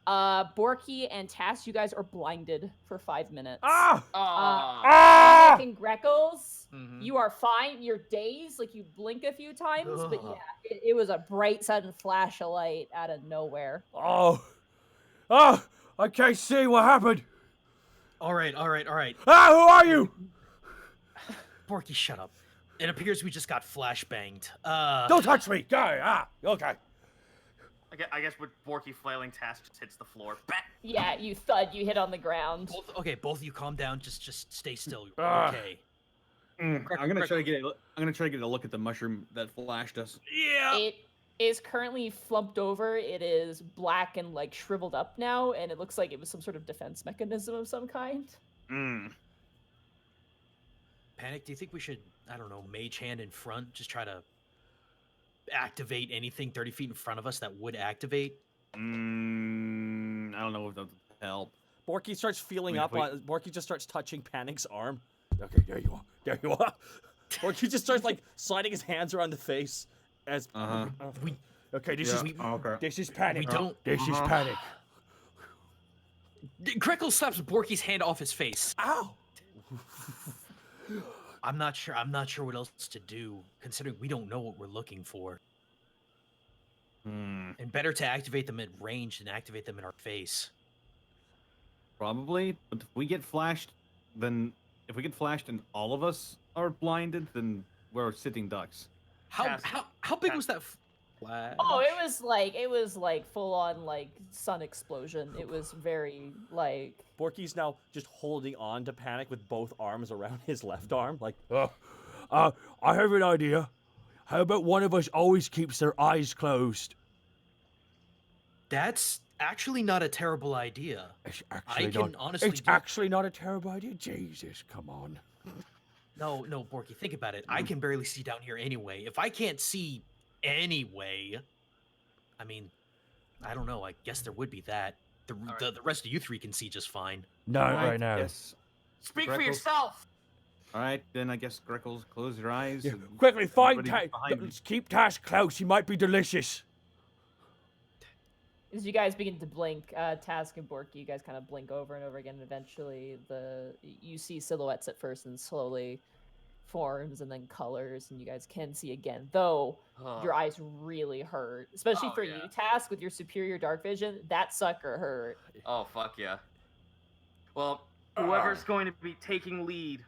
Borky and Task, you guys are blinded for 5 minutes. Ah! Aw. Panic and Greckles, Mhm. you are fine. You're dazed, like you blink a few times, but Ugh. yeah, it was a bright sudden flash of light out of nowhere. Oh, I can't see what happened. All right. Ah, who are you? Borky, shut up. It appears we just got flashbanged. Don't touch me, guy. Okay. I guess with Borky flailing, Task just hits the floor. Bah! Yeah, you thud, you hit on the ground. Both of you calm down. Just stay still. You're Ah. okay. I'm gonna try to get a look at the mushroom that flashed us. Yeah. It is currently flumped over. It is black and like shriveled up now, and it looks like it was some sort of defense mechanism of some kind. Panic, do you think we should, I don't know, mage hand in front, just try to activate anything 30 feet in front of us that would activate? I don't know if that would help. Borky starts feeling Wait, up wait. on. Borky just starts touching Panic's arm. Okay, there you are. There you are. Borky just starts like sliding his hands around the face. As We okay, this is Panic. we don't. This is Panic. Greckles slaps Borky's hand off his face. Ow! I'm not sure what else to do, considering we don't know what we're looking for. And better to activate them at range than activate them in our face. Probably, but if we get flashed, then if we get flashed and all of us are blinded, then we're sitting ducks. How big was that flash? Oh, it was like full on like sun explosion. It was very like. Borky's now just holding on to Panic with both arms around his left arm, like. I have an idea. How about one of us always keeps their eyes closed? That's actually not a terrible idea. It's actually can not. honestly It's do- actually not a terrible idea. Jesus, come on. No, Borky, think about it. I can barely see down here anyway. If I can't see anyway, I mean, I don't know. I guess there would be that. The rest of you three can see just fine. Not Alright, right now. Yes. Speak for Greckles. yourself. All right, then I guess Greckles, close your eyes. Yeah, and quickly, find everybody behind me. Let's keep Task close. He might be delicious. As you guys begin to blink, Task and Borky, you guys kind of blink over and over again. And eventually, you see silhouettes at first, and slowly forms, and then colors, and you guys can see again. Though your eyes really hurt, especially Oh, for yeah. you, Task, with your superior dark vision. That sucker hurt. Oh fuck yeah. Well, whoever's going to be taking lead,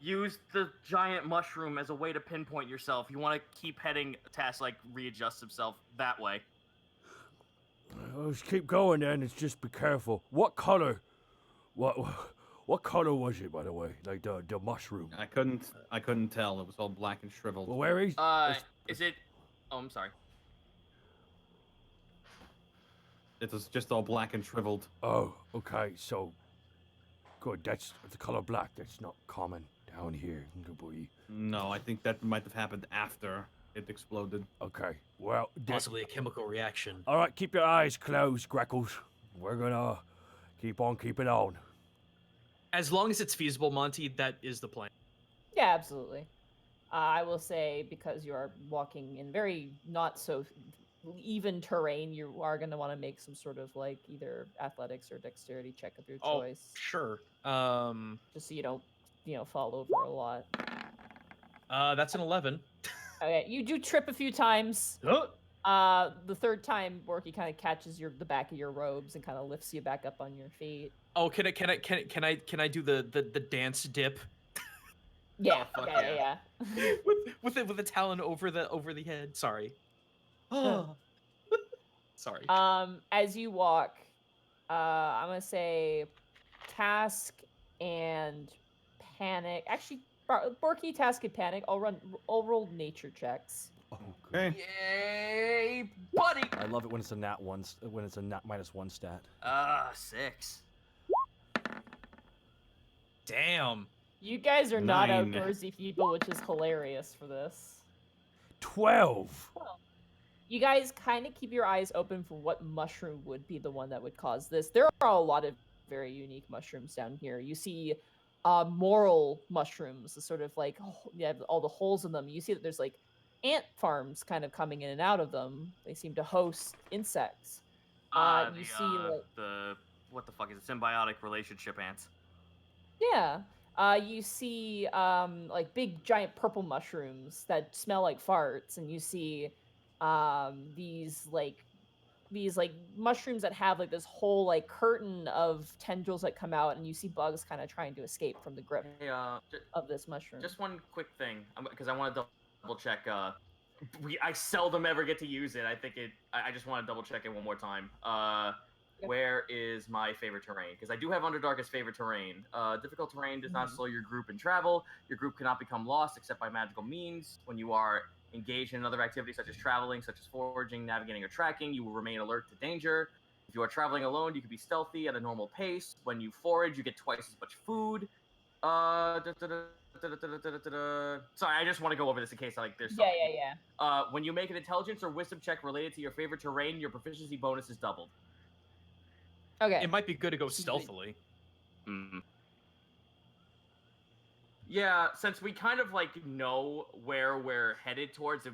use the giant mushroom as a way to pinpoint yourself. You want to keep heading. Task like readjusts himself that way. Let's keep going then. It's just be careful. What color? What color was it, by the way? Like the mushroom. I couldn't tell. It was all black and shriveled. Well, where is? Is it? Oh, I'm sorry. It was just all black and shriveled. Oh, okay. So good. That's the color black. That's not common down here. Good boy. No, I think that might have happened after it exploded. Okay. Well, Possibly a chemical reaction. all right. Keep your eyes closed, Greckles. We're gonna keep on keeping on. As long as it's feasible, Monty, that is the plan. Yeah, absolutely. I will say, because you are walking in very not so even terrain, you are going to want to make some sort of like either athletics or dexterity check of your Oh, choice, sure. just so you don't, fall over a lot. That's an 11. Okay, you do trip a few times. Oh. The third time, Borky kind of catches the back of your robes and kind of lifts you back up on your feet. Oh, can I do the dance dip Yeah, fuck yeah. with a talon over the head? Sorry. Sorry. As you walk, I'm gonna say Task and Panic. Actually, Borky, Task, and Panic. I'll roll nature checks. Oh, good. Okay. Yay, buddy! I love it when it's a nat one. When it's a nat -1 stat. 6. Damn. You guys are not 9. outdoorsy people, which is hilarious for this. 12. You guys kind of keep your eyes open for what mushroom would be the one that would cause this. There are a lot of very unique mushrooms down here. You see moral mushrooms, the sort of like, you have all the holes in them. You see that there's like ant farms kind of coming in and out of them. They seem to host insects. You see like, what the fuck is it? Symbiotic relationship ants. yeah. You see like big giant purple mushrooms that smell like farts, and you see these mushrooms that have like this whole like curtain of tendrils that come out, and you see bugs kind of trying to escape from the grip Hey, of this mushroom. just one quick thing, because I want to double check. I seldom ever get to use it. I just want to double check it one more time. Yep. Where is my favorite terrain? Because I do have Underdark as favorite terrain. Difficult terrain does not slow your group in travel. Your group cannot become lost except by magical means. When you are engaged in other activities such as traveling, such as foraging, navigating, or tracking, you will remain alert to danger. If you are traveling alone, you can be stealthy at a normal pace. When you forage, you get twice as much food. Sorry, I just want to go over this in case there's Yeah, something. yeah. When you make an intelligence or wisdom check related to your favorite terrain, your proficiency bonus is doubled. Okay. It might be good to go stealthily. Yeah, since we kind of know where we're headed towards,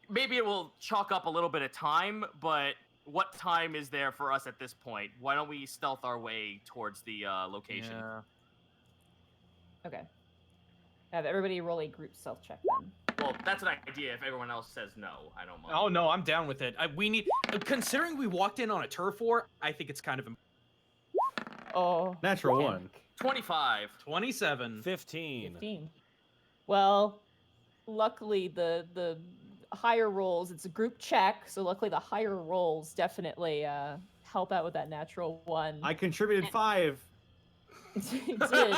maybe it will chalk up a little bit of time, but what time is there for us at this point? Why don't we stealth our way towards the location? Yeah. Okay. Have everybody roll a group stealth check then. Well, that's an idea. If everyone else says no, I don't mind. Oh no, I'm down with it. We need, considering we walked in on a turf war, I think it's kind of Oh. Natural one. 25. 27. 15. 15. Well, luckily the higher rolls, it's a group check, so luckily the higher rolls definitely help out with that natural one. I contributed 5. It did.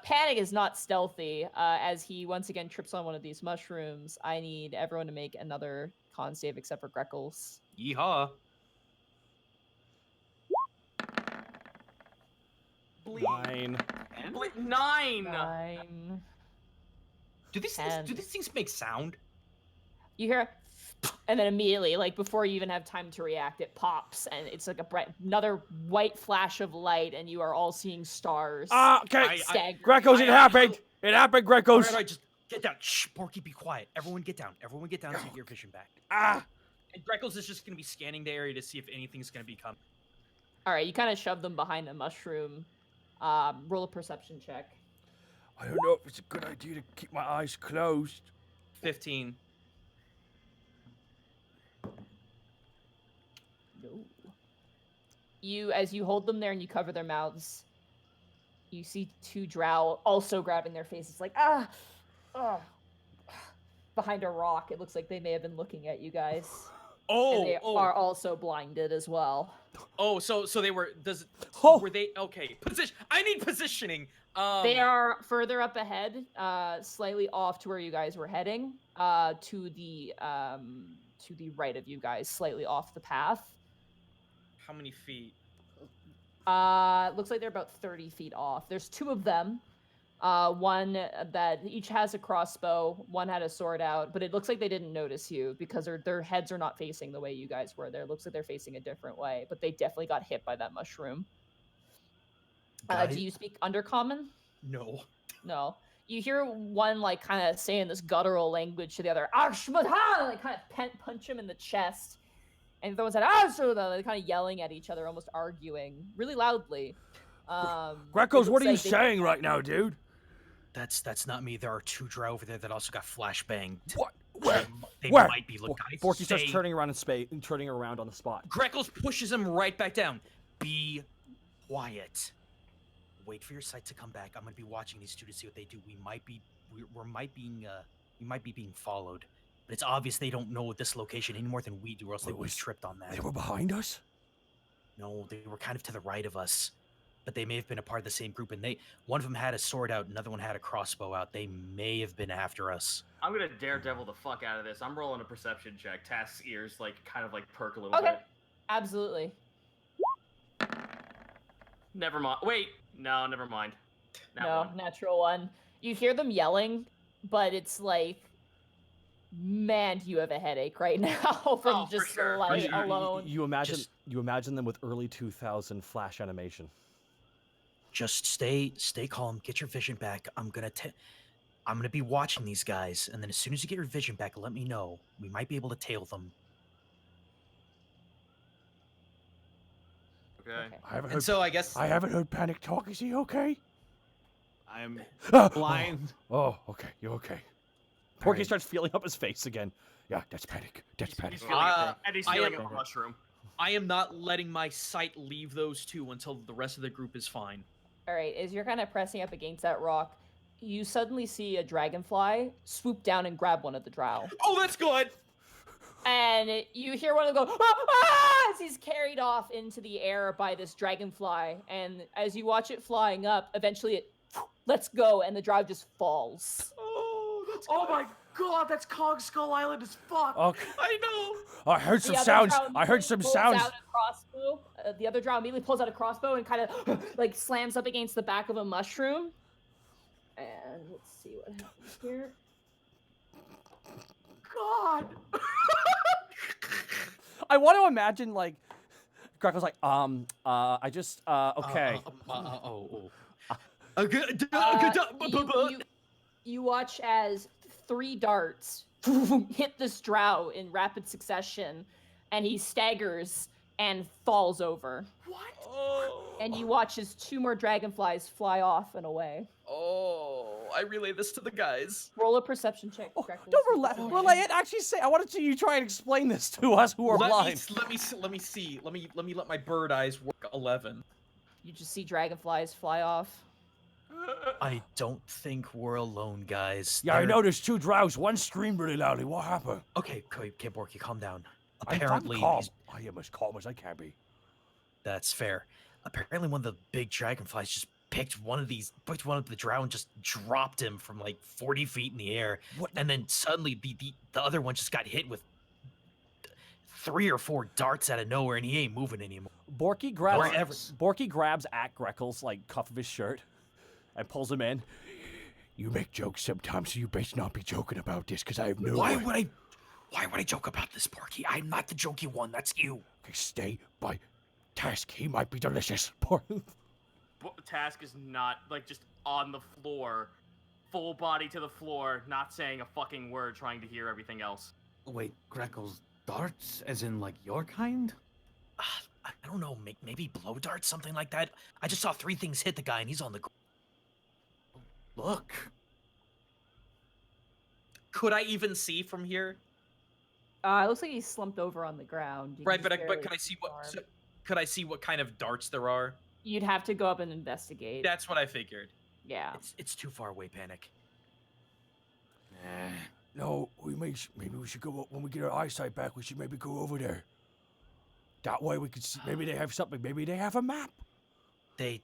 Panic is not stealthy. As he once again trips on one of these mushrooms, I need everyone to make another con save except for Greckles. Yeehaw. Nine. 9. 9. Do these things make sound? You hear, and then immediately, before you even have time to react, it pops, and it's like another white flash of light, and you are all seeing stars. Okay. Stagger. Greckles, it happened. It happened, Greckles. Alright, just get down. Shh, Borky, be quiet. Everyone get down. Everyone get down so you get your vision back. And Greckles is just going to be scanning the area to see if anything's going to be coming. All right, you kind of shove them behind a mushroom. Roll a perception check. I don't know if it's a good idea to keep my eyes closed. 15. No. As you hold them there and you cover their mouths, you see 2 drow also grabbing their faces behind a rock. It looks like they may have been looking at you guys. And they are also blinded as well. Oh, so they were. Were they okay? Position. I need positioning. They are further up ahead, slightly off to where you guys were heading. To the right of you guys, slightly off the path. How many feet? Looks like they're about 30 feet off. There's 2 of them. One that each has a crossbow, one had a sword out, but it looks like they didn't notice you because their heads are not facing the way you guys were there. It looks like they're facing a different way, but they definitely got hit by that mushroom. Do you speak Undercommon? No. No. You hear one kind of saying this guttural language to the other, kind of punch him in the chest. And the other one said, they're kind of yelling at each other, almost arguing really loudly. Greckles, what are you saying right now, dude? That's not me. There are 2 drow over there that also got flashbanged. What? Where? They Where? might be looking. Borky starts turning around turning around on the spot. Greckles pushes him right back down. Be quiet. Wait for your sight to come back. I'm gonna be watching these 2 to see what they do. We might be being followed, but it's obvious they don't know this location any more than we do, or else they would have tripped on that. They were behind us? No, they were kind of to the right of us, but they may have been a part of the same group. And one of them had a sword out, another one had a crossbow out. They may have been after us. I'm gonna daredevil the fuck out of this. I'm rolling a perception check. Task's ears kind of perk a little bit. Absolutely. Never mind. Wait, no, never mind. Natural one. You hear them yelling, but it's man, do you have a headache right now from just the light alone. You imagine them with early 2000 flash animation. Just stay calm. Get your vision back. I'm gonna be watching these guys, and then as soon as you get your vision back, let me know. We might be able to tail them. Okay. I haven't heard Panic talk. Is he okay? I'm blind. Oh, okay. You're okay. Borky starts feeling up his face again. Yeah, that's Panic. That's Panic. He's feeling a mushroom. I am not letting my sight leave those 2 until the rest of the group is fine. All right, as you're kind of pressing up against that rock, you suddenly see a dragonfly swoop down and grab one of the drow. Oh, that's good! And you hear one of them go, ah! As he's carried off into the air by this dragonfly. And as you watch it flying up, eventually it lets go and the drow just falls. Oh, out. Oh my god, that's Cog Skull Island as fuck. Okay. I know. I heard some The other sounds. drow I heard some immediately pulls sounds. out a crossbow. The other drow immediately pulls out a crossbow and kind of like slams up against the back of a mushroom. And let's see what happens here. God. I want to imagine like Greckles like I just okay. You watch as 3 darts hit this drow in rapid succession, and he staggers and falls over. What? Oh. And you watch as 2 more dragonflies fly off and away. Oh, I relay this to the guys. Roll a perception check. Oh, Greckles. don't relay it. Actually, say I wanted you try and explain this to us who are blind. Let me see. Let me let my bird eyes work. 11. You just see dragonflies fly off. I don't think we're alone, guys. Yeah, I There- know there's 2 drows. One screamed really loudly. What happened? Okay, Borky, calm down. I'm Apparently, calm. these- I am as calm as I can be. that's fair. Apparently, one of the big dragonflies just picked one of the drow and just dropped him from like 40 feet in the air. What? And then suddenly the other one just got hit with 3 or 4 darts out of nowhere, and he ain't moving anymore. Borky grabs at Greckles like cuff of his shirt and pulls him in. You make jokes sometimes, so you best not be joking about this, because I have no Why idea. would I joke about this, Borky? I'm not the jokey one. That's you. Okay, stay by Task. He might be delicious. Task is not like just on the floor, full body to the floor, not saying a fucking word, trying to hear everything else. Wait, Greckles, darts, as in like your kind? I don't know. Maybe blow darts, something like that. I just saw 3 things hit the guy, and he's on the ground. Look. Could I even see from here? It looks like he's slumped over on the ground. You can Right, just but barely could I see what? arm. Could I see what kind of darts there are? You'd have to go up and investigate. That's what I figured. Yeah. It's too far away, Panic. No, maybe we should go when we get our eyesight back. We should maybe go over there. That way we could see. Maybe they have something. Maybe they have a map. They,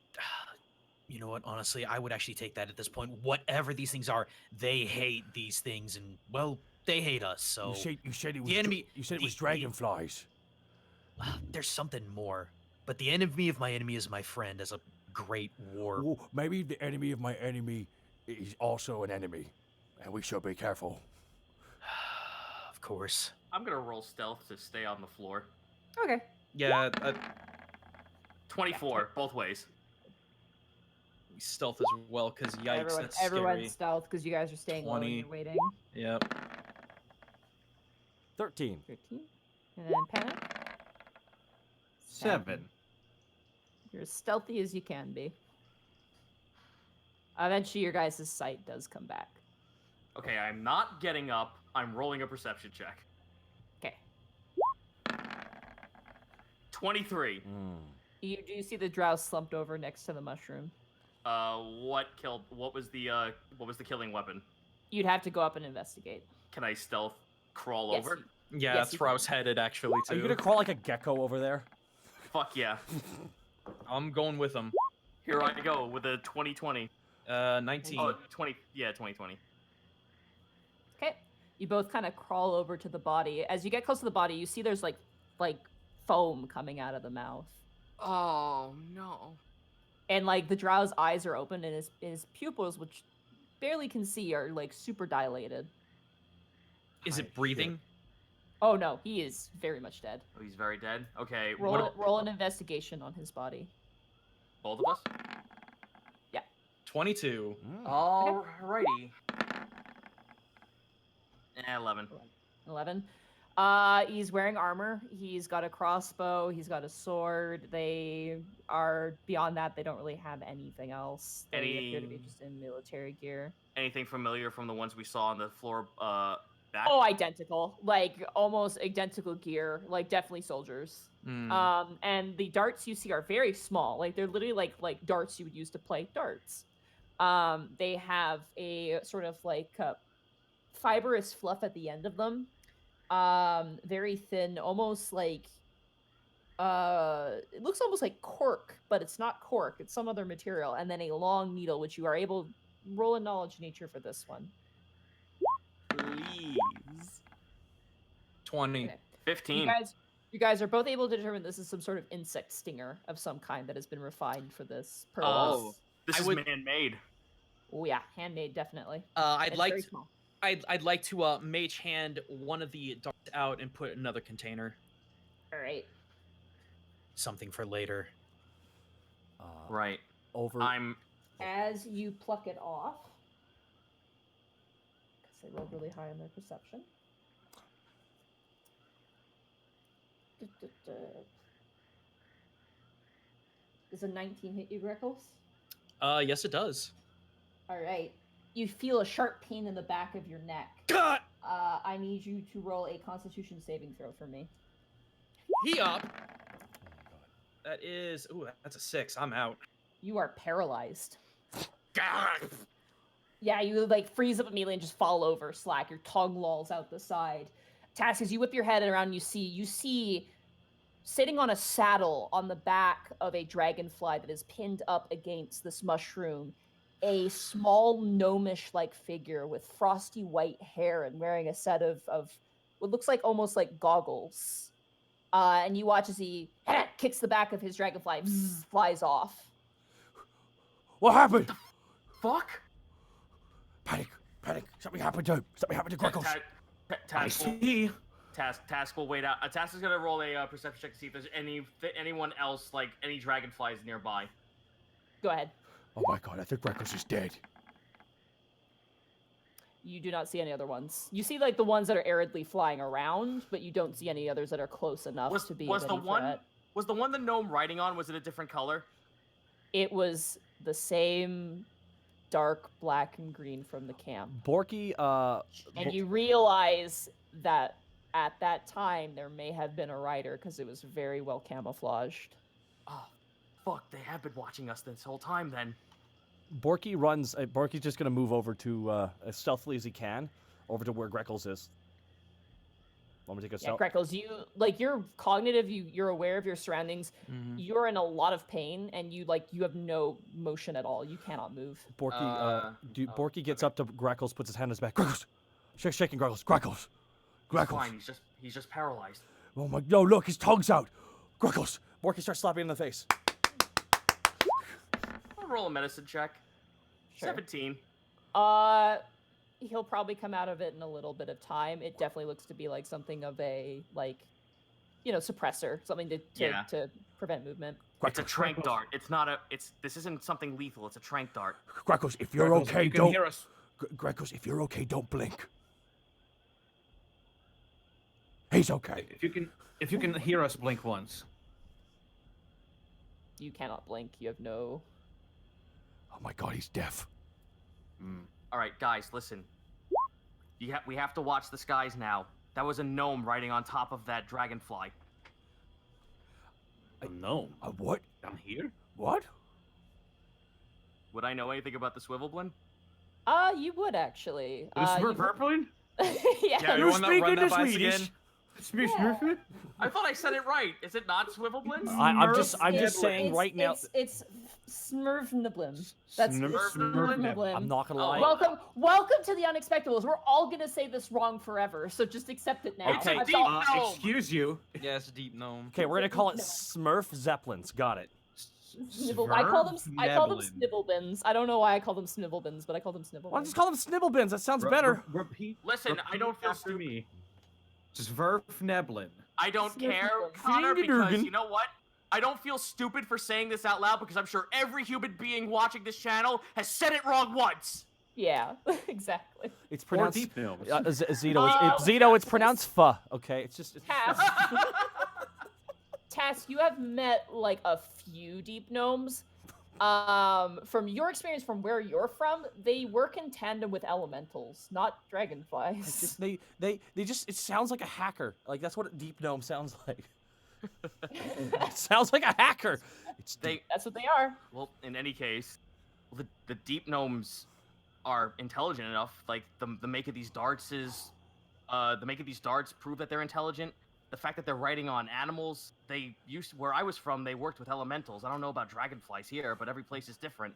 you know what? Honestly, I would actually take that at this point. Whatever these things are, they hate these things, and well, they hate us. So You said it was. the enemy. You said it was the- dragonflies. There's something more. But the enemy of my enemy is my friend, as a great war. Well, maybe the enemy of my enemy is also an enemy, and we should be careful. Of course. I'm gonna roll stealth to stay on the floor. Okay. Yeah, 24, both ways. stealth as well, because yikes, that's Everyone's scary. stealth because you guys are staying low and 20. you're waiting. Yep. 13. 13. And then Panic. 7. You're as stealthy as you can be. Eventually, your guys' sight does come back. Okay, I'm not getting up. I'm rolling a perception check. Okay. 23. You do see the drow slumped over next to the mushroom. What was the killing weapon? You'd have to go up and investigate. Can I stealth crawl Yes, over? Yeah, Yes, that's you where I can. was headed actually Are you too. gonna crawl like a gecko over there? Fuck yeah. I'm going with him. Here I go with a 2020. 19. Oh, 20. Yeah, 2020. Okay. You both kind of crawl over to the body. As you get close to the body, you see there's like foam coming out of the mouth. Oh no. And like the drow's eyes are open and his pupils, which barely can see, are like super dilated. Is it breathing? Oh no, he is very much dead. Oh, he's very dead. Okay. Roll an investigation on his body. Both of us? 22. Alrighty. 11. 11. He's wearing armor. He's got a crossbow. He's got a sword. They are beyond that. They don't really have anything else. They appear to be just in military gear. Anything familiar from the ones we saw on the floor back? Oh, identical. Like almost identical gear. Like definitely soldiers. And the darts you see are very small. Like they're literally like darts you would use to play darts. They have a sort of like fibrous fluff at the end of them. Very thin, almost like it looks almost like cork, but it's not cork, it's some other material, and then a long needle, which you are able roll a knowledge nature for this one. please. 20. Okay. 15. You guys are both able to determine this is some sort of insect stinger of some kind that has been refined for this purpose. Oh, this I is would- man-made. Oh yeah, handmade definitely. I'd It's like very to, small. I'd like to mage hand one of the darts out and put another container. All right. Something for later. Right. Over. As you pluck it off, because they rolled really high on their perception. Does a 19 hit you, Greckles? Yes, it does. All right. You feel a sharp pain in the back of your neck. God! I need you to roll a Constitution saving throw for me. He up. That is, ooh, that's a 6. I'm out. You are paralyzed. God. Yeah, you like freeze up immediately and just fall over, slack. Your tongue lolls out the side. Task, as you whip your head around, you see sitting on a saddle on the back of a dragonfly that is pinned up against this mushroom, a small gnomish-like figure with frosty white hair and wearing a set of what looks like almost like goggles. And you watch as he kicks the back of his dragonfly, flies off. What happened? Fuck. Panic. Something happened to him. Something happened to Greckles. I Task will, see. Task will wait out. Task is gonna roll a perception check to see if there's anyone else, like any dragonflies nearby. Go ahead. Oh my god, I think Greckles is dead. You do not see any other ones. You see like the ones that are aridly flying around, but you don't see any others that are close enough to be Was of the any one threat. was the one the gnome riding on? Was it a different color? It was the same dark black and green from the camp. Borky, And you realize that at that time there may have been a rider because it was very well camouflaged. Oh, fuck! They have been watching us this whole time. Then. Borky runs. Borky's just gonna move over to as stealthily as he can, over to where Greckles is. Want me to take a Yeah, stealth? Greckles, you're cognitive, you're aware of your surroundings. Mhm. You're in a lot of pain, and you have no motion at all. You cannot move. Borky, Borky gets okay. up to Greckles, puts his hand on his back. Greckles, shaking Greckles. Greckles. He's fine. He's just paralyzed. Oh my, no, look, his tongue's out. Greckles. Borky starts slapping him in the face. I'll roll a medicine check. Sure. 17. He'll probably come out of it in a little bit of time. It definitely looks to be like something of a suppressor, something to prevent movement. It's a trank dart. It's not a. This isn't something lethal. It's a trank dart. Greckles, if you're Greckles, okay, you can don't. hear us. Greckles, if you're okay, don't blink. He's okay. If you can hear us blink once. You cannot blink. You have no. Oh my god, he's deaf. All right, guys, listen. We have to watch the skies now. That was a gnome riding on top of that dragonfly. No. What? Down here? What? Would I know anything about the swivelblin? You would actually. This you is purpling? yeah. Yeah, You you want to speak run into that by us Swedish? again? Smurfing? I thought I said it right. Is it not swivelblins? I'm just It's- saying right now. It's Smurfniblim. That's Smurfniblim. I'm not gonna lie. Welcome to the Unexpectables. We're all gonna say this wrong forever, so just accept it now. Okay. That's all- Gnome. Excuse you. Yeah, it's a deep gnome. Okay, we're gonna call it Smurf Zeppelins. Got it. I call them Smurfneblin. Snibblebins. I don't know why I call them Snibblebins, but I call them Snibblebins. Why don't you just call them Snibblebins? That sounds better. Repeat. Listen, I don't feel after stupid. me. Zverfneblin. I don't care, Smurfneblin. Connor, because Ding-a-durgan. you know what? I don't feel stupid for saying this out loud because I'm sure every human being watching this channel has said it wrong once. Yeah, exactly. It's Or pronounced. deep gnomes. Zito, Oh, Zito, it's pronounced pho. Okay, it's just. Task, you have met like a few deep gnomes. From your experience, from where you're from, they work in tandem with elementals, not It's dragonflies. just they just. It sounds like a hacker. Like that's what a deep gnome sounds like. It sounds like a hacker. It's deep. That's what they are. Well, in any case, the deep gnomes are intelligent enough. Like the make of these darts is, the make of these darts prove that they're intelligent. The fact that they're riding on animals, where I was from, they worked with elementals. I don't know about dragonflies here, but every place is different.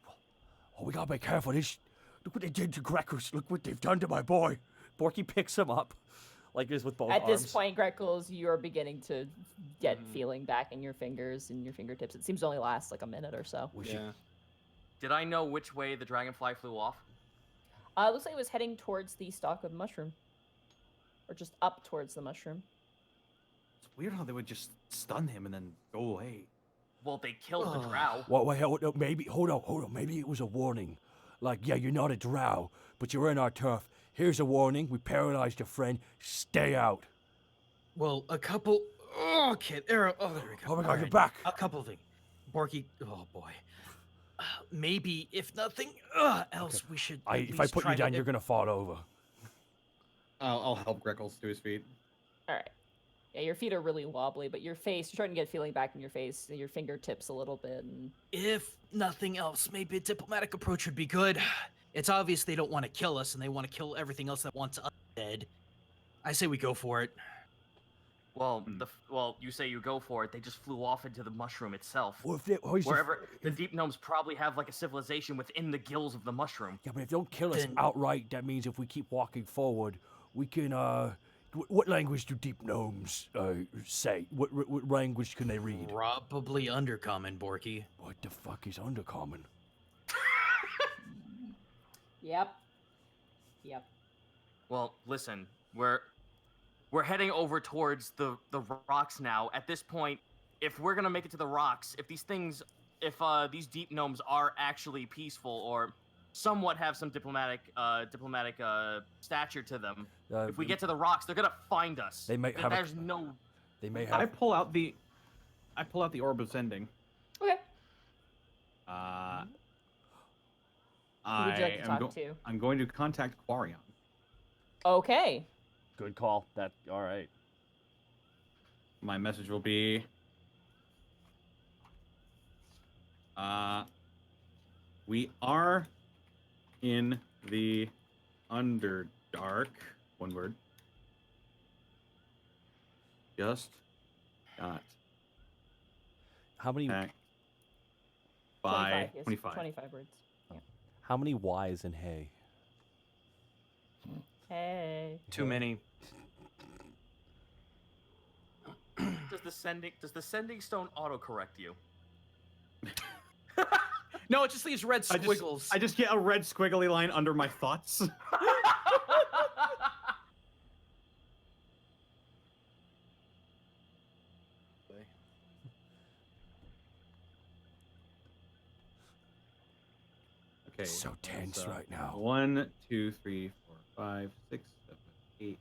Oh, we gotta be careful. Look what they did to Greckles. Look what they've done to my boy. Borky picks him up, like is with both At arms. this point, Greckles, you are beginning to get feeling back in your fingers and your fingertips. It seems to only last like a minute or so. Did I know which way the dragonfly flew off? It looks like it was heading towards the stalk of the mushroom. Or just up towards the mushroom. It's weird how they would just stun him and then go away. Well, they killed the drow. Well, wait, hold on, maybe, hold on. Maybe it was a warning. Like, yeah, you're not a drow, but you're in our turf. Here's a warning. We paralyzed your friend. Stay out. Well, a couple. Oh, okay, there we go. Oh my God, All you're right, back. A couple of things. Borky. Oh boy. Maybe if nothing else, we should. at If I least put try you to- down, you're gonna fall over. I'll help Greckles to his feet. All right. Yeah, your feet are really wobbly, but your face, you're starting to get feeling back in your face, your fingertips a little bit. And... If nothing else, maybe a diplomatic approach would be good. It's obvious they don't want to kill us, and they want to kill everything else that wants us dead. I say we go for it. Well, you say you go for it. They just flew off into the mushroom itself. Well, if they, Wherever the deep gnomes probably have like a civilization within the gills of the mushroom. yeah, but if they don't kill us Then- outright, that means if we keep walking forward, we can. What language do deep gnomes say? What language can they read? Probably undercommon, Borky. What the fuck is undercommon? Yep. Well, listen, we're heading over towards the rocks now. At this point, if we're gonna make it to the rocks, if these deep gnomes are actually peaceful or somewhat have some diplomatic stature to them, if we get to the rocks, they're gonna find us. They might have a- There's no. They may I have. pull out the orb of sending. Okay. Who would you like to talk to? I'm going to contact Quarion. Okay. Good call. That all right. My message will be, we are in the Underdark. One word. Just got How many? attacked by 25. Yes, 25. 25 words. How many Y's in hay? Hey. Too many. Does the sending stone autocorrect you? No, it just leaves red I squiggles. I just get a red squiggly line under my thoughts. Okay. So tense right now. 1, 2, 3, 4, 5, 6, 7, 8,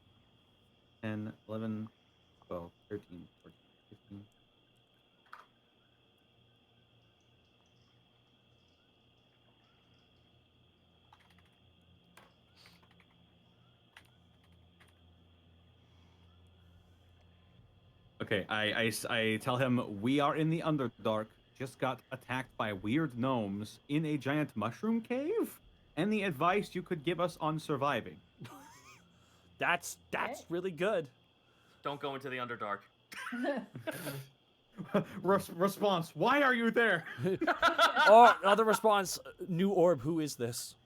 10, 11, 12, 13, 14, 15. Okay, I tell him we are in the Underdark, just got attacked by weird gnomes in a giant mushroom cave. Any advice you could give us on surviving? That's really good. Don't go into the Underdark. Response, why are you there? Or other response, new orb. Who is this?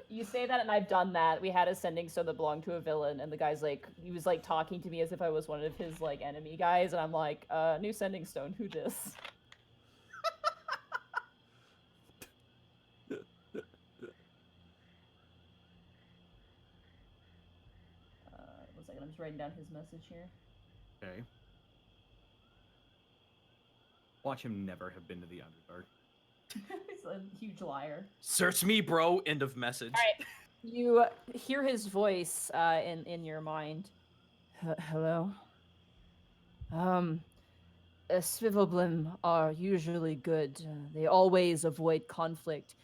You say that, and I've done that. We had a sending stone that belonged to a villain, and the guy's like, he was like talking to me as if I was one of his like enemy guys, and I'm like, new sending stone, who dis? One second, I'm just writing down his message here. Okay. Watch him never have been to the Underdark. He's a huge liar. Search me, bro. End of message. All right, you hear his voice in your mind. Hello. Swivelblim are usually good. They always avoid conflict.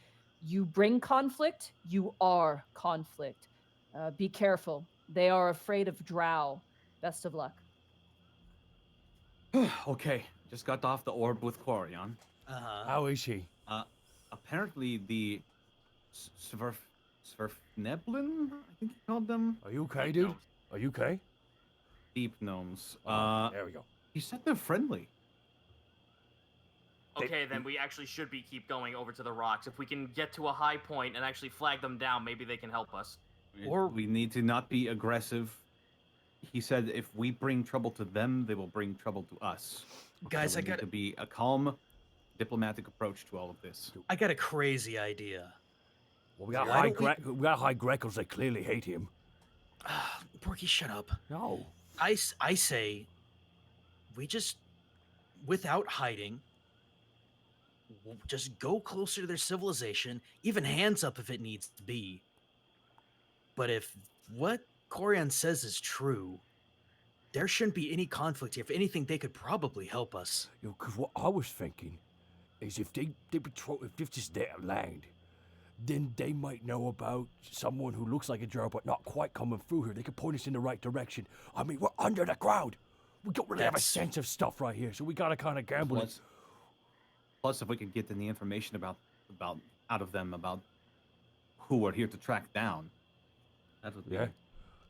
You bring conflict, you are conflict. Be careful. They are afraid of drow. Best of luck. Okay, just got off the orb with Quarion. How is he? Apparently the Sverfneblin, I think he called them. Are you okay, dude? Are you okay? Deep gnomes. There we go. He said they're friendly. Okay, then we actually should keep going over to the rocks. If we can get to a high point and actually flag them down, maybe they can help us. Or we need to not be aggressive. He said if we bring trouble to them, they will bring trouble to us. Guys, so we need to be a calm, diplomatic approach to all of this. I got a crazy idea. Well, we got Why don't we got high Greckles. They clearly hate him. Borky, shut up. No. I say we just, without hiding, we'll just go closer to their civilization, even hands up if it needs to be. But if what Corian says is true, there shouldn't be any conflict here. If anything, they could probably help us. Because what I was thinking is if they patrol, if this is their land, then they might know about someone who looks like a drow but not quite coming through here. They could point us in the right direction. I mean, we're under the ground. We don't really have a sense of stuff right here, so we gotta kind of gamble it. Plus, if we could get any information about out of them about who we're here to track down, that would be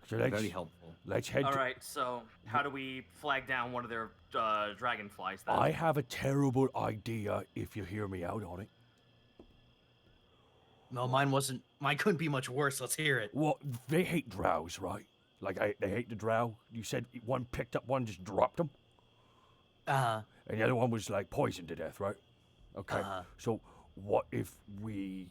very helpful. Let's head. All right. So how do we flag down one of their dragonflies then? I have a terrible idea. If you hear me out on it. No, mine couldn't be much worse. Let's hear it. Well, they hate drows, right? Like, they hate the drow. You said one picked up one, just dropped them? Uh-huh. And the other one was, like, poisoned to death, right? Okay. Uh-huh. So, what if we...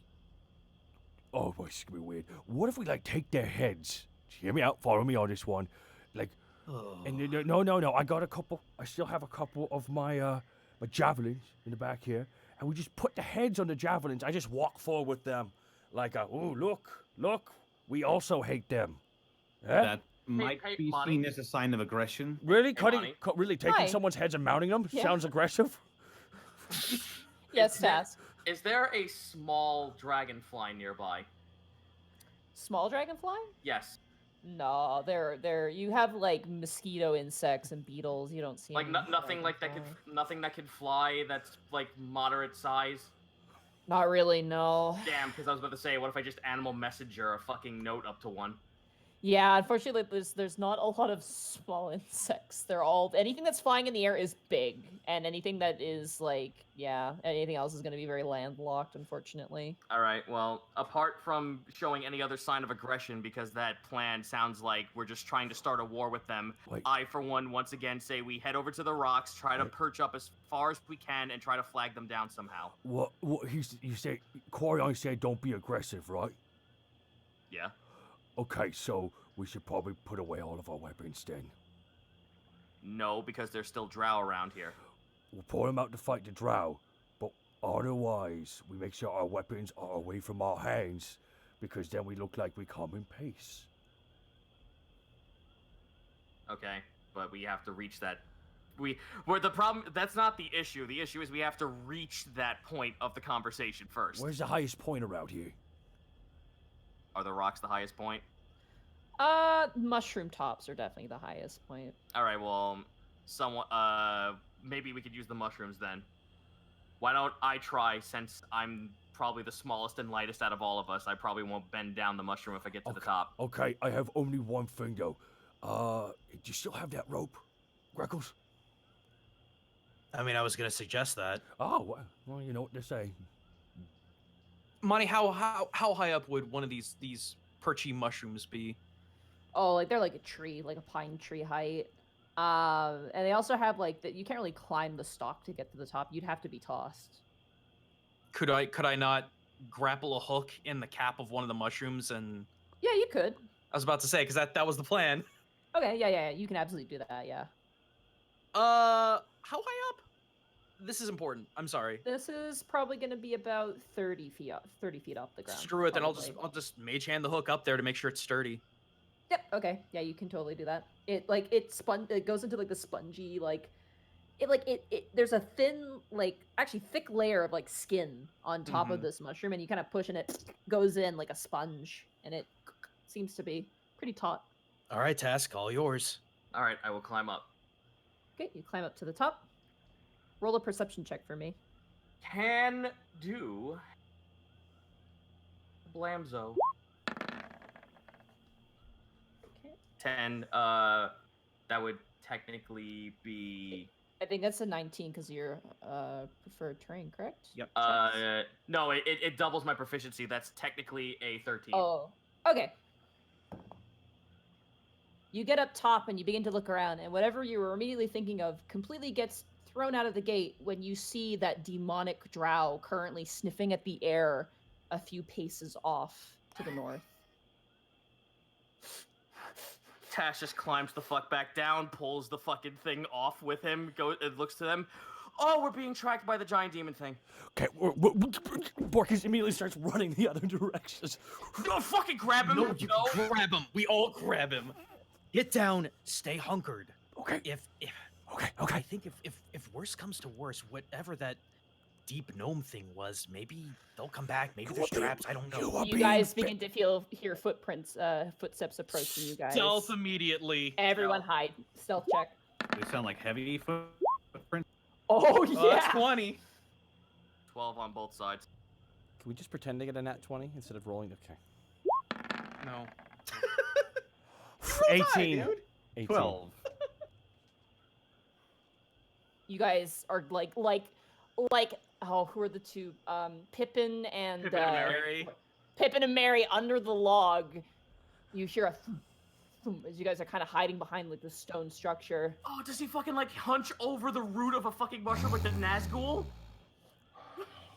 Oh, boy, this is going to be weird. What if we, like, take their heads? Hear me out, follow me on this one. Like, and no, I got a couple. I still have a couple of my, my javelins in the back here. And we just put the heads on the javelins. I just walk forward with them. Like, oh, look, we also hate them. Yeah? That might be seen as a sign of aggression. Really? Hey, Really taking someone's heads and mounting them? Yeah. Sounds aggressive. Yes, Task. Is there a small dragonfly nearby? Small dragonfly? Yes. No, they're you have like mosquito insects and beetles. You don't see Like any nothing like that dragonfly. nothing that could fly that's like moderate size. Not really, no. Damn, because I was about to say, what if I just animal messenger a fucking note up to one? Yeah, unfortunately, there's not a lot of small insects. They're all anything that's flying in the air is big, and anything that is like anything else is going to be very landlocked, unfortunately. All right. Well, apart from showing any other sign of aggression, because that plan sounds like we're just trying to start a war with them. Wait. I, for one, once again say we head over to the rocks, try to perch up as far as we can, and try to flag them down somehow. What you say, Corian said don't be aggressive, right? Yeah. Okay, so we should probably put away all of our weapons then. No, because there's still drow around here. We'll pull them out to fight the drow, but otherwise, we make sure our weapons are away from our hands, because then we look like we come in peace. Okay, but we have to reach that. We're the problem. That's not the issue. The issue is we have to reach that point of the conversation first. Where's the highest point around here? Are the rocks the highest point? Mushroom tops are definitely the highest point. All right. Well, maybe we could use the mushrooms then. Why don't I try, since I'm probably the smallest and lightest out of all of us? I probably won't bend down the mushroom if I get to the top. Okay, I have only one thing though. Do you still have that rope, Greckles? I mean, I was gonna suggest that. Oh, well, you know what they say. Monty, how high up would one of these perchy mushrooms be? Oh, like they're like a tree, like a pine tree height. And they also have like that. You can't really climb the stalk to get to the top. You'd have to be tossed. Could I not grapple a hook in the cap of one of the mushrooms? And Yeah, you could. I was about to say, because that was the plan. Okay, yeah, you can absolutely do that. Yeah. How high up? This is important. I'm sorry. This is probably going to be about 30 feet off the ground. Screw it, then probably. I'll just mage hand the hook up there to make sure it's sturdy. Yep. Okay. Yeah, you can totally do that. It goes into like the spongy there's a thin actually thick layer of like skin on top of this mushroom, and you kind of push and it goes in like a sponge, and it seems to be pretty taut. All right, Task, all yours. All right, I will climb up. Okay, you climb up to the top. Roll a perception check for me. Can do. Blamzo. Okay. 10. That would technically be I think that's a 19 because you're preferred terrain, correct? Yep. No, it doubles my proficiency. That's technically a 13. Oh, okay. You get up top and you begin to look around, and whatever you were immediately thinking of completely gets thrown out of the gate when you see that demonic drow currently sniffing at the air a few paces off to the north. Tash just climbs the fuck back down, pulls the fucking thing off with him, it looks to them. Oh, we're being tracked by the giant demon thing. Okay, Borky immediately starts running the other directions. No, fucking grab him! No, you grab him. We all grab him. Get down. Stay hunkered. Okay. Okay. Okay. I think if worse comes to worse, whatever that deep gnome thing was, maybe they'll come back. Maybe there's traps. I don't know. You guys begin to hear footsteps approaching you guys. Stealth immediately. Everyone hide. Stealth check. They sound like heavy footprints. Oh yeah. That's 20. 12 on both sides. Can we just pretend to get a nat 20 instead of rolling? Okay. No. 18. 18. 12. You guys are like oh, who are the two? Pippin and Pippin and Mary. Pippin and Mary under the log. You hear a thump as you guys are kind of hiding behind like the stone structure. Oh, does he fucking like hunch over the root of a fucking mushroom like the Nazgul?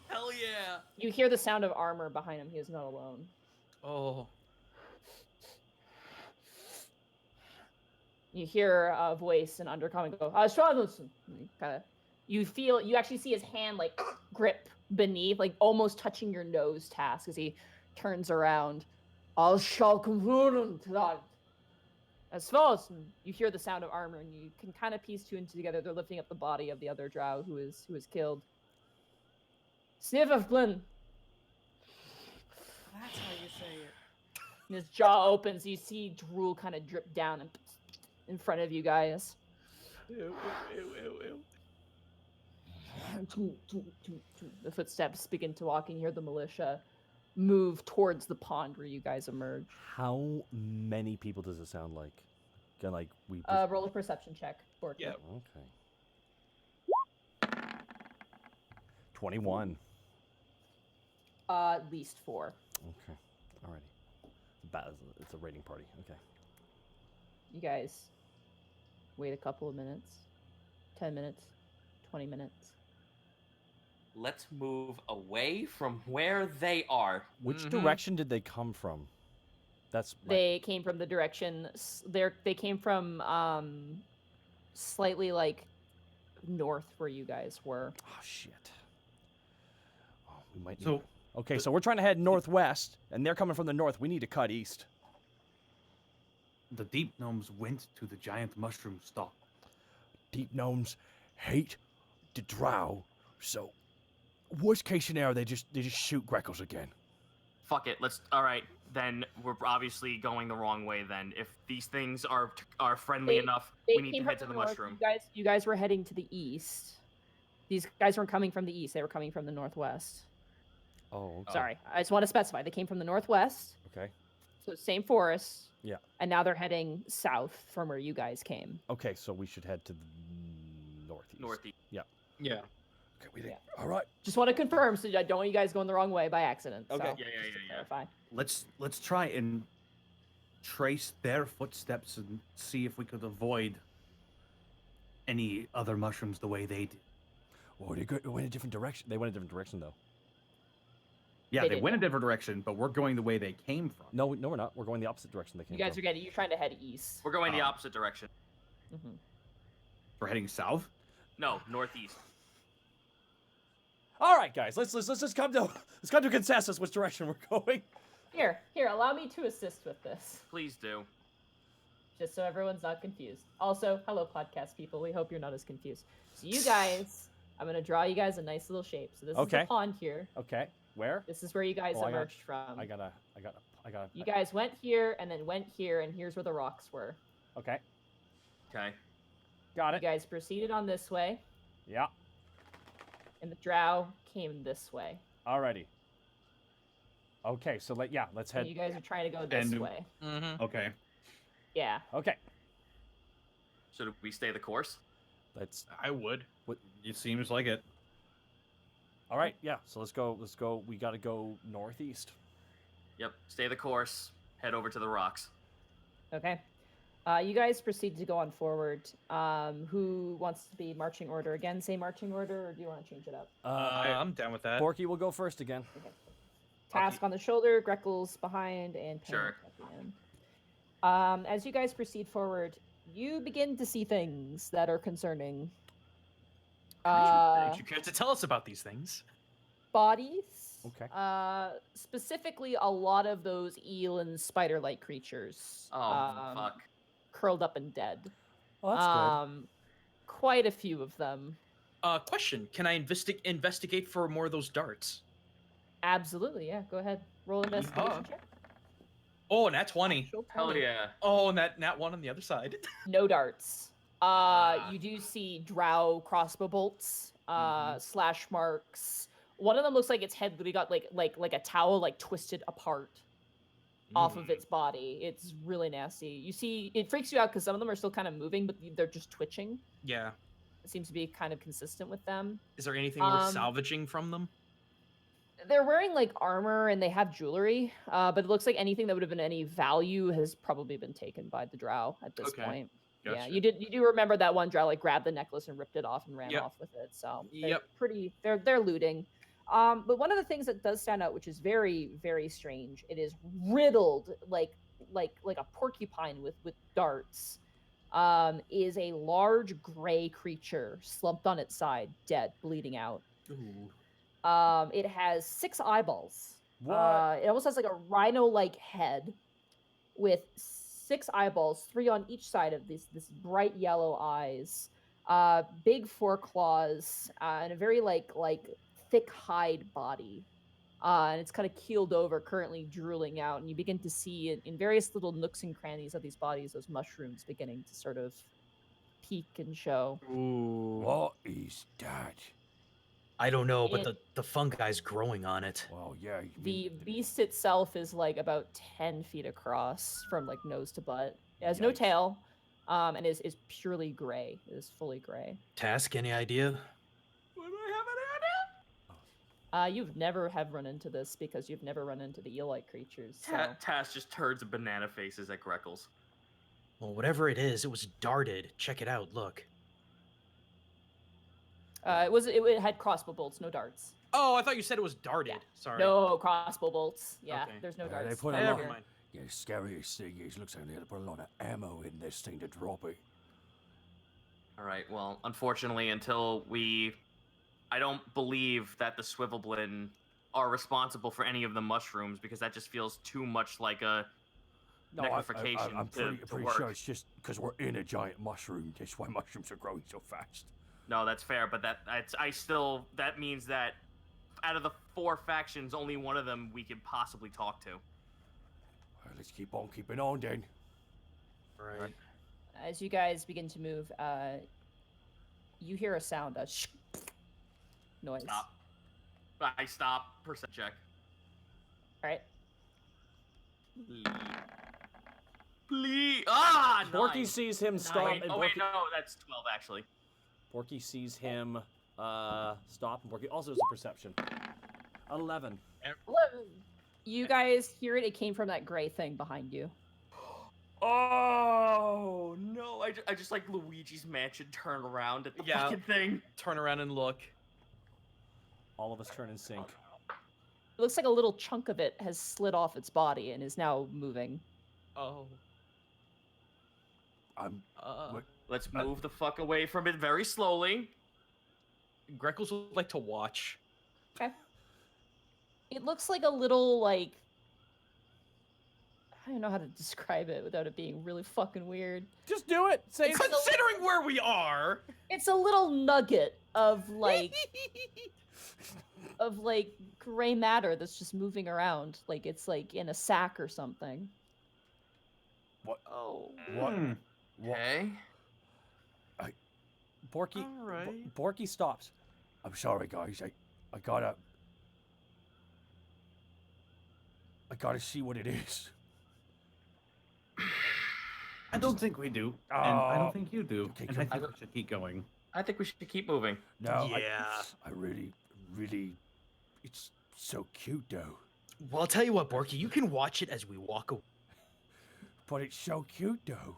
Hell yeah. You hear the sound of armor behind him. He is not alone. Oh. You hear a voice and undercoming go, you actually see his hand like grip beneath, like almost touching your nose, Task, as he turns around. I shall conclude tonight. As far as you hear the sound of armor, and you can kind of piece two and two together. They're lifting up the body of the other drow who is killed. Sniff of Flynn. That's how you say it. And his jaw opens. You see drool kind of drip down and in front of you guys. The footsteps begin to walk, and you hear the militia move towards the pond where you guys emerge. How many people does it sound like? We. Roll a perception check. Borky. Yeah. Okay. 21. At least 4. Okay. Alrighty. It's a raiding party. Okay. You guys wait a couple of minutes. 10 minutes. 20 minutes. Let's move away from where they are. Which direction did they come from? They came from the direction. They came from slightly like north where you guys were. Oh shit. Oh, we might. So okay, so we're trying to head northwest, and they're coming from the north. We need to cut east. The deep gnomes went to the giant mushroom stalk. Deep gnomes hate the drow, so worst case scenario, they just shoot Greckles again. Fuck it. All right. Then we're obviously going the wrong way. Then, if these things are friendly enough, we need to head to the mushroom. You guys were heading to the east. These guys weren't coming from the east. They were coming from the northwest. Oh. Okay. Sorry, I just want to specify. They came from the northwest. Okay. So same forest. Yeah. And now they're heading south from where you guys came. Okay, so we should head to the northeast. Northeast. Yeah. Yeah. Okay, all right. Just want to confirm so I don't want you guys going the wrong way by accident. Okay. So, Yeah. clarify. Let's try and trace their footsteps and see if we could avoid any other mushrooms the way they did. Oh, they went a different direction. They went a different direction, though. Yeah, They they did, went a yeah. different direction, but we're going the way they came from. No, we're not. We're going the opposite direction they came You guys from. you're trying to head east. We're going the opposite direction. Mm-hmm. We're heading south. No, northeast. All right, guys. Let's come to a consensus which direction we're going. Here, allow me to assist with this, Please do. just so everyone's not confused. Also, hello, podcast people. We hope you're not as confused. So you guys, I'm gonna draw you guys a nice little shape. So this is Okay. the pond here. Okay. Where? This is where you guys Oh, I got- emerged from. I gotta. You guys went here and then went here, and here's where the rocks were. Okay. Okay. Got You it. guys proceeded on this way, Yeah. and the drow came this way. Alrighty. Okay, so let's And head. you guys are trying to go this And- way. Mm-hmm. Okay. Yeah. Okay. So do we stay the course? That's I would. It seems like it. all right. Yeah. So let's go. Let's go. We got to go northeast. Yep. Stay the course. Head over to the rocks. Okay. You guys proceed to go on forward. Who wants to be marching order again? Say marching order, or do you want to change it up? I'm down with that. Borky will go first again. Okay. Task on the shoulder, Greckles behind, and Pen Sure. at the end. As you guys proceed forward, you begin to see things that are concerning. Would you care to tell us about these things? Bodies. Okay. Specifically, a lot of those eel and spider-like creatures. Oh, fuck. Curled up and dead. Oh, that's Quite a few of them. Question: Can I investigate for more of those darts? Absolutely, yeah. Go ahead. Roll investigation check. Oh, nat 20. Natural Hell 20. yeah. Oh, and that nat 1 on the other side. No darts. You do see drow crossbow bolts, slash marks. One of them looks like its head literally got like a towel like twisted apart off of its body. It's really nasty. You see, it freaks you out because some of them are still kind of moving, but they're just twitching. Yeah. It seems to be kind of consistent with them. Is there anything worth salvaging from them? They're wearing like armor and they have jewelry, but it looks like anything that would have been any value has probably been taken by the drow at this point. Gotcha. Yeah, you do remember that one drow like grabbed the necklace and ripped it off and ran off with it. So they're looting. But one of the things that does stand out, which is very, very strange, it is riddled like a porcupine with darts. Is a large gray creature slumped on its side, dead, bleeding out. Ooh. It has 6 eyeballs. What? It almost has like a rhino-like head with 6 eyeballs, 3 on each side of this bright yellow eyes. Big foreclaws, and a very like thick hide body. And it's kind of keeled over, currently drooling out, and you begin to see in various little nooks and crannies of these bodies those mushrooms beginning to sort of peek and show. Ooh. What is that? I don't know, but the fungi's growing on it. Well, yeah. The beast itself is like about 10 feet across from like nose to butt. It has no Yikes. tail, and is purely gray. It is fully gray. Task, any idea? Would I have an idea? You've never have run into this because you've never run into the eel-like creatures. So. Tass just turns and banana faces at Greckles. Well, whatever it is, it was darted. Check it out. Look. It had crossbow bolts, no darts. Oh, I thought you said it was darted. Yeah. Sorry. No crossbow bolts. Yeah, Okay. there's no Yeah, darts. they put a Never lot- Never mind. Yeah, the scariest thing is, looks like they had to put a lot of ammo in this thing to drop it. All right. Well, unfortunately, I don't believe that the Swivelblin are responsible for any of the mushrooms because that just feels too much like a necrofication I'm to pretty work. sure it's just because we're in a giant mushroom. That's why mushrooms are growing so fast. No, that's fair, but that means that out of the 4 factions, only one of them we could possibly talk to. All right, let's keep on keeping on then. Right. As you guys begin to move, you hear a sound, a sh noise. Stop. I stop. Percent check. All right. Please. Ah, Borky 9. sees him stop. Wait, And oh wait, Borky, no, that's 12 actually. Borky sees him stop, and Borky also does a perception. 11. You guys hear it. It came from that gray thing behind you. Oh no! I just like Luigi's Mansion turn around at the Yeah. fucking thing. Turn around and look. All of us turn in sync. It looks like a little chunk of it has slid off its body and is now moving. Oh. I'm. What? Let's move the fuck away from it very slowly. Greckles would like to watch. Okay. It looks like a little like I don't know how to describe it without it being really fucking weird. Just do it. Say It's it. Considering where we are. It's a little nugget of like gray matter that's just moving around, like it's like in a sack or something. What? Oh. What? Hmm. What? Okay. Borky. All right. Borky stops. I'm sorry, guys. I gotta see what it is. I don't think we do, and I don't think you do, Okay, and I come- think we should keep going. I think we should keep moving. No, Yeah. I really, it's so cute though. Well, I'll tell you what, Borky, you can watch it as we walk away. But it's so cute though.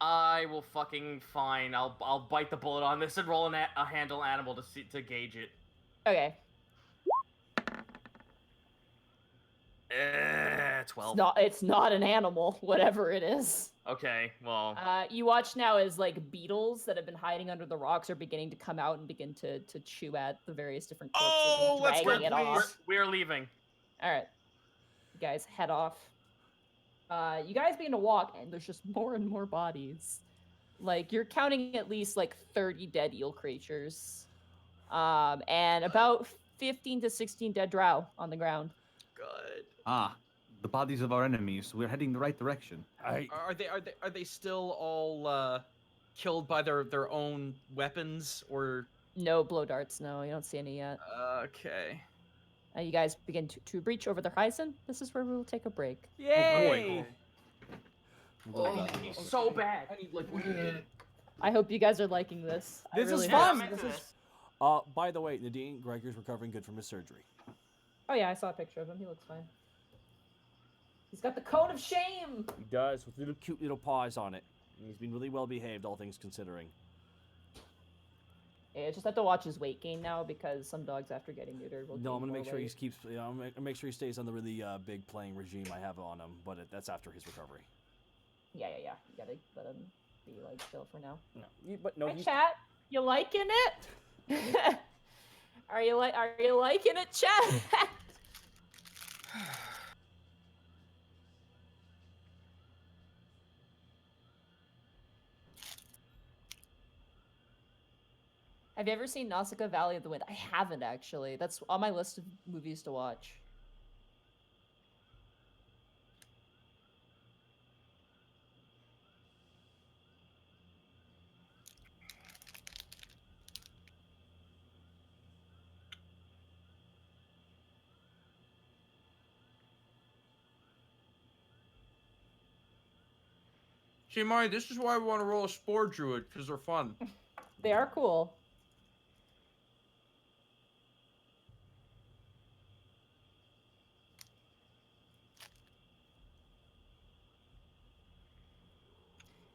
I will fucking fine. I'll bite the bullet on this and roll a handle animal to gauge it. Okay. 12. It's not an animal, whatever it is. Okay, well. You watch now as like beetles that have been hiding under the rocks are beginning to come out and begin to chew at the various different corpses Oh, and let's dragging go, it off. We're leaving. All right, you guys head off. You guys begin to walk, and there's just more and more bodies. Like you're counting at least like 30 dead eel creatures, and about 15 to 16 dead drow on the ground. Good. Ah, the bodies of our enemies. We're heading the right direction. Are they still all killed by their own weapons or? No blow darts. No, you don't see any yet. Okay. You guys begin to breach over the horizon. This is where we will take a break. Yay! Oh, he's so bad. I need like. I hope you guys are liking this. I This is really fun. hope. This is. By the way, Nadine, Gregor's recovering good from his surgery. Oh yeah, I saw a picture of him. He looks fine. He's got the cone of shame. He does, with little cute little paws on it. And he's been really well behaved, all things considering. Yeah, just have to watch his weight gain now because some dogs after getting neutered will. No, I'm gain gonna more make sure he weight. keeps. You know, I'm gonna make sure he stays on the really big playing regime I have on him. But that's after his recovery. Yeah. You gotta let him be like chill for now. No, but no. Hi, He's, chat. You liking it? Are you liking it, chat? Have you ever seen Nausicaa Valley of the Wind? I haven't actually. That's on my list of movies to watch. See, Mari, this is why we want to roll a spore druid because they're fun. They are cool.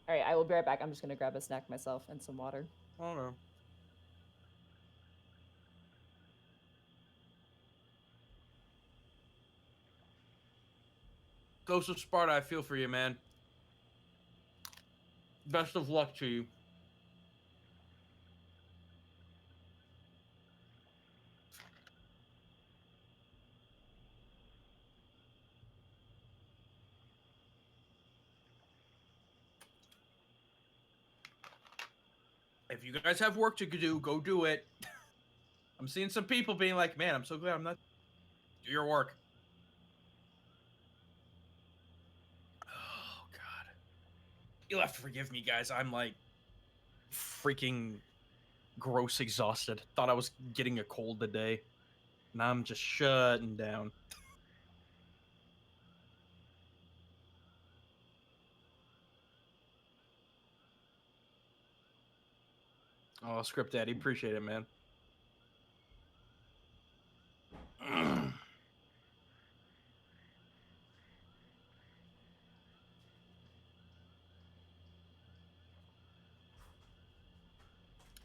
All right, I will be right back. I'm just gonna grab a snack myself and some water. Oh no. Ghost of Sparta, I feel for you, man. Best of luck to you. If you guys have work to do, go do it. I'm seeing some people being like, man, I'm so glad I'm not. Do your work. Oh, God. You'll have to forgive me, guys. I'm like freaking gross exhausted. Thought I was getting a cold today. Now I'm just shutting down. Oh, Script Daddy, appreciate it, man.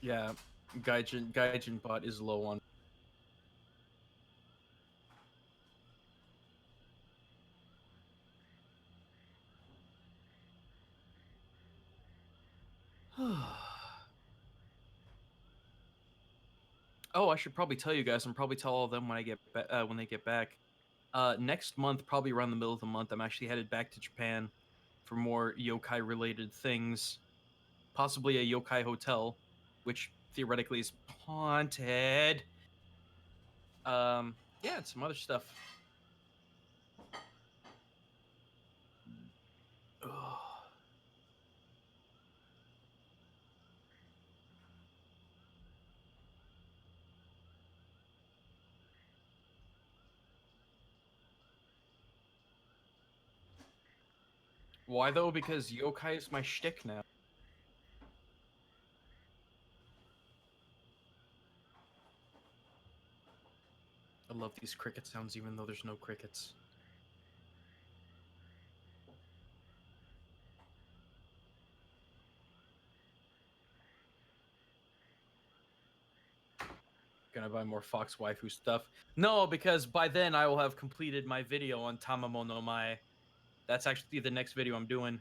Yeah, Gaijin bot is low on. Oh, I should probably tell you guys, and probably tell all of them when I get when they get back. Next month, probably around the middle of the month, I'm actually headed back to Japan for more yokai-related things. Possibly a yokai hotel, which theoretically is haunted. Yeah, and some other stuff. Ugh. Why though? Because yokai is my shtick now. love these cricket sounds even though there's no crickets. Gonna buy more Fox Waifu stuff. No, because by then I will have completed my video on Tamamo no Mae. That's actually the next video I'm doing.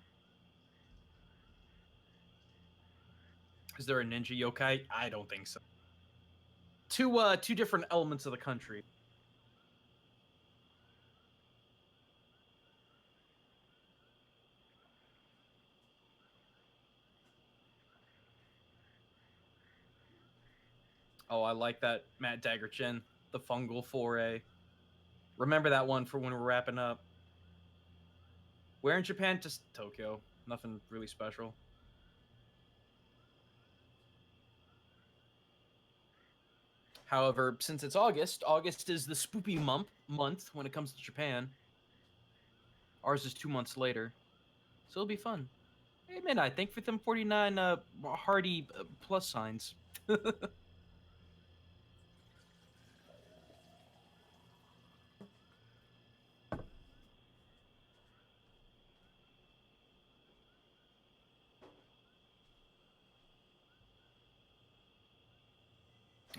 Is there a ninja yokai? I don't think so. Two different elements of the country. Oh, I like that, Matt Daggerchin. The fungal foray. Remember that one for when we're wrapping up. Where in Japan? Just Tokyo. Nothing really special. However, since it's August, August is the spoopy month when it comes to Japan. Ours is 2 months later. So it'll be fun. Hey, Midnight, thank you for them 49 hardy plus signs.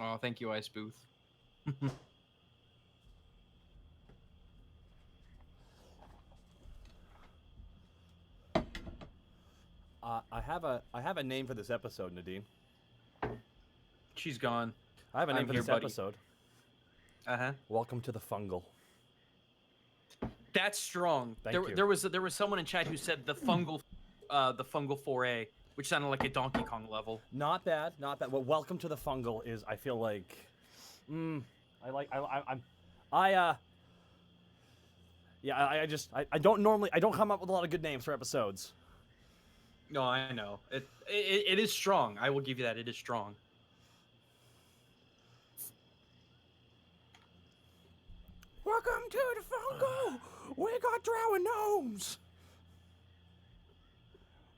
Oh, thank you, Ice Booth. I have a name for this episode, Nadine. She's gone. I have a name I'm for here, this buddy. episode. Uh-huh. Welcome to the Fungal. That's strong. Thank you. There was someone in chat who said the fungal foray, which sounded like a Donkey Kong level. Not bad, not bad. Well, welcome to the Fungal is, I feel like, I don't come up with a lot of good names for episodes. No, I know. It is strong. I will give you that. It is strong. Welcome to the Fungal. We got drow and gnomes.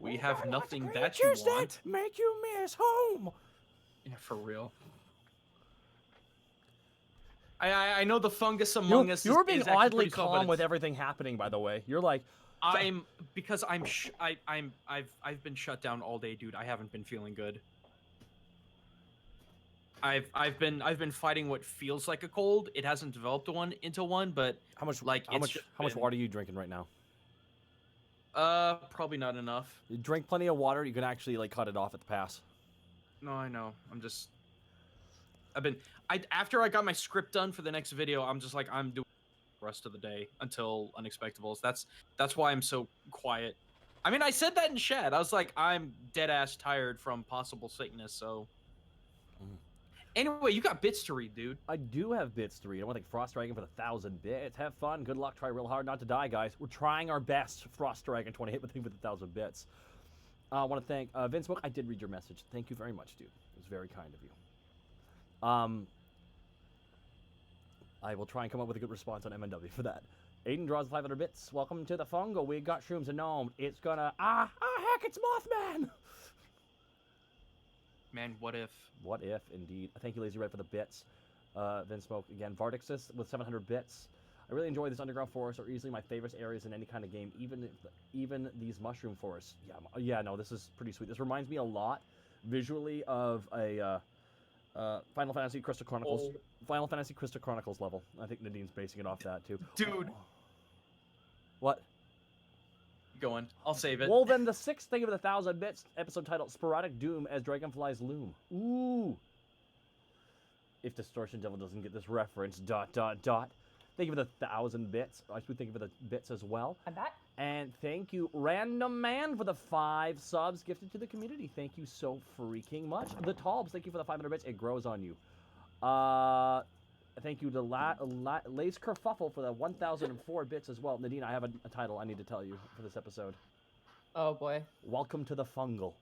We have nothing that you Creatures want. that make you miss home. Yeah, for real. I know the fungus among us. You're being is actually oddly pretty cool, but calm with it's- everything happening. By the way, you're like, I've been shut down all day, dude. I haven't been feeling good. I've been fighting what feels like a cold. It hasn't developed into one, but how much it's water are you drinking right now? probably not enough. You drink plenty of water. You can actually like cut it off at the pass. No, I know. After I got my script done for the next video, I'm just like, I'm doing the rest of the day until Unexpectables. That's why I'm so quiet. I mean, I said that in chat. I was like, I'm dead ass tired from possible sickness. So anyway, you got bits to read, dude. I do have bits to read. I want to thank Frost Dragon for the 1,000 bits. Have fun. Good luck. Try real hard not to die, guys. We're trying our best. Frost Dragon 20 hit with me with 1,000 bits. I want to thank Vince Book. I did read your message. Thank you very much, dude. It was very kind of you. I will try and come up with a good response on MNW for that. Aiden draws 500 bits. Welcome to the Fungal. We got shrooms and gnome. It's gonna heck, it's Mothman. Man, what if? What if, indeed. Thank you, Lazy Red, for the bits. Vince Smoke again. Vardixus with 700 bits. I really enjoy these underground forests. Are easily my favorite areas in any kind of game. Even these mushroom forests. Yeah, no, this is pretty sweet. This reminds me a lot visually of a Final Fantasy Crystal Chronicles. Oh. Final Fantasy Crystal Chronicles level. I think Nadine's basing it off that too. Dude. What? Go on. I'll save it. Well, then the sixth thing of the 1,000 bits episode titled Sporadic Doom as Dragonflies Loom. Ooh. If Distortion Devil doesn't get this reference, ... Thank you for the 1,000 bits. I should thank you for the bits as well. I'm back. And thank you, Random Man, for the 5 subs gifted to the community. Thank you so freaking much. The Talbs, thank you for the 500 bits. It grows on you. Thank you to Lace Kerfuffle for the 1,004 bits as well. Nadine, I have a title I need to tell you for this episode. Oh boy. Welcome to the Fungal.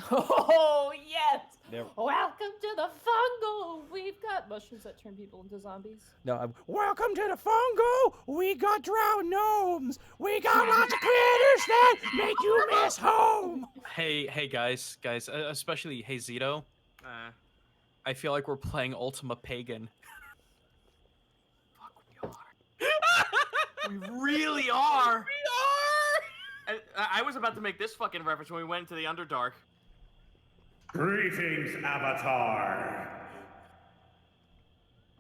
Oh yes! There. Welcome to the Fungal! We've got mushrooms that turn people into zombies. No, Welcome to the Fungal. We got drow gnomes. We got lots of critters that make you miss home. Hey guys, especially hey Zito. I feel like we're playing Ultima Pagan. really are. And I was about to make this fucking reference when we went into the Underdark. Greetings, Avatar.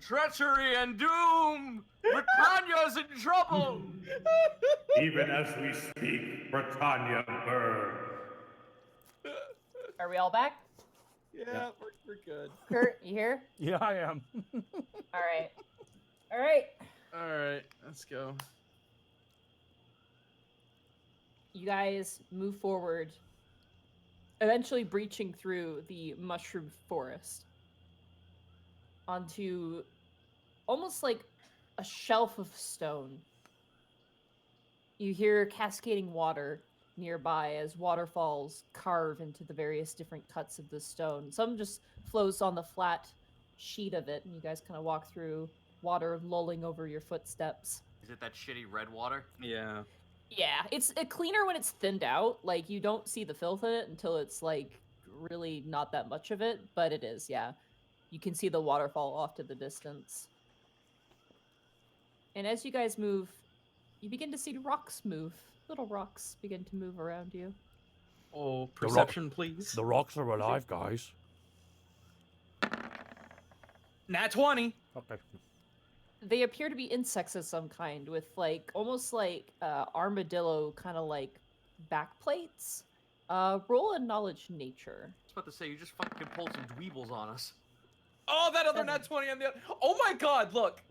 Treachery and doom! Britannia's in trouble! Even as we speak, Britannia burns. Are we all back? Yeah, we're good. Kurt, you here? Yeah, I am. All right. All right. All right, let's go. You guys move forward, eventually breaching through the mushroom forest onto almost like a shelf of stone. You hear cascading water nearby as waterfalls carve into the various different cuts of the stone. Some just flows on the flat sheet of it, and you guys kind of walk through, water lulling over your footsteps. Is it that shitty red water? Yeah. Yeah, it's cleaner when it's thinned out. Like, you don't see the filth in it until it's, like, really not that much of it. But it is, yeah. You can see the waterfall off to the distance. And as you guys move, you begin to see rocks move. Little rocks begin to move around you. Oh, perception, please. The rocks are alive, guys. Nat 20. Okay. They appear to be insects of some kind with, like, almost like armadillo kind of, like, back plates. Roll a knowledge nature. I was about to say, you just fucking pulled some dweebles on us. Oh, that other nat 20 on the other. Oh my god, look.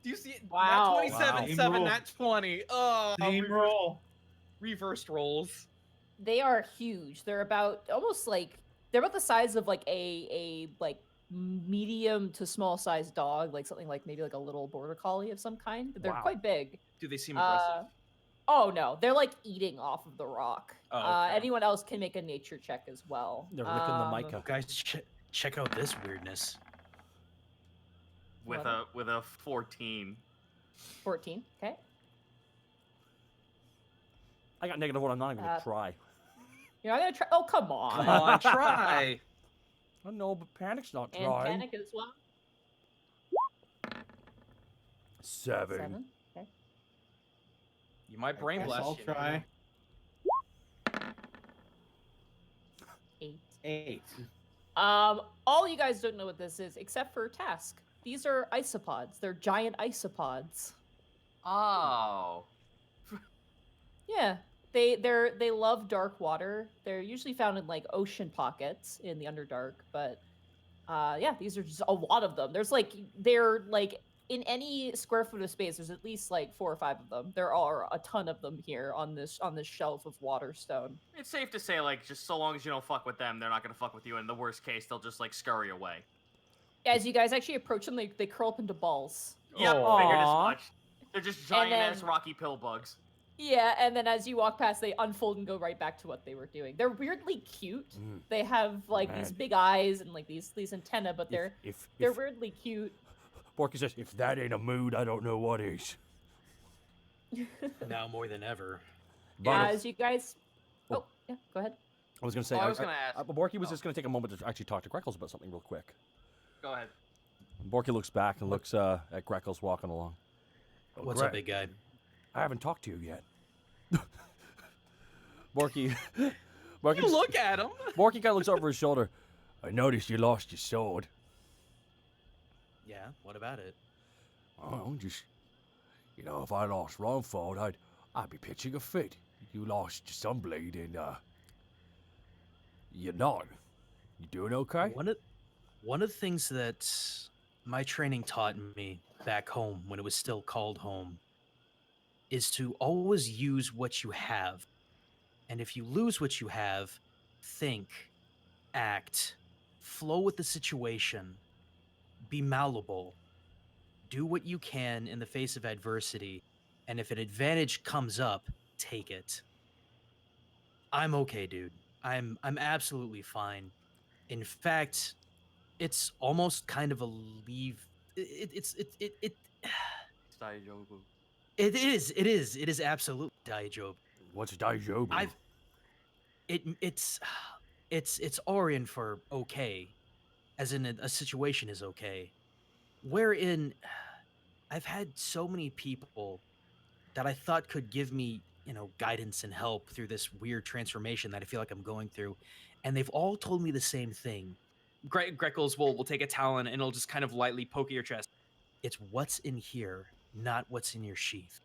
Do you see it? Wow. Nat 27, Wow. 7, Roll. nat 20. Oh, Same roll. reversed rolls. They are huge. They're about almost like they're about the size of like a like medium to small sized dog, like something like maybe like a little border collie of some kind. They're Wow. quite big. Do they seem aggressive? Oh no, they're like eating off of the rock. Oh, okay. Anyone else can make a nature check as well. They're licking the mica. Guys, check out this weirdness. With What? a 14. 14. Okay. I got -1. I'm not even gonna Uh, try. You're not gonna try. Oh come on. Come on, try. I know, but panic's not And trying. panic as well. 7. 7. Okay. You might brain Guess blast. I'll you never try. know. 8. 8. All you guys don't know what this is, except for Task. These are isopods. They're giant isopods. Oh. Yeah, they love dark water. They're usually found in like ocean pockets in the Underdark, but yeah, these are just a lot of them. They're like in any square foot of space. There's at least like 4 or 5 of them. There are a ton of them here on this shelf of water stone. It's safe to say, like, just so long as you don't fuck with them, they're not gonna fuck with you. In the worst case, they'll just, like, scurry away. As you guys actually approach them, they curl up into balls. Yep, Oh. figured as Aw. much. They're just giant-ass then- rocky pill bugs. Yeah, and then as you walk past, they unfold and go right back to what they were doing. They're weirdly cute. Mm. They have like these Man. big eyes and like these antennae, but they're If weirdly cute. Borky says, if that ain't a mood, I don't know what is. Now more than ever. But As you guys, oh yeah, go ahead. I was gonna say. Oh, I was gonna ask. Borky was Oh. just gonna take a moment to actually talk to Greckles about something real quick. Go ahead. Borky looks back and looks at Greckles walking along. What's up, big guy? I haven't talked to you yet. Borky, You look at him. Borky kind of looks over his shoulder. I noticed you lost your sword. Yeah, what about it? Oh, just, if I lost Rumfold, I'd be pitching a fit. You lost your sunblade and, you're not. You doing okay? One of the things that my training taught me back home when it was still called home is to always use what you have. And if you lose what you have, think, act, flow with the situation, be malleable, do what you can in the face of adversity, and if an advantage comes up, take it. I'm okay, dude. I'm absolutely fine. In fact, it's almost kind of a leave. It is absolutely Daijob. What's Daijobu? It's Orion for okay, as in a situation is okay. Wherein I've had so many people that I thought could give me, guidance and help through this weird transformation that I feel like I'm going through, and they've all told me the same thing. Greckles will take a talon and it'll just kind of lightly poke at your chest. It's what's in here, not what's in your sheath.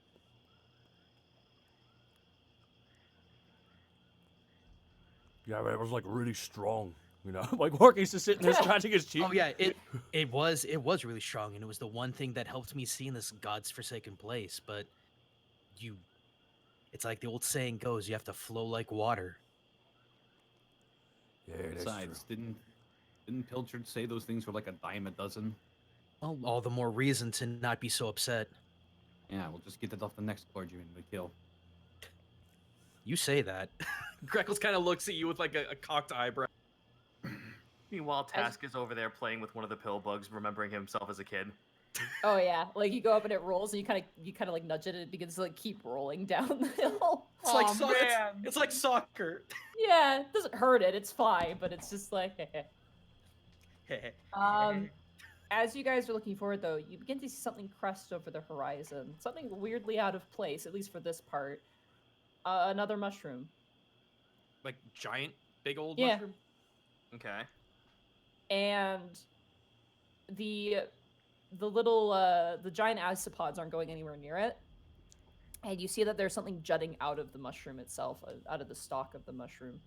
Yeah, man, it was like really strong. Like Borky's just sitting there scratching his cheek. Oh yeah, it was really strong, and it was the one thing that helped me see in this god's forsaken place. But it's like the old saying goes, you have to flow like water. Yeah, that's Besides, true. didn't Pilchard say those things were like a dime a dozen? Well, all the more reason to not be so upset. Yeah, we'll just get that off the next clergyman we kill. You say that. Greckles kind of looks at you with like a cocked eyebrow. Meanwhile, Task is over there playing with one of the pill bugs, remembering himself as a kid. Oh yeah, like you go up and it rolls, and you kind of like nudge it, and it begins to like keep rolling down the hill. It's like it's like soccer. Yeah, it doesn't hurt it. It's fine, but it's just like. As you guys are looking forward, though, you begin to see something crest over the horizon. Something weirdly out of place, at least for this part. Another mushroom. Like giant, big old Yeah. mushroom. Okay. And the little the giant isopods aren't going anywhere near it. And you see that there's something jutting out of the mushroom itself, out of the stalk of the mushroom.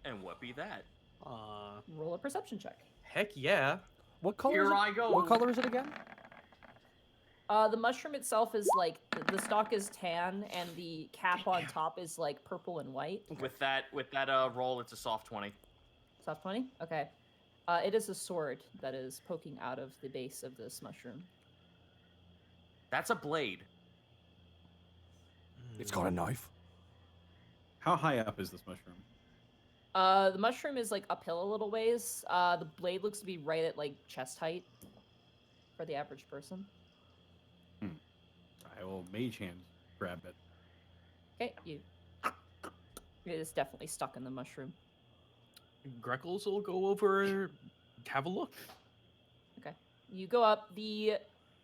And what be that? Roll a perception check. Heck yeah. What color? Here is it? I go. What color is it again? The mushroom itself is like the stalk is tan, and the cap on top is like purple and white. With that roll, it's a soft 20. Soft 20? Okay. It is a sword that is poking out of the base of this mushroom. That's a blade. It's got a knife. How high up is this mushroom? The mushroom is like uphill a little ways. The blade looks to be right at like chest height for the average person. I will mage hand grab it. Okay, it is definitely stuck in the mushroom. Greckles will go over, have a look. Okay. You go up. The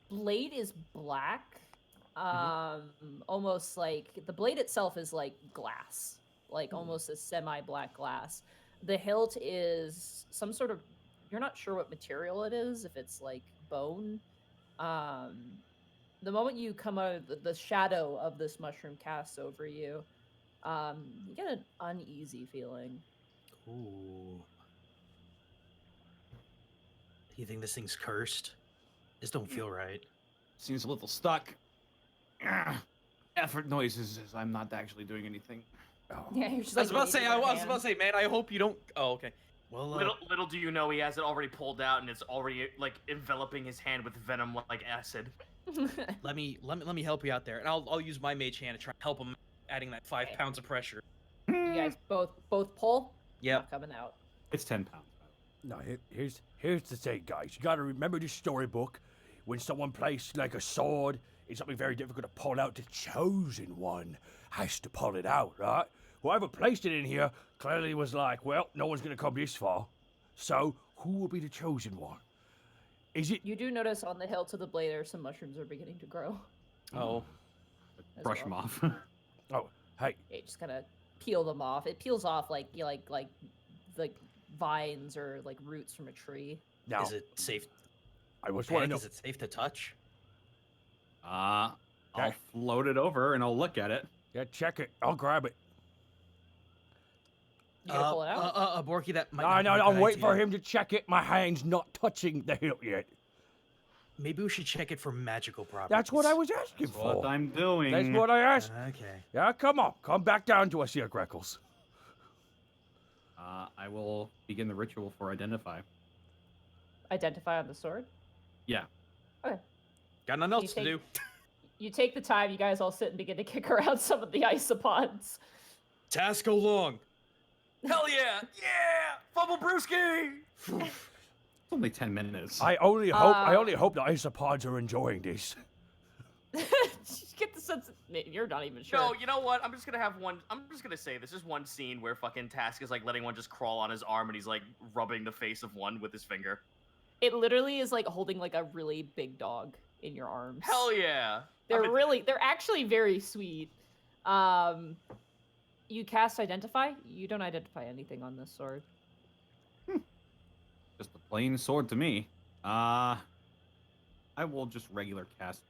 blade is black. Almost like the blade itself is like glass, like almost a semi-black glass. The hilt is some sort of, you're not sure what material it is, if it's like bone. The moment you come out of the shadow of this mushroom casts over you, you get an uneasy feeling. Ooh. Do you think this thing's cursed? This don't feel right. Seems a little stuck. Effort noises as I'm not actually doing anything. Oh. Yeah, you're just I was like about to say, waving your I was about to say, man, I hope you don't. Oh, okay. Well, Little do you know, he has it already pulled out, and it's already like enveloping his hand with venom like acid. let me help you out there, and I'll use my mage hand to try and help him, adding that 5 pounds of pressure. You guys both pull. Yep. Not coming out. It's 10 pounds. No, here's the thing, guys. You gotta remember this storybook. When someone plays like a sword, it's something very difficult to pull out. The chosen one has to pull it out, right? Whoever placed it in here clearly was like, well, no one's gonna come this far. So who will be the chosen one? Is it? You do notice on the hill to the blade there some mushrooms are beginning to grow. Oh. as Brush well. them off. Oh, hey, You just kind of peel them off. It peels off like like vines or like roots from a tree. now is it safe? I was want to know. Is it safe to touch? I'll Okay. float it over and I'll look at it. Yeah, check it. I'll grab it. You gonna pull it out? Borky, that might No, not no, be a I'm good waiting for idea. him to check it. My hand's not touching the hilt yet. Maybe we should check it for magical properties. That's what I was asking That's for. what I'm doing. That's what I asked. Okay. Yeah, come on. Come back down to us here, Greckles. I will begin the ritual for identify. Identify on the sword. Yeah. Okay. Got nothing else to take- do. You take the time. You guys all sit and begin to kick around some of the isopods. Task along. Hell yeah! Yeah! Fumble Brewski! It's only 10 minutes. I only hope the isopods are enjoying this. Just get the sense that you're not even sure. No, you know what? I'm just gonna say this is one scene where fucking Task is like letting one just crawl on his arm, and he's like rubbing the face of one with his finger. It literally is like holding like a really big dog in your arms. Hell yeah! They're actually very sweet. You cast Identify. You don't identify anything on this sword. Just a plain sword to me. I will just regular cast.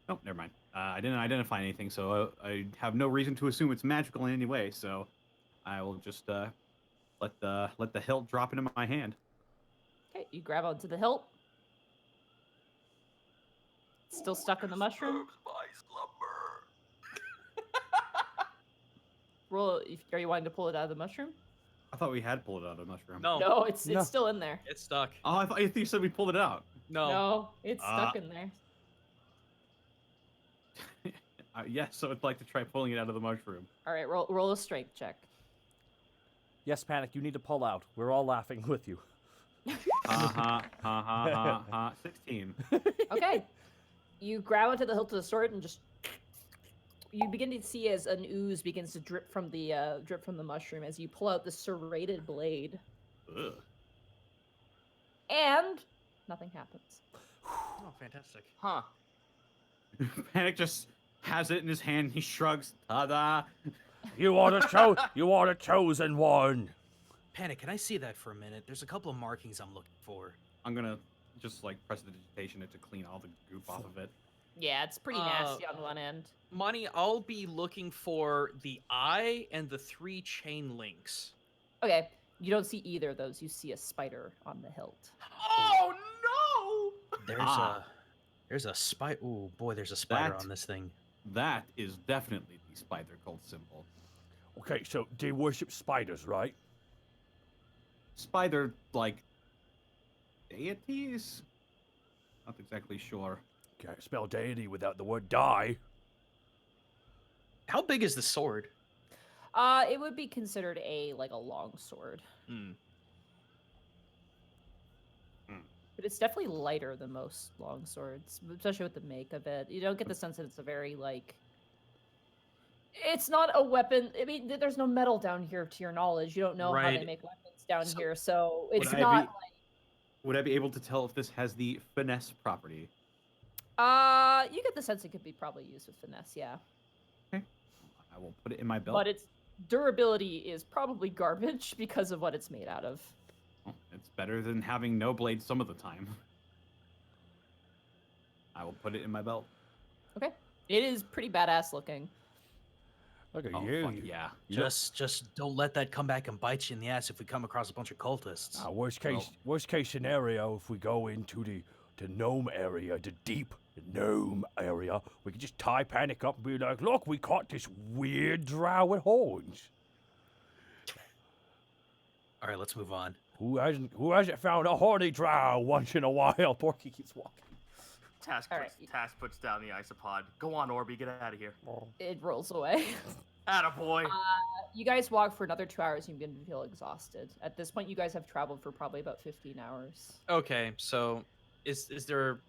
Oh, never mind. I didn't identify anything, so I have no reason to assume it's magical in any way. So I will just let the hilt drop into my hand. Okay, you grab onto the hilt. Still stuck in the mushroom. Roll. Are you wanting to pull it out of the mushroom? I thought we had pulled it out of the mushroom. No, No, it's still in there. it's stuck. Oh, I thought you said we pulled it out. No, it's stuck in there. Yes, so I'd like to try pulling it out of the mushroom. All right, roll a strength check. Yes, Panic, you need to pull out. We're all laughing with you. 16. Okay. You grab onto the hilt of the sword and just you begin to see as an ooze begins to drip from the mushroom as you pull out the serrated blade. Ugh. And nothing happens. Oh, fantastic. Huh. Panic just has it in his hand. He shrugs. Ta-da! You are the chosen one. Panic, can I see that for a minute? There's a couple of markings I'm looking for. I'm gonna just like press the digitation to clean all the goop off of it. Yeah, it's pretty nasty on one end. Monty, I'll be looking for the eye and the 3 chain links. Okay, you don't see either of those. You see a spider on the hilt. Oh no! There's a spider. Oh boy, there's a spider That- on this thing. That is definitely the spider cult symbol. Okay, so they worship spiders, right? Spider, like, deities? Not exactly sure. Can't spell deity without the word die. How big is the sword? It would be considered a long sword. But it's definitely lighter than most long swords, especially with the make of it. You don't get the sense that it's a very it's not a weapon. I mean, there's no metal down here to your knowledge. You don't know how they Right. make weapons down So- here, so it's Would I not be- like Would I be able to tell if this has the finesse property? you get the sense it could be probably used with finesse, yeah. I will put it in my belt. But its durability is probably garbage because of what it's made out of. Well, it's better than having no blade some of the time. I will put it in my belt. Okay. It is pretty badass looking. Look at Oh, you. fuck yeah. Just don't let that come back and bite you in the ass if we come across a bunch of cultists. Worst case scenario, if we go into the gnome area, the deep gnome area, we could just tie Panic up and be like, look, we caught this weird drow with horns. All right, let's move on. Who hasn't found a horny drow once in a while? Borky keeps walking. Task All puts, right. Task puts down the isopod. Go on, Orby, get out of here. It rolls away. Attaboy. You guys walk for another 2 hours and you begin to feel exhausted. At this point, you guys have traveled for probably about 15 hours. Okay, so is there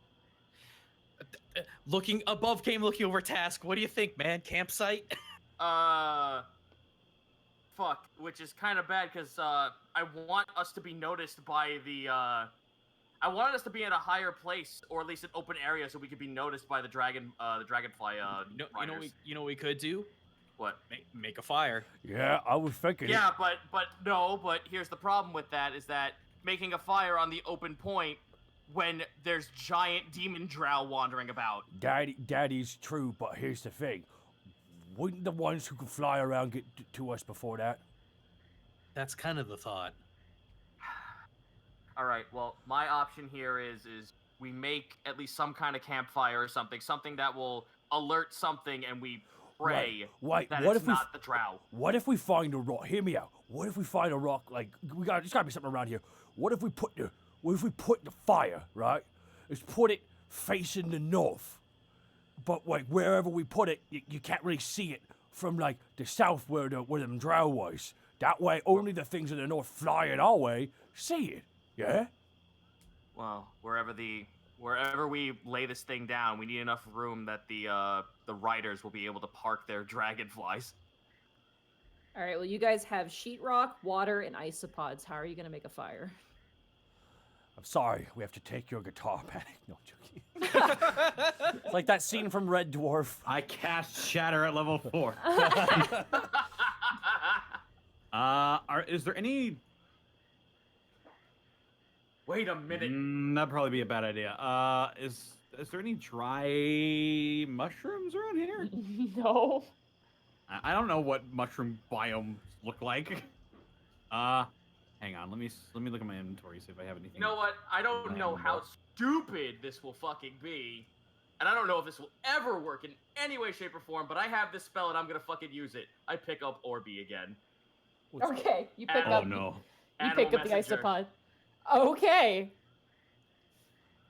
looking above came looking over Task? What do you think, man? Campsite? Fuck, which is kind of bad because I want us to be noticed by the I wanted us to be in a higher place, or at least an open area, so we could be noticed by the dragonfly. You know riders. what we could do? What? Make a fire. Yeah, I was thinking. Yeah, but here's the problem with that is that making a fire on the open point when there's giant demon drow wandering about. Daddy's true, but here's the thing. Wouldn't the ones who can fly around get to us before that? That's kind of the thought. All right. Well, my option here is we make at least some kind of campfire or something that will alert something, and we pray Right. that What it's if we not the drow. What if we find a rock? Hear me out. What if we find a rock? Like there's gotta be something around here. What if we put the fire, right? Let's put it facing the north. But like wherever we put it, you can't really see it from like the south where them drow was. That way, only the things in the north flying our way see it. Yeah. Well, wherever we lay this thing down, we need enough room that the riders will be able to park their dragonflies. All right, well, you guys have sheetrock, water, and isopods. How are you going to make a fire? I'm sorry, we have to take your guitar, Panic. No, I'm joking. It's like that scene from Red Dwarf. I cast Shatter at level 4. Is there any... Wait a minute. That'd probably be a bad idea. Is there any dry mushrooms around here? No. I don't know what mushroom biomes look like. Hang on, let me look at my inventory, see if I have anything. You know what? I don't know how stupid this will fucking be. And I don't know if this will ever work in any way, shape, or form, but I have this spell and I'm gonna fucking use it. I pick up Orby again. Okay, you pick Oh up. no. You Animal pick up the messenger. isopod. Okay.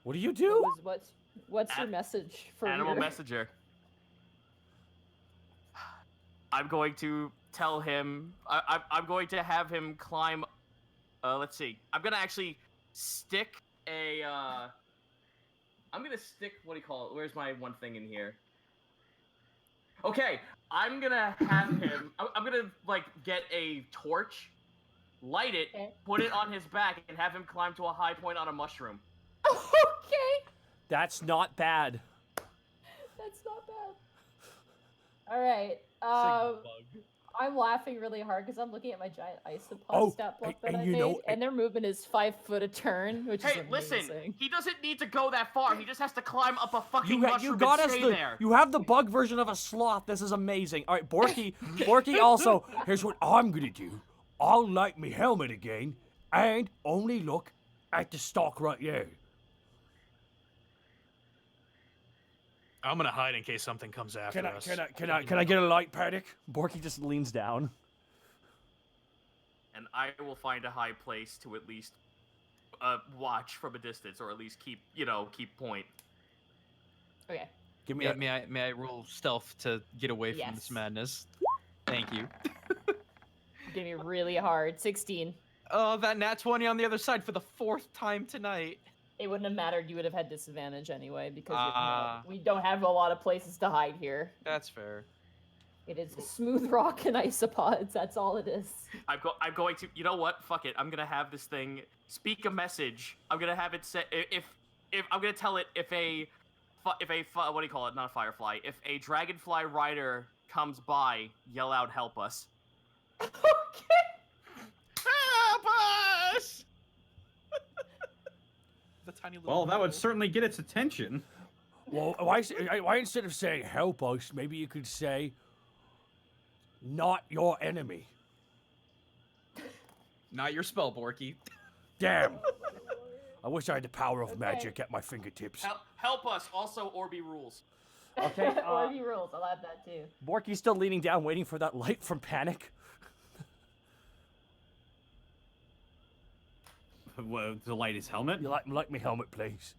What do you do? What's your message for Animal your... messenger. I'm going to tell him. I'm going to have him climb. Let's see. I'm gonna actually stick a. I'm gonna stick. What do you call it? Where's my one thing in here? Okay, I'm gonna have him. I'm gonna like get a torch, light it, Okay. put it on his back, and have him climb to a high point on a mushroom. Okay. That's not bad. That's not bad. All right. I'm laughing really hard because I'm looking at my giant isopod stat block that I and you made, know- and their movement is 5 foot a turn, which is Hey, amazing. listen. He doesn't need to go that far. He just has to climb up a fucking You mushroom got and us stay the. there. You have the bug version of a sloth. This is amazing. All right, Borky. Borky also. Here's what I'm gonna do. I'll light me helmet again, and only look at the stock right there. I'm gonna hide in case something comes after us. Can I get a light, Panic? Borky just leans down. And I will find a high place to at least watch from a distance, or at least keep point. Okay. Give me. May I roll stealth to get away from Yes. this madness? Thank you. Give me really hard. 16. Oh, that nat 20 on the other side for the 4th time tonight. It wouldn't have mattered. You would have had disadvantage anyway because Ah. we don't have a lot of places to hide here. That's fair. It is smooth rock and isopods. That's all it is. I'm going to. You know what? Fuck it. I'm gonna have this thing speak a message. I'm gonna have it say if I'm gonna tell it if a what do you call it? Not a firefly. If a dragonfly rider comes by, yell out, "Help us!" Okay. Help us! The tiny little. Well, that would girl. certainly get its attention. Well, why instead of saying help us, maybe you could say, not your enemy. Not your spell, Borky. Damn. I wish I had the power of magic at my fingertips. Help us! Also, Orby rules. Okay. Or he rules. I'll add that too. Borky's still leaning down, waiting for that light from Panic. To light his helmet. You like me helmet, please?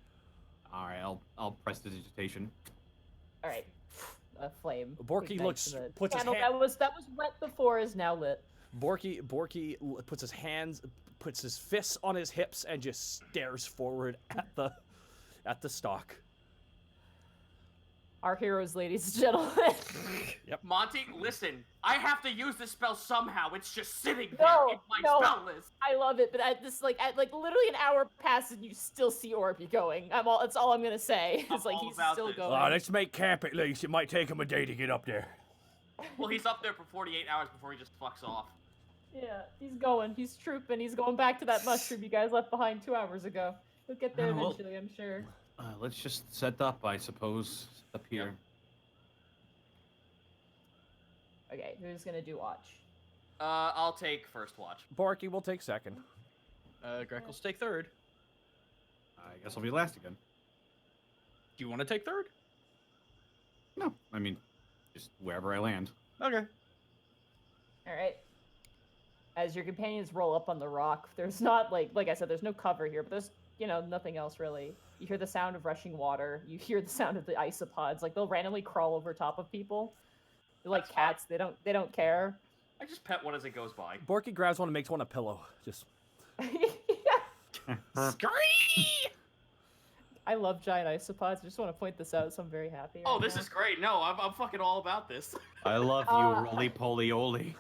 All right, I'll press the digitation. All right. A flame. Borky ignites looks- the puts his candle hand- that was wet before is now lit. Borky puts his fists on his hips and just stares forward at the stock. Our heroes, ladies and gentlemen. Monty, listen. I have to use this spell somehow. It's just sitting there No, in my no. spell list. I love it, but at literally an hour passes and you still see Orby going. That's all I'm gonna say. It's I'm like all he's about still this. going. Let's make camp at least. It might take him a day to get up there. Well, he's up there for 48 hours before he just fucks off. Yeah, he's going. He's trooping. He's going back to that mushroom you guys left behind 2 hours ago. He'll get there Well- eventually, I'm sure. Let's just set up, I suppose, up here. Okay, who's gonna do watch? I'll take first watch. Borky will take second. Greckles take 3rd. I guess I'll be last again. Do you want to take 3rd? No, I mean, just wherever I land. Okay. All right. As your companions roll up on the rock, there's not like I said, there's no cover here, but there's nothing else really. You hear the sound of rushing water. You hear the sound of the isopods. Like they'll randomly crawl over top of people. They're like That's cats. They don't care. I just pet one as it goes by. Borky grabs one and makes one a pillow. Just I love giant isopods. I just want to point this out, so I'm very happy. Oh, right this now. is great. No, I'm fucking all about this. I love you, roly poly oly.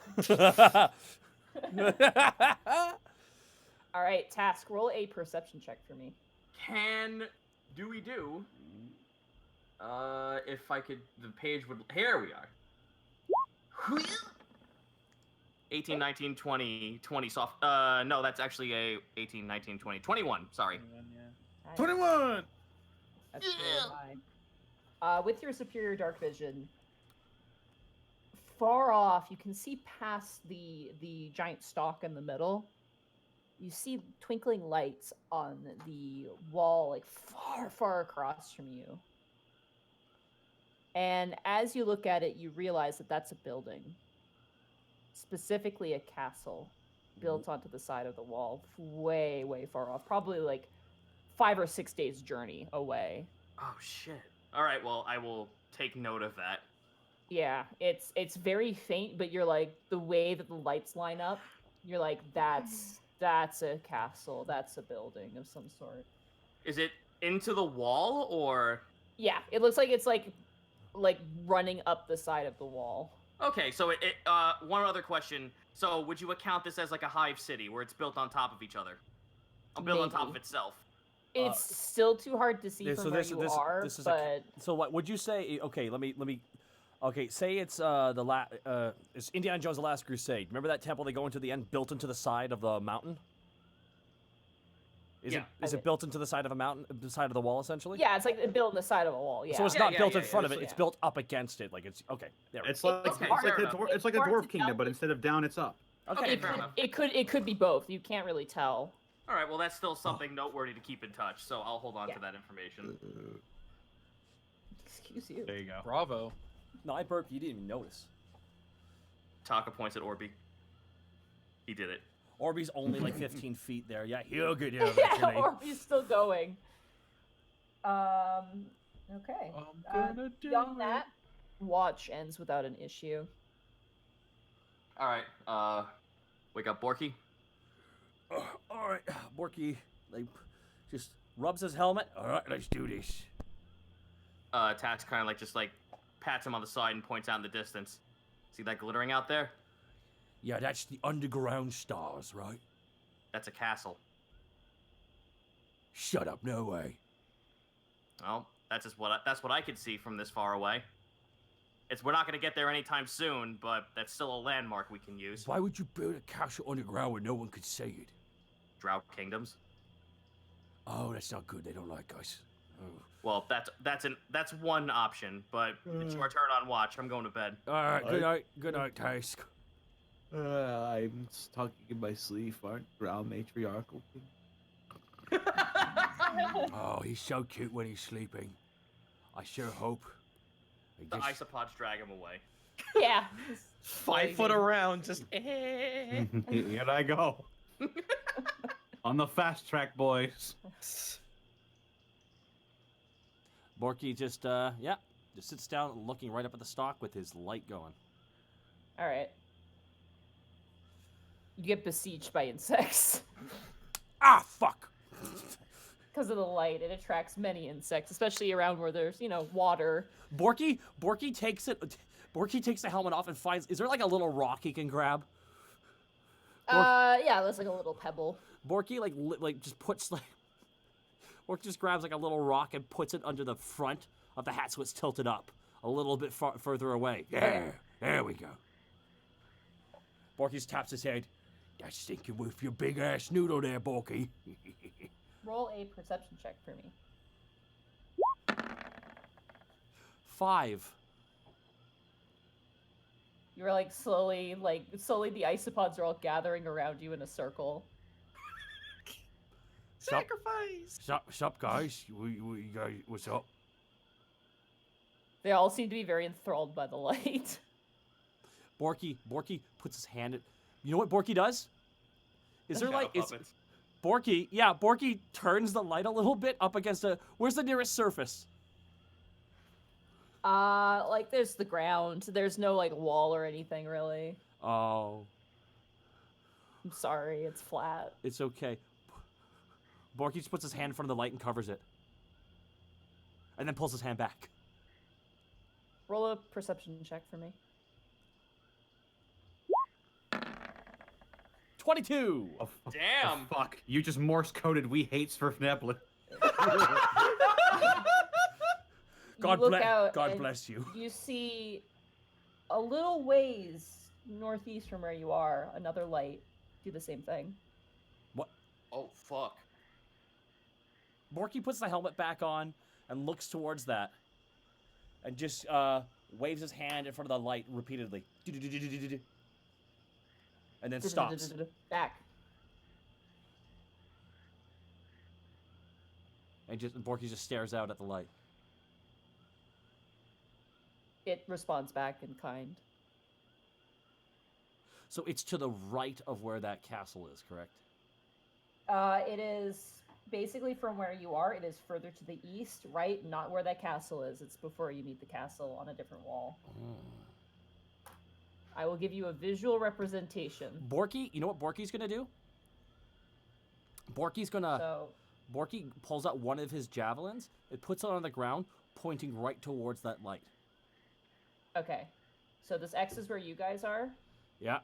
All right, Task, roll a perception check for me. Do we do? If I could, the page would. Here we are. 18, 19, 20, 20 soft. No, that's actually a 18, 19, 20, 21. Sorry. 21. That's very high. With your superior dark vision, far off, you can see past the giant stalk in the middle. You see twinkling lights on the wall, like far across from you. And as you look at it, you realize that that's a building, specifically a castle, built onto the side of the wall, way far off, probably like 5 or 6 days journey away. Oh shit! All right, well I will take note of that. Yeah, it's very faint, but you're like, the way that the lights line up, you're like, that's a castle, that's a building of some sort. Is it into the wall or? Yeah, it looks like it's like running up the side of the wall. Okay, so one other question. So would you account this as like a hive city where it's built on top of each other? Built on top of itself. It's still too hard to see from where you are, but... So what would you say? Okay, let me. Okay, say it's it's Indiana Jones: The Last Crusade. Remember that temple they go into the end, built into the side of the mountain? Is it built into the side of a mountain, the side of the wall, essentially? Yeah, it's like built in the side of a wall. Yeah. So it's not built in front of it; it's built up against it. Like it's okay. There It's like it's like a dwarf kingdom, but instead of down, it's up. Okay, fair enough. It could be both. You can't really tell. All right, well that's still something noteworthy to keep in touch. So I'll hold on to that information. Excuse you. There you go. Bravo. No, I burped. You didn't even notice. Taka points at Orby. He did it. Orby's only like 15 feet there. Yeah, he'll get there Yeah, eventually. Orby's still going. Okay. Beyond that, watch ends without an issue. All right. Wake up, Borky. All right, Borky, like, just rubs his helmet. All right, let's do this. Tax kind of like just like pats him on the side and points out in the distance. See that glittering out there? Yeah, that's the underground stars, right? That's a castle. Shut up, no way. Well, that's what I could see from this far away. We're not going to get there anytime soon, but that's still a landmark we can use. Why would you build a castle underground where no one could see it? Drow kingdoms. Oh, that's not good. They don't like us. Oh. Well, that's one option, but it's your turn on watch. I'm going to bed. All right, good night. Good night, Task. I'm talking in my sleep. Aren't drow matriarchal? Oh, he's so cute when he's sleeping. I sure hope. The isopods drag him away. Yeah. 5 foot around, just. Here I go. On the fast track, boys. Borky just sits down looking right up at the stalk with his light going. All right. You get besieged by insects. Ah, fuck! Because of the light, it attracts many insects, especially around where there's, water. Borky takes the helmet off and finds. Is there like a little rock he can grab? Yeah, there's like a little pebble. Borky just puts Borky just grabs like a little rock and puts it under the front of the hat so it's tilted up a little bit further away. Yeah, there we go. Borky just taps his head. That's stinking with your big ass noodle there, Borky. Roll a perception check for me. 5. You're slowly the isopods are all gathering around you in a circle. Sacrifice! Sup, guys? You guys, what's up? They all seem to be very enthralled by the light. Borky puts his hand at. You know what Borky does? Is there Borky turns the light a little bit up against where's the nearest surface? There's the ground. There's no wall or anything really. Oh. I'm sorry, it's flat. It's okay. Borky just puts his hand in front of the light and covers it. And then pulls his hand back. Roll a perception check for me. 22. Oh, Damn. Oh, fuck. You just Morse coded we hate Svirfneblin. You look out God and bless you. You see a little ways northeast from where you are, another light do the same thing. Oh, fuck. Borky puts the helmet back on and looks towards that. And just waves his hand in front of the light repeatedly. And then stops. Back. And Borky just stares out at the light. It responds back in kind. So it's to the right of where that castle is, correct? It is basically from where you are. It is further to the east, right? Not where that castle is. It's before you meet the castle on a different wall. I will give you a visual representation. Borky, you know what Borky's gonna do? Borky pulls out one of his javelins. It puts it on the ground, pointing right towards that light. Okay. So this X is where you guys are. Yeah.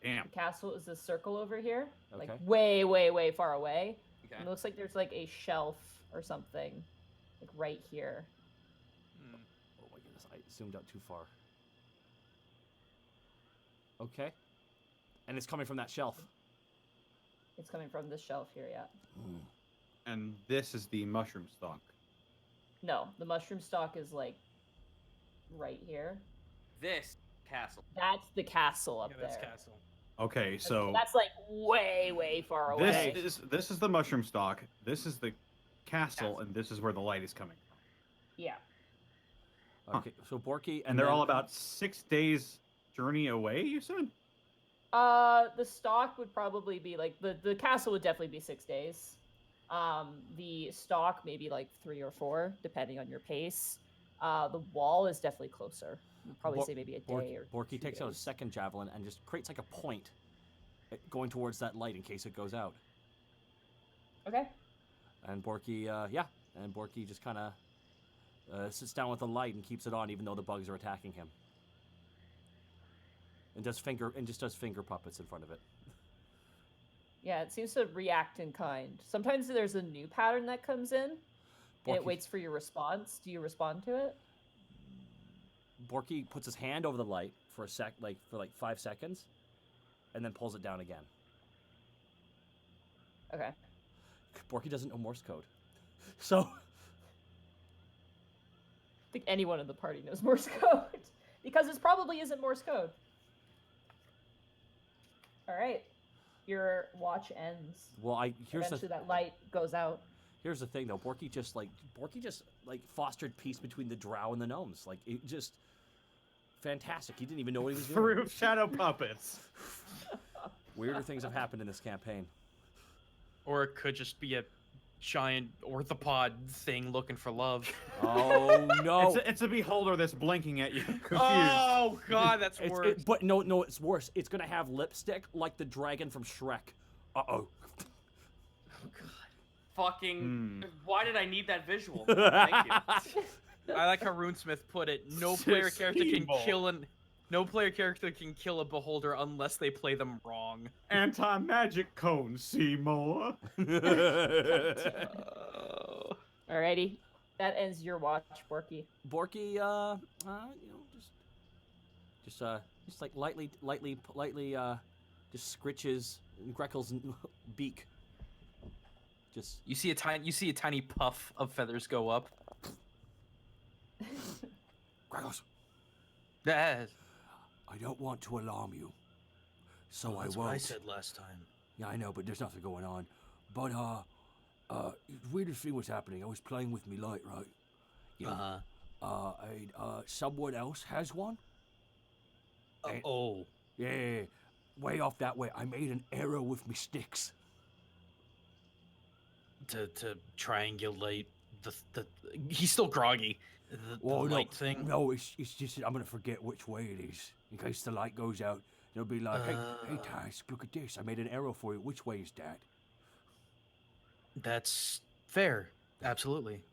Damn. The castle is this circle over here. Okay. Like way, way, way far away. Okay. And it looks like there's like a shelf or something. Like right here. Oh my goodness, I zoomed out too far. Okay. And it's coming from that shelf. It's coming from this shelf here, yeah. And this is the mushroom stalk. No, the mushroom stalk is like right here. This castle. That's the castle up That's there. castle. Okay, so That's like way, way far away. this is the mushroom stalk. This is the castle, and this is where the light is coming from. Yeah. Okay, so Borky And they're all about 6 days journey away, you said? The stalk would probably be like the castle would definitely be 6 days. The stalk maybe like 3 or 4, depending on your pace. The wall is definitely closer. You'd probably say maybe a day or Borky 2 takes out a days. second javelin and just creates like a point going towards that light in case it goes out. Okay. And Borky, and Borky just kind of sits down with the light and keeps it on, even though the bugs are attacking him. And just does finger puppets in front of it. Yeah, it seems to react in kind. Sometimes there's a new pattern that comes in, and it Borky- waits for your response. Do you respond to it? Borky puts his hand over the light for like 5 seconds, and then pulls it down again. Okay. Borky doesn't know Morse code, so I think anyone in the party knows Morse code. Because this probably isn't Morse code. Alright. Your watch ends. well, Eventually that light goes out. Here's the thing, though. Borky just fostered peace between the drow and the gnomes. Like, it just fantastic. He didn't even know what he was doing. Through shadow puppets. Weirder things have happened in this campaign. Or it could just be a giant orthopod thing looking for love. Oh no! It's a beholder that's blinking at you. Confused. Oh god, that's worse. But no, it's worse. It's gonna have lipstick like the dragon from Shrek. Uh-oh. Fucking. Why did I need that visual? Thank you. I like how RuneSmith put it. No player character can Steamboat. no player character can kill a beholder unless they play them wrong. Anti-magic cone, Seymour. Alrighty. That ends your watch, Borky. Borky, just like lightly, just scritches Greckles' beak. Just You see a tiny puff of feathers go up. Greckles. Yes. I don't want to alarm you, so I That's won't. what I said last time. Yeah, I know, but there's nothing going on. But weirdest thing was happening. I was playing with me light, right? Yeah. Someone else has one. Oh. Yeah, way off that way. I made an arrow with me sticks. To triangulate the he's still groggy. The light thing. No, it's just I'm gonna forget which way it is in case the light goes out. They'll be like, hey, Task, look at this. I made an arrow for you. Which way is that? That's fair. Absolutely.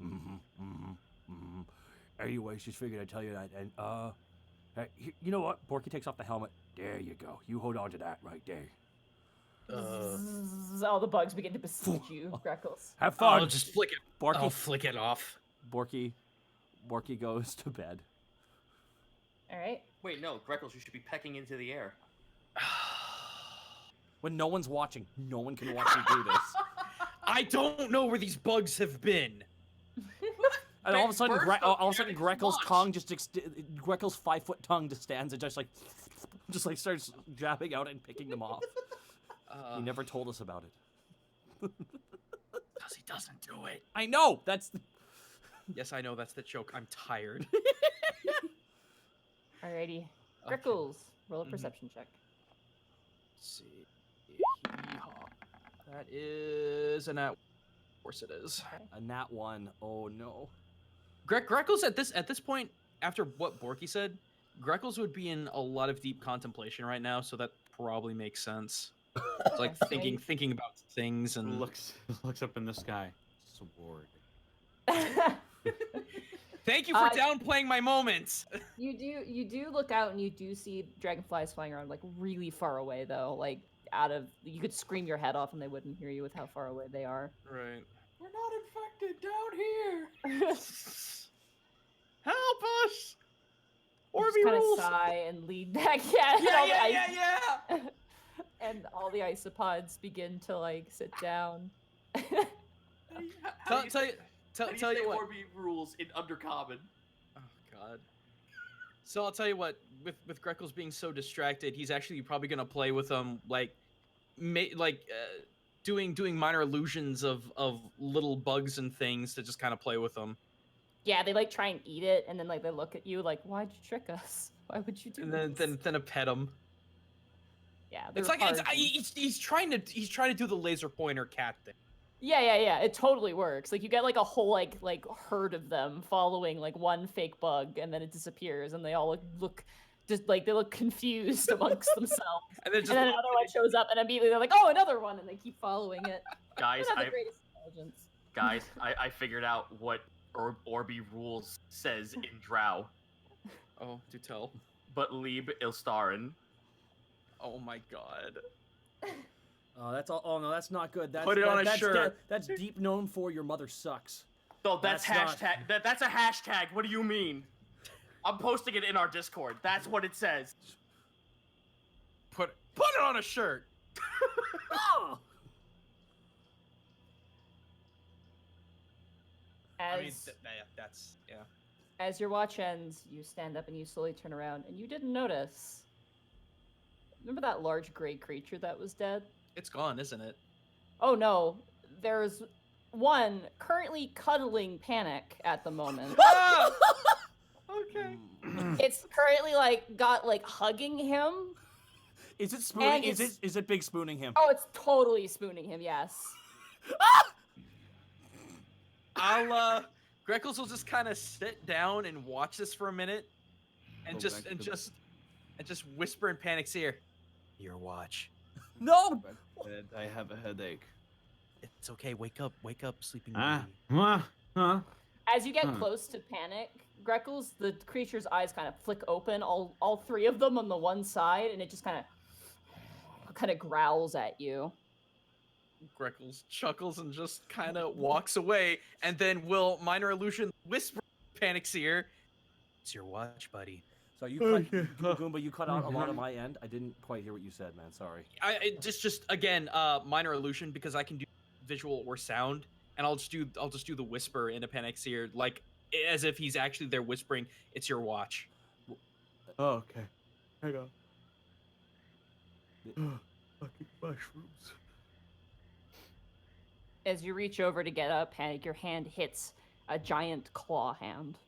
Anyways, just figured I'd tell you that. And hey, you know what? Borky takes off the helmet. There you go. You hold on to that right there. All the bugs begin to besiege you, Greckles. Have fun. I'll just flick it. Borky. I'll flick it off. Borky goes to bed. All right. Wait, no, Greckles, you should be pecking into the air. When no one's watching, no one can watch you do this. I don't know where these bugs have been. And all of a sudden, Birds don't Greckles' watch. tongue Greckles' 5-foot tongue just stands and just starts jabbing out and picking them off. He never told us about it. Because he doesn't do it. I know. That's. Yes, I know. That's the joke. I'm tired. Alrighty. Okay. Greckles, roll a Mhm. perception check. Let's see. Yeehaw. That is a nat. Of course it is. A nat 1. Oh no. Greckles at this point, after what Borky said, Greckles would be in a lot of deep contemplation right now, so that probably makes sense. It's like Okay. thinking about things and Looks up in the sky. Sword. Thank you for downplaying my moments. You do look out and you do see dragonflies flying around like really far away though, like you could scream your head off and they wouldn't hear you with how far away they are. Right. We're not infected down here. Help us! You Orby just kind of rules. sigh and lead back. Yeah, Yeah. and all the isopods begin to like sit down. How do you say Tell you what. Orby rules in Undercommon? Oh God. So I'll tell you what. With Greckles being so distracted, he's actually probably gonna play with them, doing minor illusions of little bugs and things to just kind of play with them. Yeah, they like try and eat it, and then like they look at you like, "Why'd you trick us? Why would you do And this?" then a pet him. Yeah, It's they're like hard. he's trying to do the laser pointer cat thing. Yeah. It totally works. Like you get like a whole like herd of them following like one fake bug, and then it disappears, and they all look just like they look confused amongst themselves. And then just And then another one shows up, and immediately they're like, "Oh, another one!" and they keep following it. Guys, They're not the greatest intelligence. I figured out what Orby rules says in Drow. oh, do tell. But Lieb Ilstarin. Oh my God. Oh, that's all. Oh no, that's not good. That's, Put it on a that's, shirt. That's deep known for your mother sucks. No, that's That's not- hashtag. That's a hashtag. What do you mean? I'm posting it in our Discord. That's what it says. Put it on a shirt. Oh! That's yeah. As your watch ends, you stand up and you slowly turn around, and you didn't notice. Remember that large gray creature that was dead? It's gone, isn't it? Oh no, there's one currently cuddling Panic at the moment. Okay. It's currently got hugging him. Is it spooning? And Is it big spooning him? Oh, it's totally spooning him. Yes. Greckles will just kind of sit down and watch this for a minute, and just whisper in Panic's ear, "Your watch." No. I have a headache. It's okay. Wake up, sleeping Huh? As you get close to Panic, Greckles, the creature's eyes kind of flick open, all three of them on the one side, and it just kind of growls at you. Greckles chuckles and just kind of walks away, and then will minor illusion whisper in Panic's ear, It's your watch, buddy. So you cut, Goomba, you cut out a lot of my end. I didn't quite hear what you said, man. Sorry. just again minor illusion because I can do visual or sound, and I'll just do the whisper into Panic's ear, like as if he's actually there whispering, "It's your watch." Oh, okay. Hang on. Fucking mushrooms. As you reach over to get up, Panic, your hand hits a giant claw hand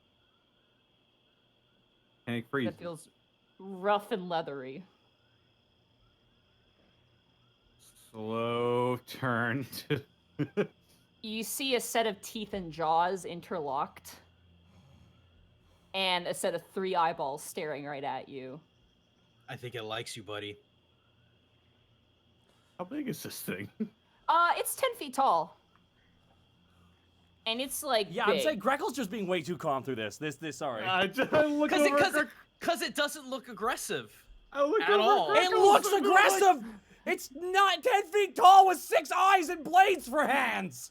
Panic freeze. that feels rough and leathery. Slow turn to. You see a set of teeth and jaws interlocked, and a set of 3 eyeballs staring right at you. I think it likes you, buddy. How big is this thing? It's 10 feet tall. And it's like Yeah, big. I'm saying Greckles just being way too calm through this. Sorry. I look over. Because it doesn't look aggressive. I look at over all. Greckles It looks and I'm aggressive. It's not 10 feet tall with 6 eyes and blades for hands.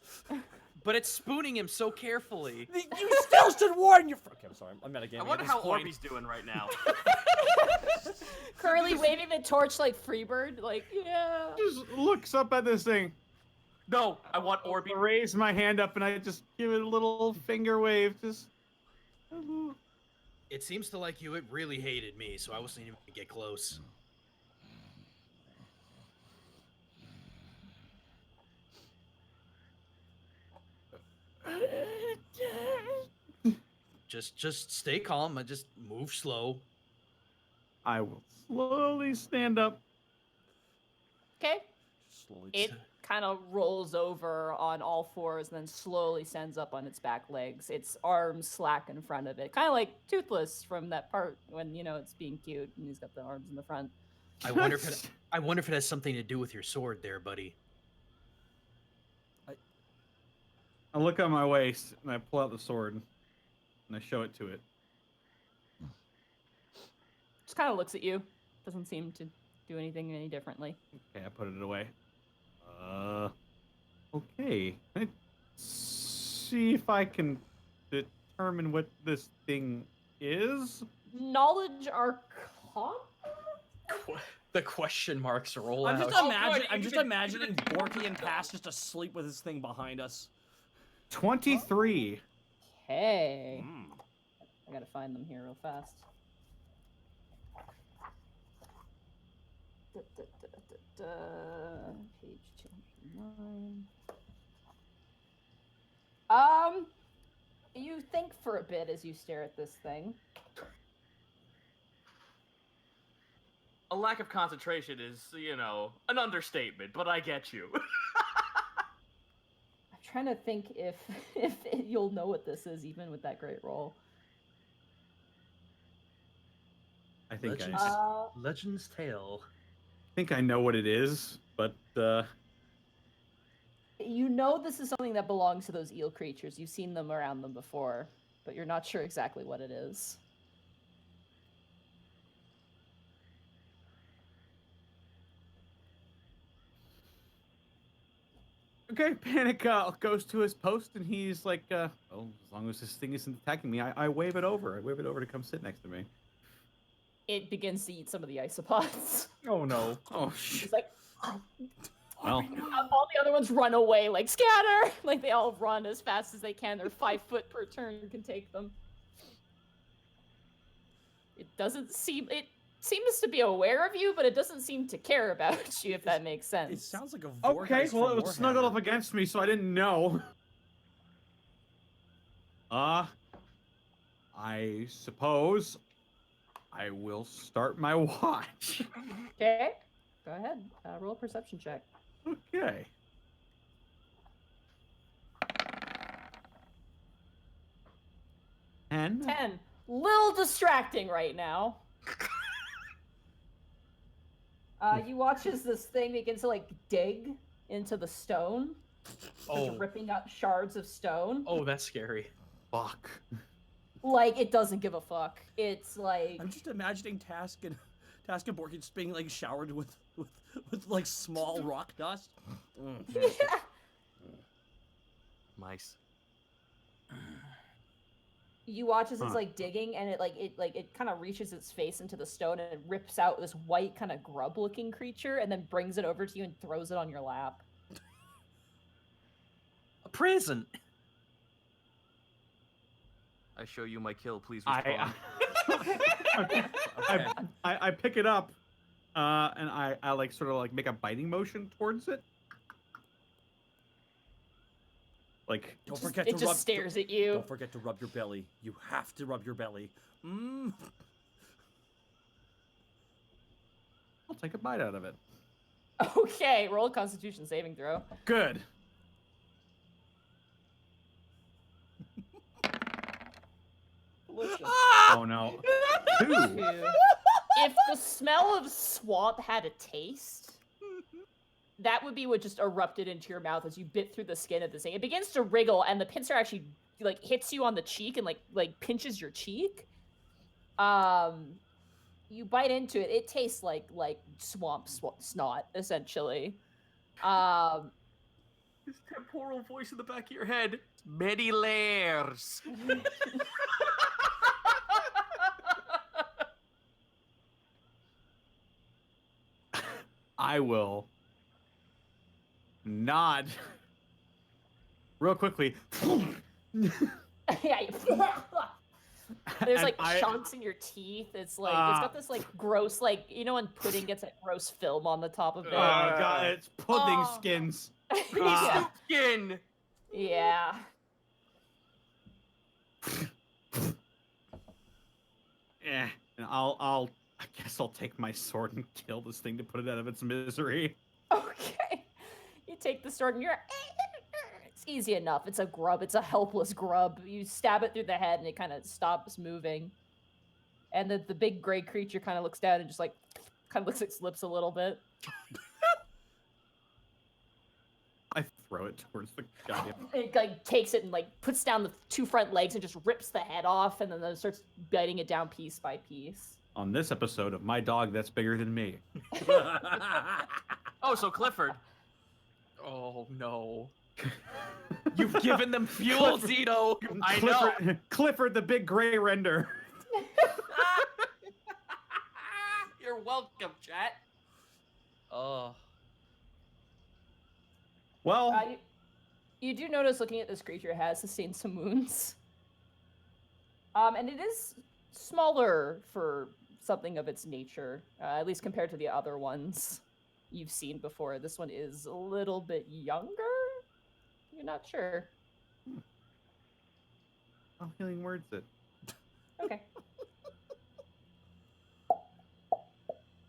But it's spooning him so carefully. You still should warn your. Okay, I'm sorry. I'm metagaming. I wonder at this how point. Orby's doing right now. Currently waving the torch like Freebird, like, yeah. Just looks up at this thing. No, I want Orby. I raise my hand up and I just give it a little finger wave. Just. It seems to like you. It really hated me, so I wasn't even gonna get close. Just stay calm. I just move slow. I will slowly stand up. Okay. Slowly. It kind of rolls over on all fours and then slowly stands up on its back legs. Its arms slack in front of it. Kind of like Toothless from that part when, you know, it's being cute and he's got the arms in the front. I wonder if it has something to do with your sword there, buddy. I look at my waist and I pull out the sword and I show it to it. Just kind of looks at you. Doesn't seem to do anything any differently. Okay, I put it away. Okay. Let's see if I can determine what this thing is. Knowledge Arcana? The question marks roll I'm out. just imagining Borky and Cass just asleep with this thing behind us. 23. Hey. I gotta find them here real fast. Page 209. You think for a bit as you stare at this thing. A lack of concentration is, you know, an understatement, but I get you. I'm trying to think if you'll know what this is, even with that great roll. I think Legend's Tale. I know what it is, but You know this is something that belongs to those eel creatures. You've seen them around them before, but you're not sure exactly what it is. okay. Panic goes to his post and he's like, "Oh, as long as this thing isn't attacking me, I wave it over. I wave it over to come sit next to me." It begins to eat some of the isopods. Oh no! Oh shit! It's like, Well, all the other ones run away, like scatter! Like they all run as fast as they can. They're 5 foot per turn can take them. It seems to be aware of you, but it doesn't seem to care about you, if that makes sense. It sounds like a okay. vortex Well, from it was snuggled Warhammer. up against me, so I didn't know. I suppose I will start my watch. Okay, go ahead. Roll a perception check. Okay. And 10. Little distracting right now. You watch as this thing begins to like dig into the stone. Just ripping up shards of stone. Oh, that's scary. fuck. Like it doesn't give a fuck. It's like I'm just imagining Task and Borky just being like showered with like small rock dust. Mice. you watch as it's like digging, and it kind of reaches its face into the stone and it rips out this white kind of grub-looking creature, and then brings it over to you and throws it on your lap. A present. I show you my kill, please respond. I pick it up, and I like sort of like make a biting motion towards it. Like Don't forget It to just rub. stares at you. Don't forget to rub your belly. You have to rub your belly. I'll take a bite out of it. Okay, roll a Constitution saving throw. Good. Oh no. 2. If the smell of swamp had a taste, that would be what just erupted into your mouth as you bit through the skin of this thing. It begins to wriggle, and the pincer actually like hits you on the cheek and like pinches your cheek. you bite into it. It tastes like swamp snot, essentially. This temporal voice in the back of your head. Many layers. I will nod real quickly. Yeah. There's like chunks in your teeth. It's like it's got this like gross, like you know when pudding gets that gross film on the top of it. Oh god, it's pudding skins. Yeah. Skin. Yeah. Yeah, and I guess I'll take my sword and kill this thing to put it out of its misery. Okay. You take the sword and you're. It's easy enough. It's a grub. It's a helpless grub. You stab it through the head and it kind of stops moving. And the big gray creature kind of looks down and just like kind of licks its lips a little bit. I throw it towards the goddamn. It like takes it and like puts down the two front legs and just rips the head off and then it starts biting it down piece by piece. On this episode of My Dog That's Bigger Than Me. Oh, so Clifford. Oh no. You've given them fuel, Zito. I know. Clifford the big gray render. You're welcome, chat. Oh. Well, you do notice looking at this creature, it has sustained some wounds. And it is smaller for something of its nature, at least compared to the other ones you've seen before. This one is a little bit younger? You're not sure. I'm healing words it. Okay.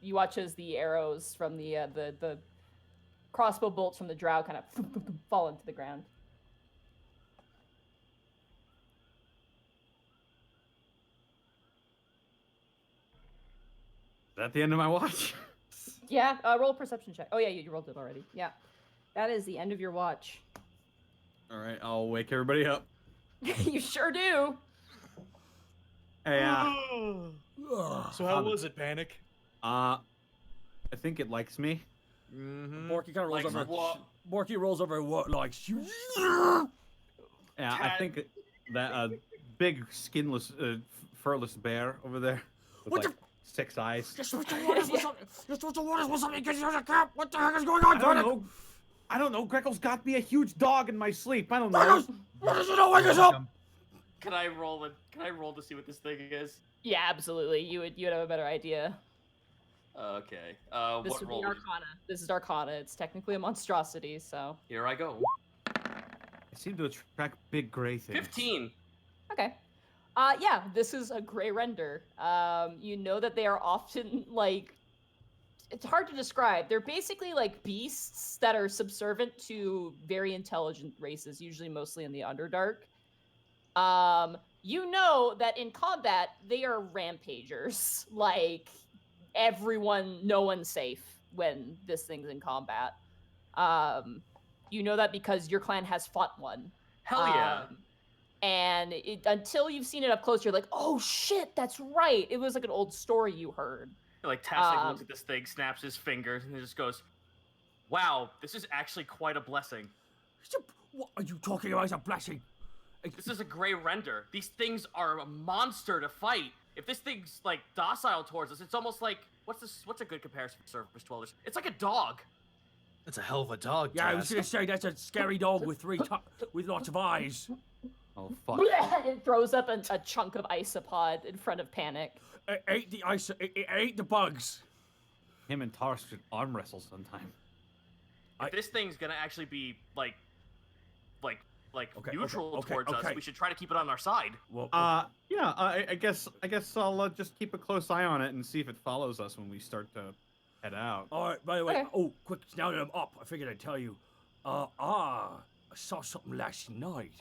You watch as the arrows from the crossbow bolts from the drow kind of fall into the ground. Is that the end of my watch? Yeah, roll a perception check. Oh yeah, you rolled it already. Yeah. That is the end of your watch. All right, I'll wake everybody up. You sure do. Yeah. So how was it, Panic? I think it likes me. Mm-hmm. Borky kind of rolls over. Borky rolls over what likes you. Yeah, I think that big skinless, furless bear over there with What like 6 eyes. You're supposed to warn us with something. You're supposed to warn us with something because you're the camp. What the heck is going on, Panic? I don't know. Greckles got me a huge dog in my sleep. I don't know. What does it know? Wake us up! Can I roll to see what this thing is? Yeah, absolutely. You'd have a better idea. Okay. This What would roll? be Arcana. This is Arcana. It's technically a monstrosity, so. Here I go. I seem to attract big gray things. 15. Okay. Yeah, this is a gray render. You know that they are often like. It's hard to describe. They're basically like beasts that are subservient to very intelligent races, usually mostly in the Underdark. You know that in combat, they are rampagers. Like, no one's safe when this thing's in combat. You know that because your clan has fought one. Hell yeah. And until you've seen it up close, you're like, oh shit, that's right. It was like an old story you heard. Like Tastic looks at this thing, snaps his fingers, and he just goes, "Wow, this is actually quite a blessing." What are you talking about? It's a blessing. This is a gray render. These things are a monster to fight. If this thing's like docile towards us, it's almost like what's a good comparison for surface dwellers? It's like a dog. That's a hell of a dog. Yeah, I was Task. gonna say that's a scary dog with with lots of eyes. Oh fuck! It throws up a chunk of isopod in front of Panic. It ate the ice. It ate the bugs. Him and Tars should arm wrestle sometime. If this thing's gonna actually be like Okay, neutral okay, towards us, okay. we should try to keep it on our side. Well, Yeah. I guess I'll just keep a close eye on it and see if it follows us when we start to head out. all right. By the way, Okay. oh, quick! Now that I'm up, I figured I'd tell you. I saw something last night.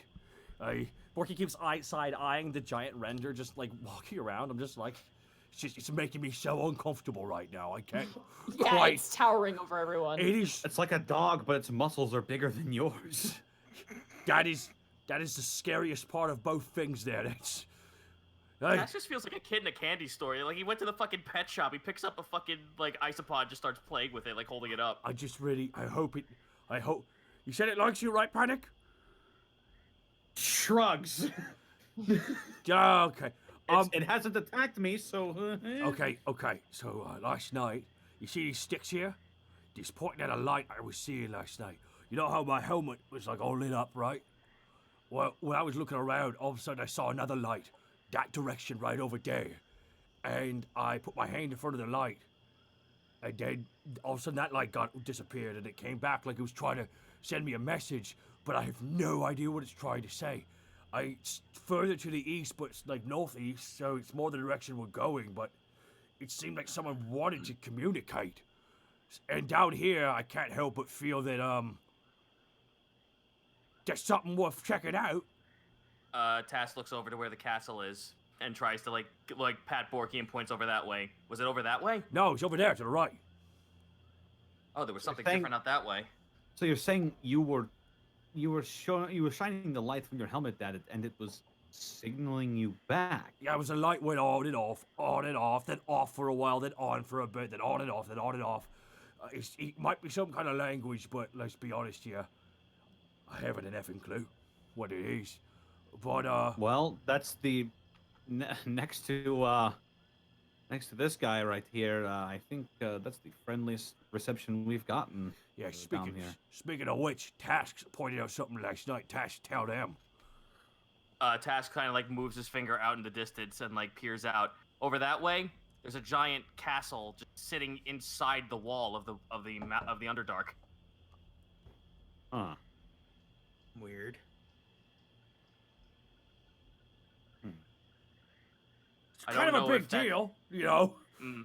Borky keeps side eyeing the giant render, just like walking around. I'm just like, it's making me so uncomfortable right now. I can't. Yeah, quite. it's towering over everyone. It is. It's like a dog, but its muscles are bigger than yours. That is the scariest part of both things. There, Hey, That just feels like a kid in a candy store. Like he went to the fucking pet shop, he picks up a fucking like isopod, just starts playing with it, like holding it up. I hope. You said it likes you, right, Panic? Shrugs. Yeah, okay. It hasn't attacked me, so. Okay. So last night, you see these sticks here? Just pointing at a light I was seeing last night. You know how my helmet was like all lit up, right? Well, when I was looking around, all of a sudden I saw another light, that direction right over there, and I put my hand in front of the light, and then all of a sudden that light disappeared, and it came back like it was trying to send me a message, but I have no idea what it's trying to say. It's further to the east, but it's like northeast, so it's more the direction we're going, but it seemed like someone wanted to communicate. And down here, I can't help but feel that, there's something worth checking out. Tass looks over to where the castle is and tries to like pat Borky and points over that way. Was it over that way? No, it's over there to the right. Oh, there was something Thing- different out that way. So you're saying you were shining the light from your helmet at it, and it was signaling you back. Yeah, it was a light went on and off, then off for a while, then on for a bit, then on and off, then on and off. It might be some kind of language, but let's be honest here. I haven't an effing clue what it is. But, Well, that's the next to this guy right here. I think that's the friendliest reception we've gotten. yeah, down here. speaking of which, Task pointed out something last night. Task, tell them. Task kind of like moves his finger out in the distance and like peers out. Over that way, there's a giant castle just sitting inside the wall of the Underdark. Huh. Weird. I Kind don't of a know big if that- deal, you know? Mm.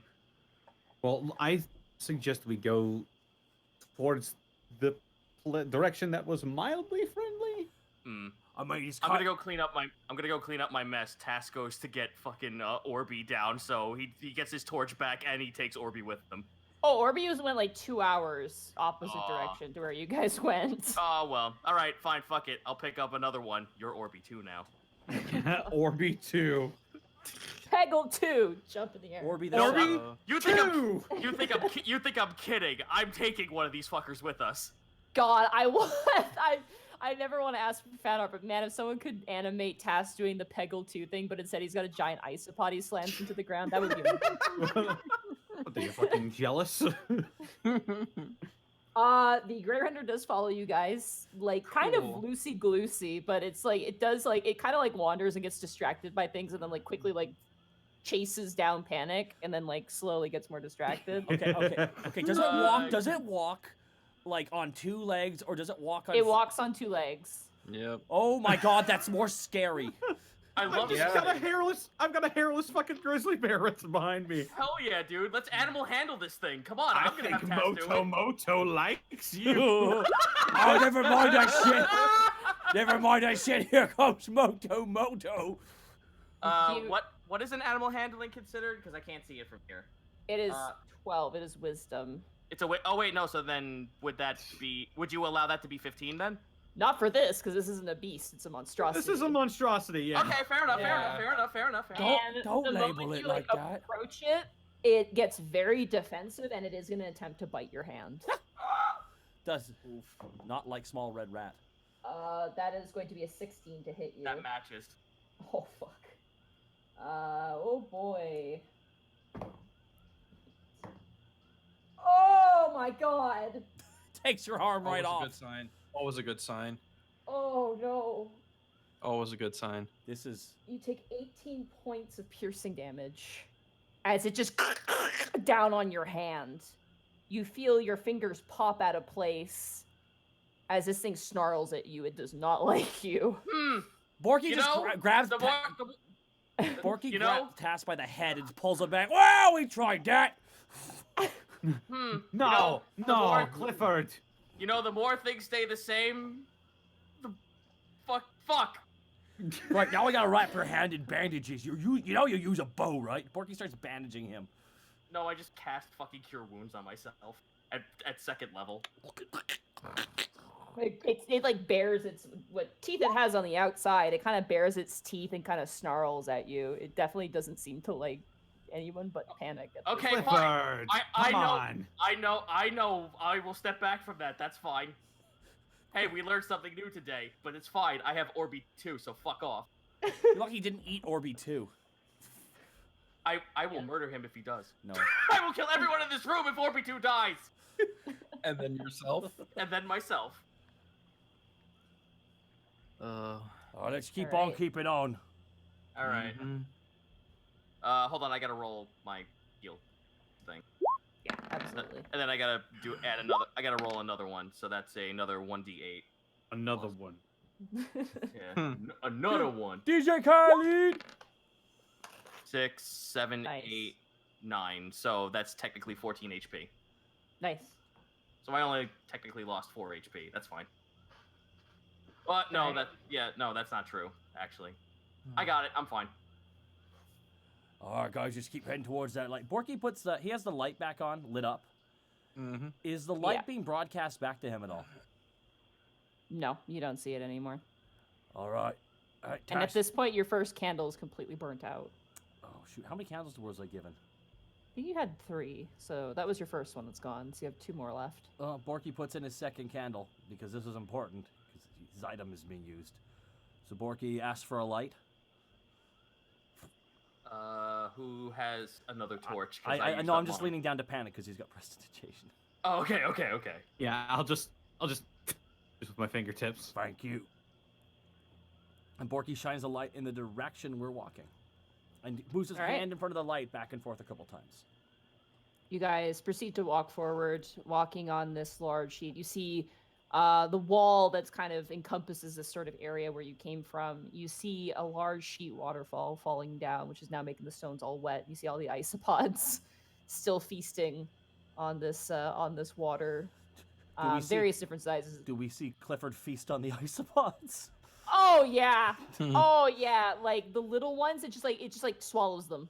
Well, I suggest we go towards the direction that was mildly friendly. Mm. I mean, it's I'm kind gonna go clean up my mess. Task goes to get fucking Orby down, so he gets his torch back and he takes Orby with him. Oh, Orbeus went like 2 hours opposite Aw. direction to where you guys went. Oh well, all right, fine, fuck it. I'll pick up another one. You're Orby 2 now. Orby 2. Peggle 2, jump in the air. Orby the Orby? Shadow. You think I'm kidding? I'm taking one of these fuckers with us. God, I never want to ask for fan art, but man, if someone could animate Task doing the Peggle 2 thing, but instead he's got a giant isopod he slams into the ground, that would be amazing. What, are you fucking jealous? The Grey Render does follow you guys, like kind of Cool. loosey-goosey, but it's like it kind of like wanders and gets distracted by things, and then like quickly like chases down Panic, and then like slowly gets more distracted. Okay. Does it walk? Does it walk like on 2 legs, or does it walk on? It walks on 2 legs. Yep. Oh my god, that's more scary. I love this. I've got a hairless fucking grizzly bear that's behind me. Hell yeah, dude. Let's animal handle this thing. Come on, I I'm gonna think have Task do it. Moto likes you. Oh, never mind that shit. Never mind that shit. Here comes Moto. You- What is an animal handling considered? Because I can't see it from here. It is Uh, 12. It is wisdom. It's a oh wait, no. So then would you allow that to be 15 then? Not for this, because this isn't a beast. It's a monstrosity. This is a monstrosity, yeah. Okay, fair enough. Yeah. Fair enough. Don't the label moment it you, like that. approach it, it gets very defensive, and it is going to attempt to bite your hand. Does not like small red rat. That is going to be a 16 to hit you. That matches. Oh fuck. Oh boy. Oh my god. Takes your arm right Always off. a good sign. Always a good sign. Oh no. Always a good sign. This is You take 18 points of piercing damage as it just down on your hand. You feel your fingers pop out of place as this thing snarls at you. It does not like you. Borky You just know, grabs the Borky you grabs know- Task by the head and pulls him back. Wow, we tried that. No, the no, more- Clifford. You know, the more things stay the same, the fuck. Right, now I gotta wrap her hand in bandages. You know you use a bow, right? Borky starts bandaging him. No, I just cast fucking cure wounds on myself at second level. It like bares its what teeth it has on the outside. It kind of bares its teeth and kind of snarls at you. It definitely doesn't seem to like anyone but Panic. Okay, fine. Clifford, I come know. on. I know. I will step back from that. That's fine. Hey, we learned something new today, but it's fine. I have Orby too, so fuck off. You're lucky he didn't eat Orby too. I will murder him if he does. No. I will kill everyone in this room if Orby 2 dies. And then yourself. And then myself. Oh, let's keep All on right. keeping on. All right. Mhm. Hold on. I gotta roll my heal thing, Yeah, absolutely. and then I gotta add another. I gotta roll another one, so that's another 1d8. Another one. Yeah, another one. DJ Khaled! 6, 7, Nice. 8, 9. So that's technically 14 HP. Nice. So I only technically lost 4 HP. That's fine. But no, Alright. that's not true. Actually, I got it. I'm fine. Alright, guys, just keep heading towards that light. Borky he has the light back on, lit up. Mm-hmm. Is the light Yeah. being broadcast back to him at all? No, you don't see it anymore. Alright. And at Task. this point, your first candle is completely burnt out. Oh shoot! How many candles was I given? I think you had 3, so that was your first one that's gone. So you have 2 more left. Borky puts in his second candle because this is important because his item is being used. So Borky asks for a light. Who has another torch? 'Cause I used know. up I'm just mine. leaning down to Panic because he's got prestidigitation. Oh, okay. Yeah, I'll just just with my fingertips. Thank you. And Borky shines a light in the direction we're walking, and moves his All right. hand in front of the light back and forth a couple times. You guys proceed to walk forward, walking on this large sheet. You see the wall that's kind of encompasses this sort of area where you came from. You see a large sheet waterfall falling down, which is now making the stones all wet. You see all the isopods still feasting on this water. Do we see- Various different sizes. Do we see Clifford feast on the isopods? Oh yeah, oh yeah. Like the little ones, it just like swallows them.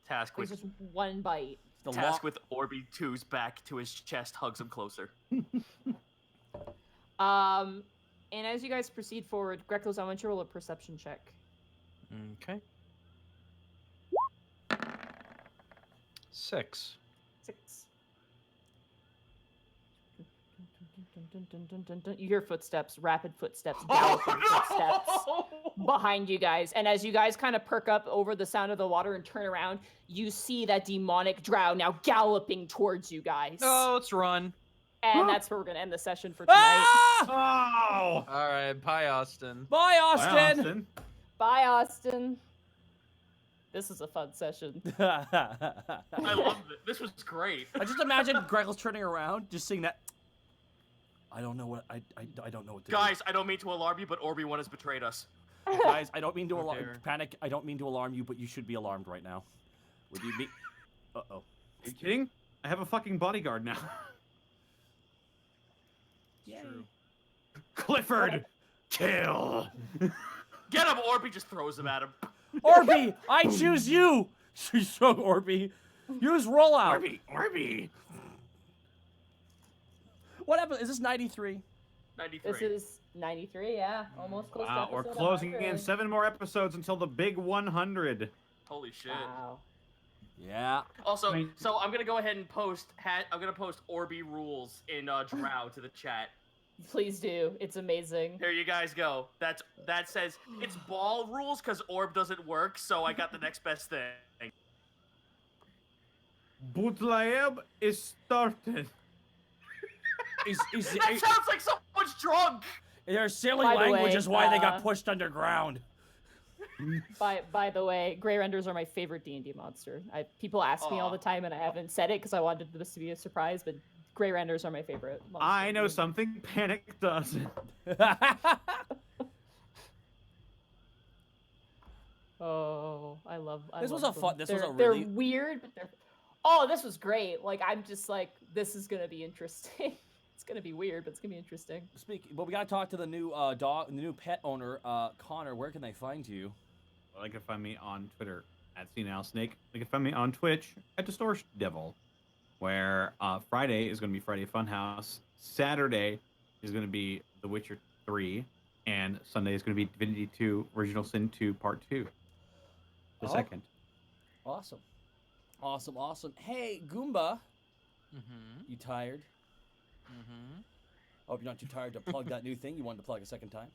Task It's with just one bite. The Task with Orby 2's back to his chest, hugs him closer. And as you guys proceed forward, Greckles, I want you to roll a perception check. Okay. 6. 6. You hear footsteps, rapid footsteps, galloping footsteps behind you guys. And as you guys kind of perk up over the sound of the water and turn around, you see that demonic drow now galloping towards you guys. Oh, let's run. And that's where we're going to end the session for tonight. Ah! Oh! All right, bye, Austin. Bye, Bye, Austin. Austin. Bye, Austin. This is a fun session. I loved it. This was great. I just imagine Greckles turning around, just seeing that. I don't know what I don't know what to Guys, I don't mean to alarm you, but Orby 1 has betrayed us. do. Guys, I don't mean to alarm Okay. Panic. I don't mean to alarm you, but you should be alarmed right now. Would you be? Uh-oh. Are you kidding? I have a fucking bodyguard now. True. Clifford, kill. Get him, Orby just throws him at him. Orby, I choose you. She's strong, Orby. Use rollout. Orby. What happened? Is this 93? 93. This is 93, yeah. Almost close to Wow, we're episode closing 100. in 7 more episodes until the big 100. Holy shit. Wow. Yeah. Also, I mean- so I'm gonna go ahead and post. I'm gonna post Orby rules in Drow to the chat. Please do. It's amazing. Here you guys go. That says it's ball rules because orb doesn't work. So I got the next best thing. Bootlayeb is started. That sounds like someone's drunk. Their silly By the language way, is why they uh, got pushed underground. By the way, Grey Renders are my favorite D&D monster. People ask me all Aw. the time, and I haven't said it because I wanted this to be a surprise. But Grey Renders are my favorite. Monster. I know something Panic doesn't. Oh, I love. This was love a fun- them. this was a They're really- weird, but they're. Oh, this was great. Like I'm just like, this is gonna be interesting. It's gonna be weird, but it's gonna be interesting. But we gotta talk to the new dog, the new pet owner, Connor. Where can they find you? Well, they can find me on Twitter at @CNowSnake. They can find me on Twitch at DistortionDevil, where Friday is going to be Friday Funhouse. Saturday is going to be The Witcher 3, and Sunday is going to be Divinity 2 Original Sin 2 Part 2. The second. Awesome. Awesome. Hey, Goomba. Mm-hmm. You tired? Mm-hmm. Hope you're not too tired to plug that new thing you wanted to plug a second time.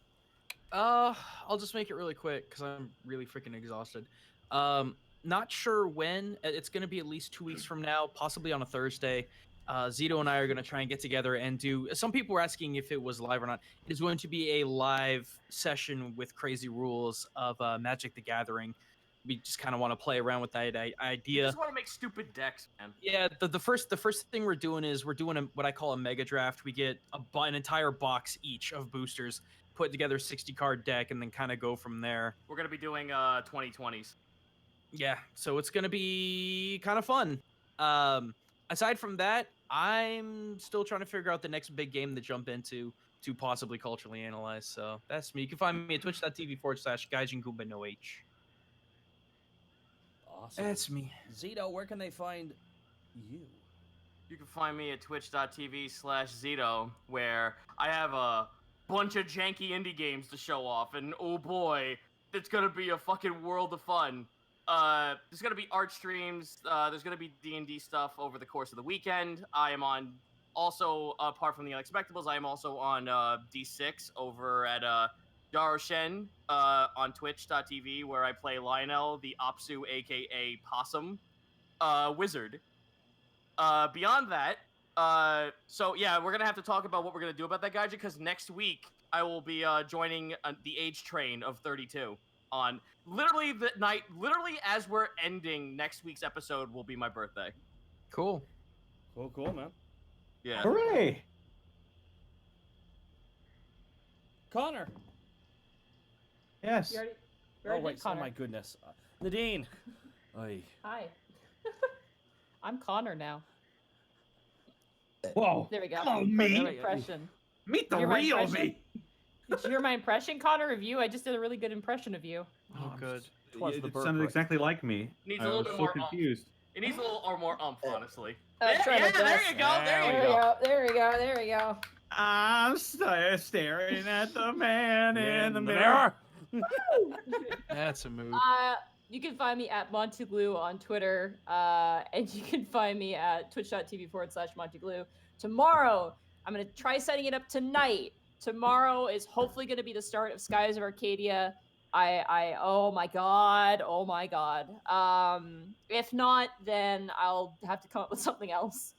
I'll just make it really quick because I'm really freaking exhausted. Not sure when. It's going to be at least 2 weeks from now, possibly on a Thursday. Zito and I are going to try and get together and do. Some people were asking if it was live or not. It is going to be a live session with crazy rules of Magic the Gathering. We just kind of want to play around with that idea. You just want to make stupid decks, man. Yeah, the first thing we're doing is what I call a mega draft. We get an entire box each of boosters, put together a 60-card deck, and then kind of go from there. We're gonna be doing 2020s. Yeah, so it's gonna be kind of fun. Aside from that, I'm still trying to figure out the next big game to jump into to possibly culturally analyze. So that's me. You can find me at twitch.tv/GaijinGoomba no H. Awesome. That's me. Zito, where can they find you? You can find me at twitch.tv/Zito, where I have a bunch of janky indie games to show off, and oh boy, it's gonna be a fucking world of fun. There's gonna be art streams, there's gonna be D&D stuff over the course of the weekend. I am on, also, apart from the Unexpectables, I am also on D6 over at Daroshen on twitch.tv, where I play Lionel, the Opsu, aka Possum, wizard. Beyond that, so yeah, we're gonna have to talk about what we're gonna do about that gaijin, because next week I will be joining the age train of 32 on literally as we're ending next week's episode will be my birthday. Cool. Cool, man. Yeah. Hooray! Connor. Yes. You Oh, already wait. did Oh, Connor. my goodness. Nadine. Oy. Hi. I'm Connor now. Whoa. There we go. Hello, There's me. my impression. Meet the You're my real impression? me. Did you hear my impression, Connor, of you? I just did a really good impression of you. Oh, good. Twas the It birth sounded rate. exactly like me. Needs I a little was bit so more confused. It needs a little or more honestly. Try my Yeah, there best. you go. There you There go. we go. There we go. I'm staring at the man in the mirror. That's a mood. You can find me at Monteglue on Twitter, and you can find me at twitch.tv/Monteglue. Tomorrow, I'm going to try setting it up tonight. Tomorrow is hopefully going to be the start of Skies of Arcadia. Oh my god. If not, then I'll have to come up with something else.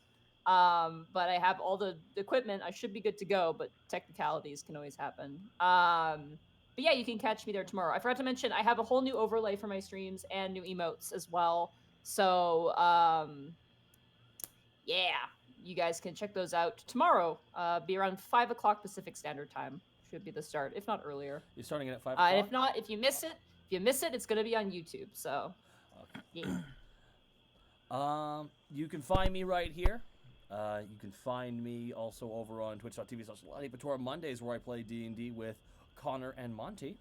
But I have all the equipment. I should be good to go, but technicalities can always happen. But yeah, you can catch me there tomorrow. I forgot to mention, I have a whole new overlay for my streams and new emotes as well. So, yeah, you guys can check those out tomorrow. Be around 5 o'clock Pacific Standard Time. Should be the start, if not earlier. You're starting it at 5 o'clock? And if not, if you miss it, it's going to be on YouTube. So, yeah. You can find me right here. You can find me also over on twitch.tv/LaniPatora Mondays, where I play D&D with Connor and Monty.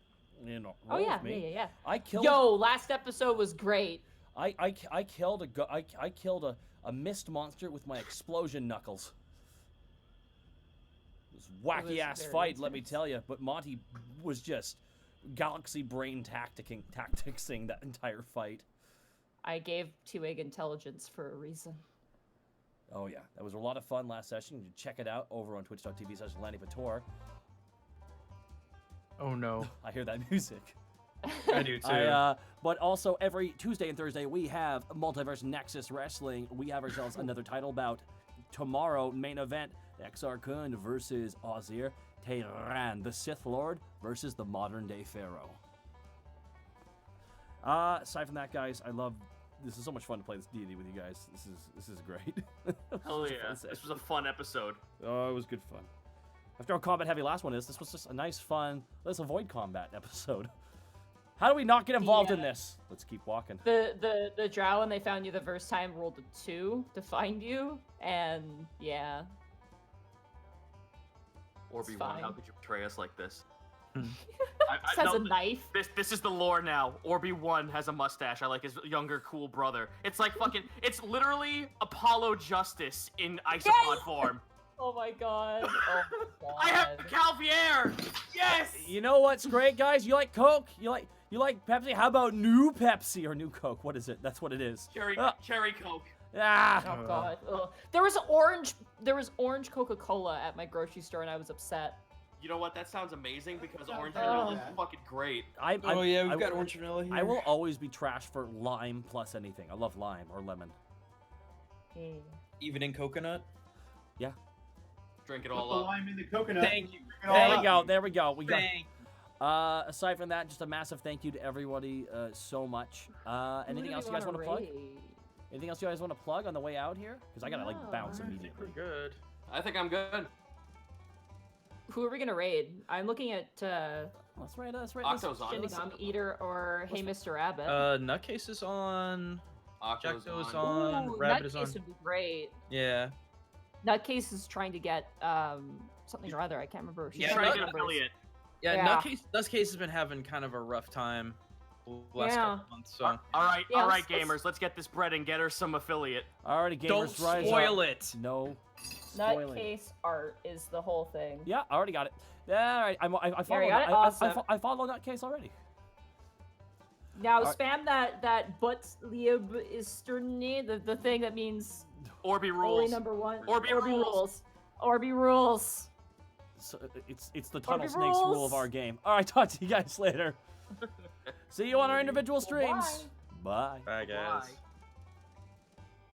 Oh yeah, yeah. I killed. Yo, last episode was great. I killed a mist monster with my explosion knuckles. It was wacky ass very fight, let me intense. tell you. But Monty was just galaxy brain tacticsing that entire fight. I gave 2-egg intelligence for a reason. Oh yeah, that was a lot of fun last session. You can check it out over on twitch.tv/LaniPatora. Oh no. I hear that music. I do too. But also every Tuesday and Thursday we have Multiverse Nexus Wrestling. We have ourselves another title bout. Tomorrow, main event, Exar Kun versus Ozir Tehran, the Sith Lord versus the modern day Pharaoh. Aside from that, guys, this is so much fun to play this D&D with you guys. This is great. Hell Such a yeah. fun This session. was a fun episode. Oh, it was good fun. After how combat heavy last one is, this was just a nice, fun, let's avoid combat episode. How do we not get involved in this? Let's keep walking. The drow, when they found you the first time, rolled a 2 to find you, and yeah. Orby-1, fine. how could you betray us like this? This has a knife. This is the lore now. Orby-1 has a mustache. I like his younger, cool brother. It's like fucking... It's literally Apollo Justice in isopod form. Oh my god. Oh my god. I have Campfire. Yes. You know what's great, guys? You like Coke? You like Pepsi? How about new Pepsi or new Coke? What is it? That's what it is. Cherry Coke. Ah. Oh god. Ugh. There was orange Coca-Cola at my grocery store, and I was upset. You know what? That sounds amazing because orange Oh. vanilla is fucking great. We've got orange vanilla here. I will always be trash for lime plus anything. I love lime or lemon. Even in coconut. Yeah. Drink it Put all the up. lime in the coconut. Thank you. There we go. We got. Thank Aside from that, just a massive thank you to everybody so much. Anything else you guys want to plug? Anything else you guys want to plug on the way out here? Because I gotta like bounce immediately. We're good. I think I'm good. Who are we gonna raid? I'm looking at Let's raid. Octo's on. Shinigami Eater or Hey Mr. Abbott. Nutcase is on. Octo's Jackdo's on. on. Ooh, Rabbit is Nutcase on. would be great. Yeah. Nutcase is trying to get something or other. I can't remember. She's Yeah, Trying to trying get an affiliate. Yeah, Yeah. Nutcase has been having kind of a rough time the last Yeah. couple months. So All right, Yeah, all right, let's- gamers. Let's get this bread and get her some affiliate. Alrighty, gamers, don't rise spoil up. it. No. Spoiling. Nutcase art is the whole thing. Yeah, I already got it. Yeah, all right. I There you follow. got it? Awesome. I follow Nutcase already. Now Alright. spam that but lieb isterne, the thing that means Orby only rules. number one. Orby rules. Orby rules. So it's the Tunnel Orby Snakes rule rules. of our game. All right, talk to you guys later. See you on our individual streams. Bye. Bye, guys. Bye.